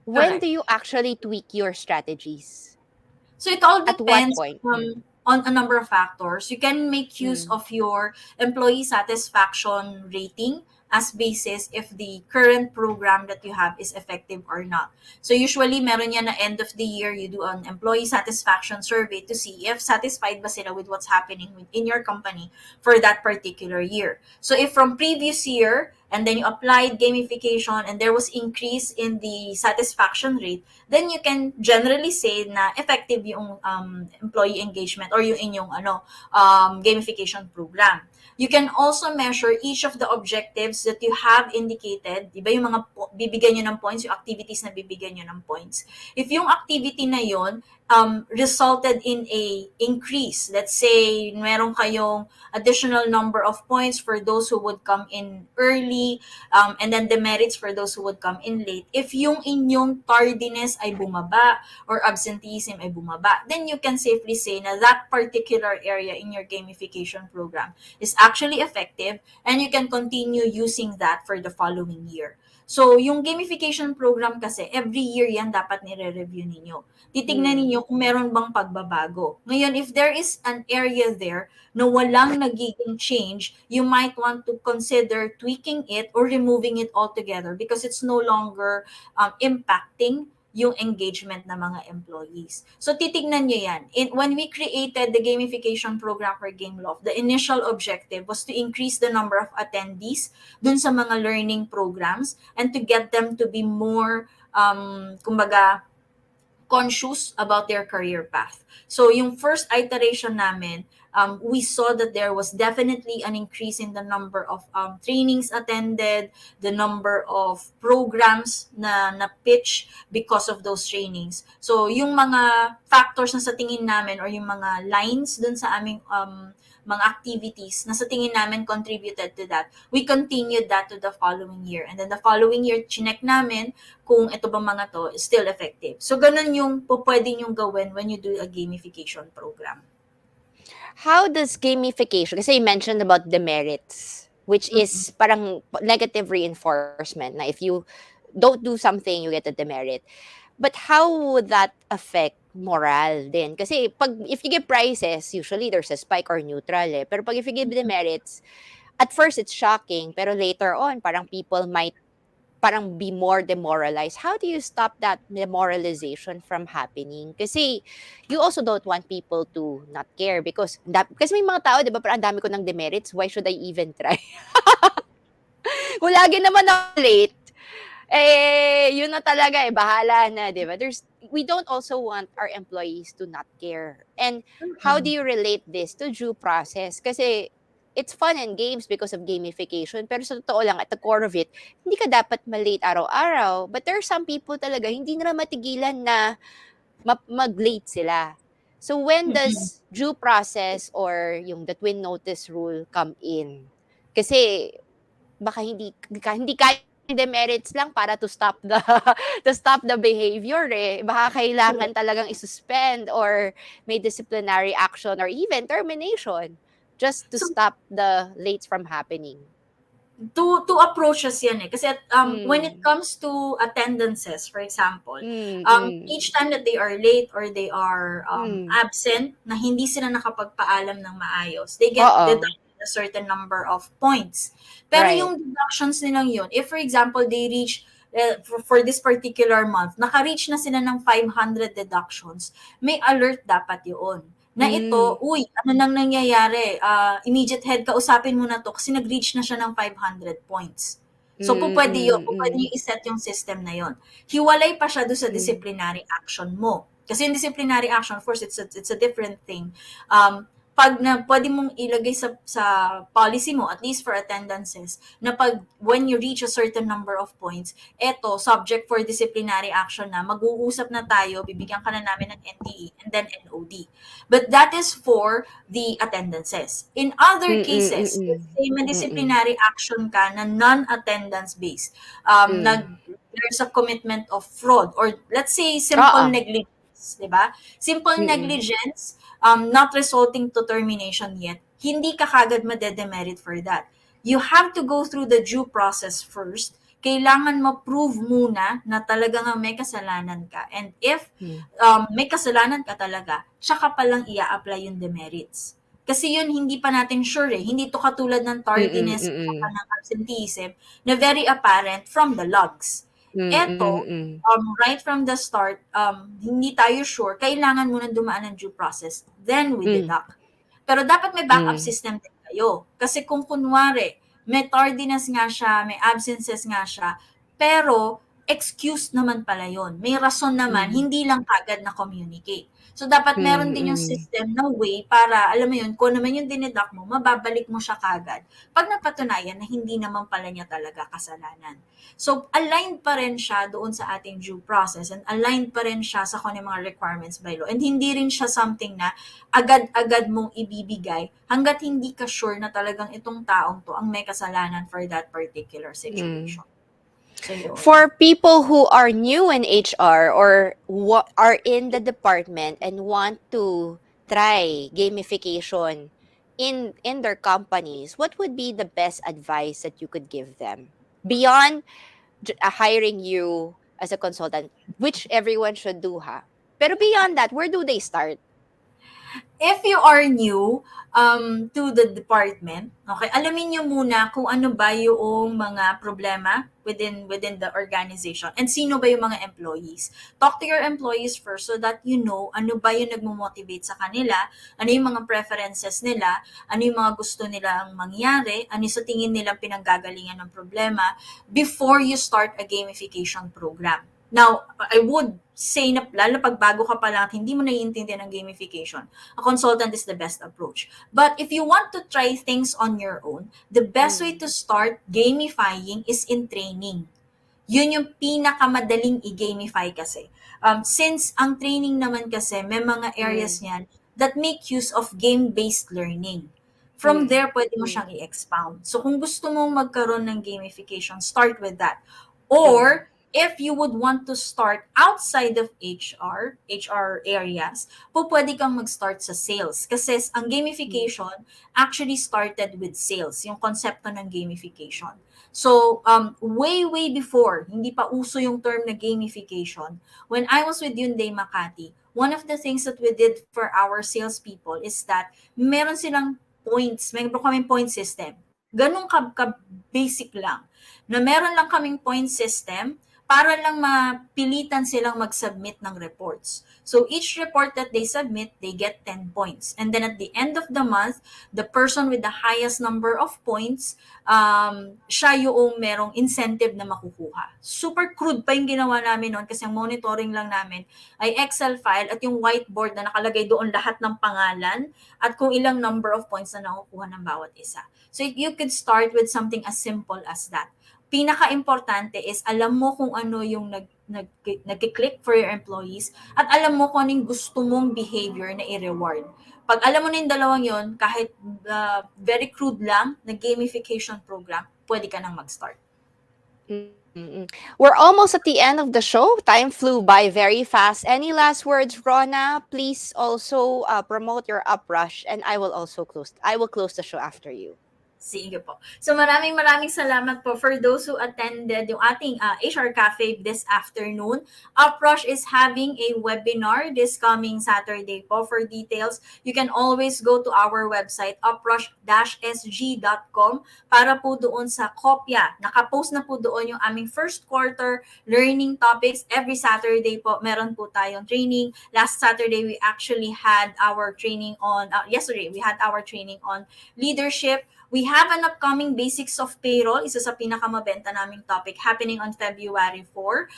When do Correct. you actually tweak your strategies? So it all At what depends point? on a number of factors. You can make use Mm. of your employee satisfaction rating as basis if the current program that you have is effective or not. So usually meron yan na end of the year, you do an employee satisfaction survey to see if satisfied ba sila with what's happening in your company for that particular year. So if from previous year and then you applied gamification and there was increase in the satisfaction rate, then you can generally say na effective yung employee engagement or yung inyong gamification program. You can also measure each of the objectives that you have indicated. Di ba yung mga bibigyan nyo ng points, yung activities na bibigyan nyo ng points. If yung activity na yon resulted in a increase, let's say meron kayong additional number of points for those who would come in early, and then demerits for those who would come in late. If yung inyong tardiness ay bumaba or absenteeism ay bumaba, then you can safely say na that particular area in your gamification program is actually effective and you can continue using that for the following year. So, yung gamification program kasi, every year yan dapat nire-review ninyo. Titignan Mm. ninyo kung meron bang pagbabago. Ngayon, if there is an area there na walang nagiging change, you might want to consider tweaking it or removing it altogether because it's no longer impacting yung engagement ng mga employees. So, titignan nyo yan. When we created the gamification program for Gameloft, the initial objective was to increase the number of attendees dun sa mga learning programs and to get them to be more, kumbaga, conscious about their career path. So yung first iteration namin, we saw that there was definitely an increase in the number of trainings attended, the number of programs na pitch because of those trainings. So yung mga factors na sa tingin namin or yung mga lines dun sa aming mga activities na sa tingin namin contributed to that, we continued that to the following year. And then the following year, chinek namin kung ito bang mga to is still effective. So, ganun yung pwede nyong gawin when you do a gamification program. How does gamification, kasi you mentioned about the merits, which Mm-mm. is parang negative reinforcement na if you don't do something, you get a demerit. But how would that affect moral din? Kasi if you give prizes, usually there's a spike or neutral eh. Pero pag if you give demerits, at first it's shocking, pero later on, parang people might parang be more demoralized. How do you stop that demoralization from happening? Kasi you also don't want people to not care because kasi may mga tao, 'di ba, parang ang dami ko ng demerits, why should I even try? Kung lagi naman ako late, yun na talaga bahala na, 'di ba? We don't also want our employees to not care. And how do Mm-mm. you relate this to due process? Kasi it's fun and games because of gamification, pero sa totoo lang, at the core of it, hindi ka dapat malate araw-araw. But there are some people talaga, hindi nila matigilan na mag-late sila. So when Mm-mm. does due process or yung the twin notice rule come in? Kasi baka hindi kaya yung demerits lang para to stop the to stop the behavior eh. Baka kailangan talagang isuspend or may disciplinary action or even termination just to So, stop the late from happening. two approaches yan eh. Kasi when it Mm. comes to attendances, for example, Mm, mm, each time that they are late or they are mm. absent, na hindi sila nakapagpaalam ng maayos, they get Oo. deducted a certain number of points. Pero Right. yung deductions nilang yun, if for example, they reach for this particular month, naka-reach na sila ng 500 deductions, may alert dapat yun na ito, Mm. uy, ano nang nangyayari? Immediate head, kausapin mo na to kasi nag-reach na siya ng 500 points. So, Mm, pwede yun. mm, Pwede mm, nyo iset yung system na yun. Hiwalay pa siya doon sa mm. disciplinary action mo. Kasi yung disciplinary action, of course, it's a different thing. Pag na pwede mong ilagay sa policy mo, at least for attendances, na pag when you reach a certain number of points, eto, subject for disciplinary action na, mag-uusap na tayo, bibigyan ka na namin ng NTE and then NOD. But that is for the attendances. In other Mm, mm, cases, mm. let's say may Mm, disciplinary action ka na non-attendance based, mm. there's a commitment of fraud or let's say simple Oo. negligence, di ba? Simple Mm, negligence, not resulting to termination yet, hindi ka kagad madedemerit for that. You have to go through the due process first. Kailangan ma-prove muna na talaga nga may kasalanan ka. And if Mm. may kasalanan ka talaga, tsaka palang i-apply yung demerits. Kasi yun, hindi pa natin sure eh. Hindi to katulad ng Mm, tardiness at mm. ng absenteeism na very apparent from the logs. Mm, Eto, mm. right from the start, hindi tayo sure, kailangan muna dumaan ng due process, then we Mm, deduct. Pero dapat may backup mm. system din kayo. Kasi kung kunwari, may tardiness nga siya, may absences nga siya, pero excuse naman pala yon. May rason naman, Mm. hindi lang kagad na communicate. So, dapat meron din yung Mm. system na way para, alam mo yun, kung naman yung dineduct mo, mababalik mo siya kagad. Pag napatunayan na hindi naman pala niya talaga kasalanan. So, aligned pa rin siya doon sa ating due process and aligned pa rin siya sa kung ano yung mga requirements by law. And hindi rin siya something na agad-agad mong ibibigay hanggat hindi ka sure na talagang itong taong to ang may kasalanan for that particular Mm. situation. So, yun. For people who are new in HR or are in the department and want to try gamification in their companies, what would be the best advice that you could give them beyond hiring you as a consultant, which everyone should do, ha? Pero beyond that, where do they start? If you are new to the department, okay, alamin niyo muna kung ano ba yung mga problema within the organization and sino ba yung mga employees. Talk to your employees first so that you know ano ba yung nagmo-motivate sa kanila, ano yung mga preferences nila, ano yung mga gusto nilang mangyari, ano yung sa tingin nilang pinanggagalingan ng problema before you start a gamification program. Now, I would say na lalo pag bago ka pa lang at hindi mo naiintindihan ng gamification, a consultant is the best approach. But if you want to try things on your own, the best way to start gamifying is in training. Yun yung pinakamadaling i-gamify kasi. Since ang training naman kasi, may mga areas niyan that make use of game-based learning. From there, pwede mo siyang i-expound. So kung gusto mong magkaroon ng gamification, start with that. Or, if you would want to start outside of HR areas, pwede kang mag-start sa sales. Kasi ang gamification actually started with sales, yung konsepto ng gamification. So, way before, hindi pa uso yung term na gamification, when I was with Hyundai Makati, one of the things that we did for our salespeople is that meron silang points, meron kaming point system. Ganun ka-basic lang. Na meron lang kaming point system para lang mapilitan silang mag-submit ng reports. So each report that they submit, they get 10 points. And then at the end of the month, the person with the highest number of points, siya yung merong incentive na makukuha. Super crude pa yung ginawa namin noon kasi ang monitoring lang namin ay Excel file at yung whiteboard na nakalagay doon lahat ng pangalan at kung ilang number of points na nakukuha ng bawat isa. So you could start with something as simple as that. Pinaka-importante is alam mo kung ano yung nag-click for your employees at alam mo kung anong gusto mong behavior na i-reward. Pag alam mo na yung dalawang yon, kahit very crude lang na gamification program, pwede ka nang mag-start. We're almost at the end of the show. Time flew by very fast. Any last words, Rhona? Please also promote your Uprush, and I will close the show after you. Sige po. So maraming salamat po for those who attended yung ating HR Cafe this afternoon. Uprush is having a webinar this coming Saturday po. For details, you can always go to our website, uprush-sg.com, para po doon sa kopya. Nakapost na po doon yung aming first quarter learning topics. Every Saturday po, meron po tayong training. Last Saturday, we actually had our training on, yesterday, we had our training on leadership. We have an upcoming Basics of Payroll, isa sa pinakamabenta naming topic, happening on February 4.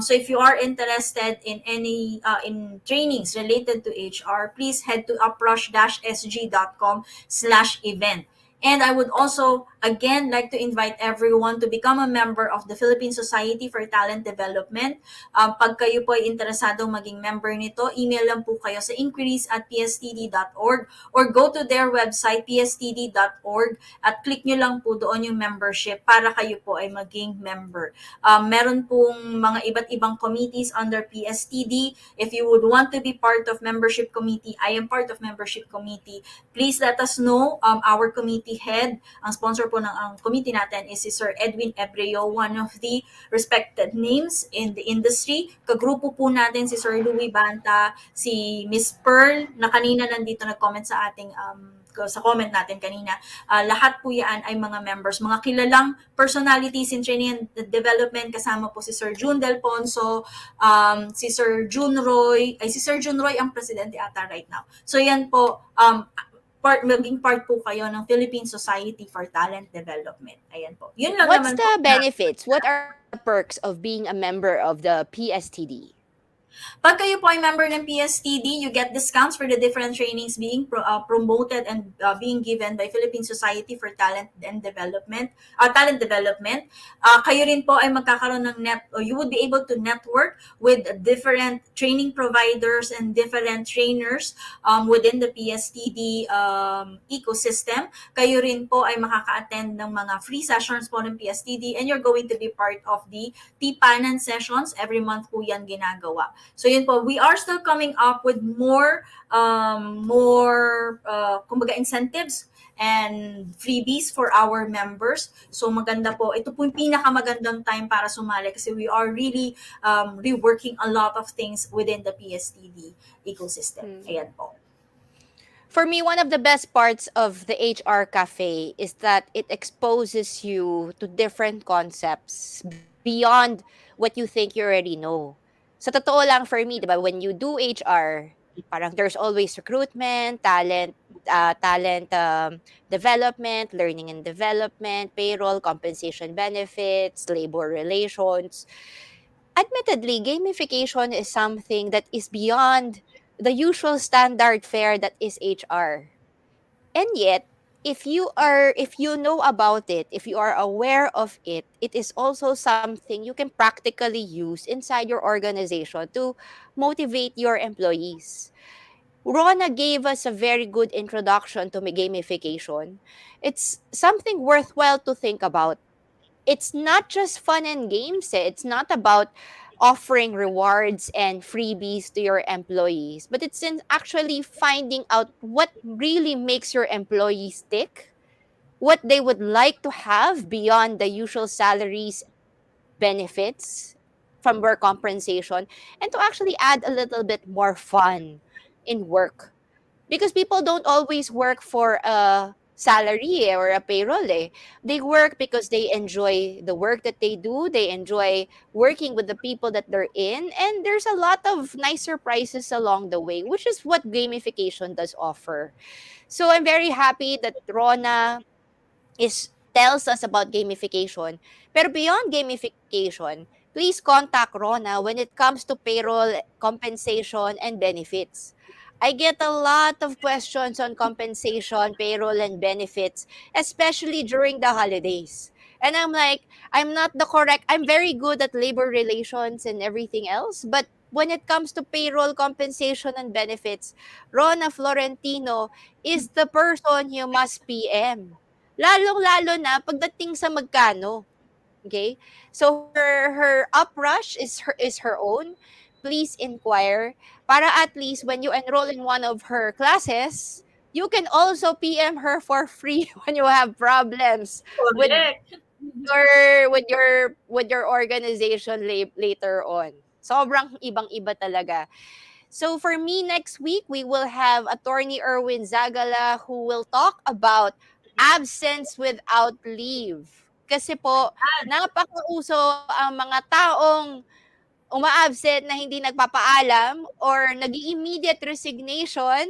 So if you are interested in any in trainings related to HR, please head to uprush-sg.com/event. And I would also, again, like to invite everyone to become a member of the Philippine Society for Talent Development. Pag kayo po ay interesadong maging member nito, email lang po kayo sa inquiries@pstd.org or go to their website, pstd.org, at click nyo lang po doon yung membership para kayo po ay maging member. Meron pong mga iba't ibang committees under PSTD. If you would want to be part of membership committee, I am part of membership committee. Please let us know. Our committee head, ang sponsor po ng ang committee natin is si Sir Edwin Ebreo, one of the respected names in the industry. Kagrupo po natin si Sir Louis Banta, si Miss Pearl, na kanina nandito nag-comment sa ating sa comment natin kanina. Lahat po yan ay mga members, mga kilalang personalities in training and development. Kasama po si Sir June Del Ponso, si Sir June Roy, ay si Sir June Roy ang presidente ata right now. So yan po, maging part po kayo ng Philippine Society for Talent Development. Ayan po. Yun lang What's naman po. the benefits? What are the perks of being a member of the PSTD? Pag kayo po ay member ng PSTD, you get discounts for the different trainings being promoted and being given by Philippine Society for Talent and Development. Talent Development. Kayo rin po ay magkakaroon ng you would be able to network with different training providers and different trainers within the PSTD ecosystem. Kayo rin po ay makaka-attend ng mga free sessions po ng PSTD and you're going to be part of the Tipanan sessions. Every month po yan ginagawa. So yun po, we are still coming up with more kumbaga incentives and freebies for our members. So maganda po, ito po yung pinakamagandang time para sumali kasi we are really reworking a lot of things within the PSTD ecosystem. Ayan po. For me, one of the best parts of the HR Cafe is that it exposes you to different concepts beyond what you think you already know. Sa totoo lang for me, 'di ba, when you do HR, parang there's always recruitment, talent development, learning and development, payroll, compensation benefits, labor relations. Admittedly, gamification is something that is beyond the usual standard fare that is HR. And yet, if you know about it, if you are aware of it, it is also something you can practically use inside your organization to motivate your employees. Rona gave us a very good introduction to gamification. It's something worthwhile to think about. It's not just fun and games. It's not about offering rewards and freebies to your employees, but it's in actually finding out what really makes your employees tick, what they would like to have beyond the usual salaries, benefits from work compensation, and to actually add a little bit more fun in work. Because people don't always work for a salary or a payroll. They work because they enjoy the work that they do. They enjoy working with the people that they're in. And there's a lot of nice surprises along the way, which is what gamification does offer. So I'm very happy that Rona is tells us about gamification. Pero beyond gamification, please contact Rona when it comes to payroll, compensation, and benefits. I get a lot of questions on compensation, payroll, and benefits, especially during the holidays. And I'm like, I'm very good at labor relations and everything else, but when it comes to payroll, compensation, and benefits, Rhona Florentino is the person you must PM. Lalong-lalo na pagdating sa magkano. Okay? So her uprush is her own. Please inquire para at least when you enroll in one of her classes, you can also PM her for free when you have problems with Correct. with your organization later on. Sobrang ibang-iba talaga. So for me next week, we will have Attorney Erwin Zagala who will talk about absence without leave. Kasi po, napakauso ang mga taong uma-absent na hindi nagpapaalam or nag-immediate resignation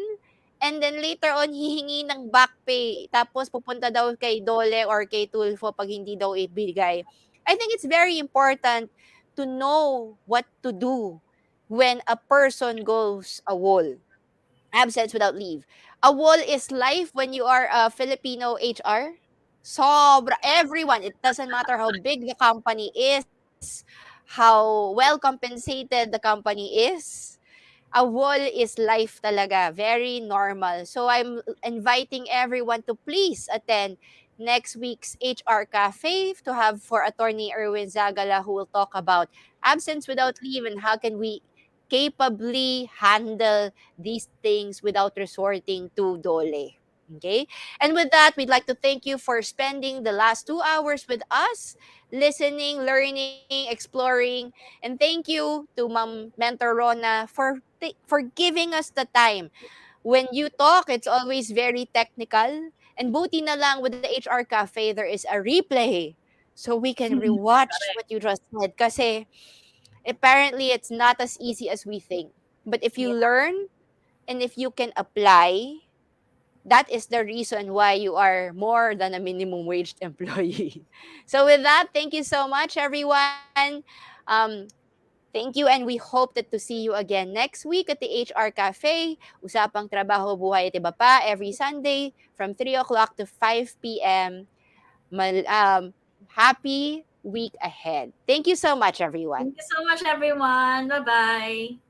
and then later on hihingi ng back pay tapos pupunta daw kay Dole or kay Tulfo pag hindi daw ibigay. I think it's very important to know what to do when a person goes a wall. Absence without leave. A wall is life when you are a Filipino HR. Sobra, everyone, it doesn't matter how big the company is, how well compensated the company is, a wall is life talaga. Very normal. So I'm inviting everyone to please attend next week's HR Cafe to have for attorney Erwin Zagala who will talk about absence without leave and how can we capably handle these things without resorting to dole. Okay? And with that, we'd like to thank you for spending the last 2 hours with us, listening, learning, exploring, and thank you to Ma'am Mentor Rona for giving us the time. When you talk, it's always very technical. And buti na lang with the HR Cafe, there is a replay. So we can rewatch what Correct. you just said. Kasi apparently it's not as easy as we think. But if you Yeah. learn and if you can apply, that is the reason why you are more than a minimum wage employee. So with that, thank you so much, everyone. Um, Thank you, and we hope that to see you again next week at the HR Cafe, Usapang Trabaho, Buhay at Iba Pa, every Sunday from 3 o'clock to 5 p.m. Happy week ahead. Thank you so much, everyone. Thank you so much, everyone. Bye-bye.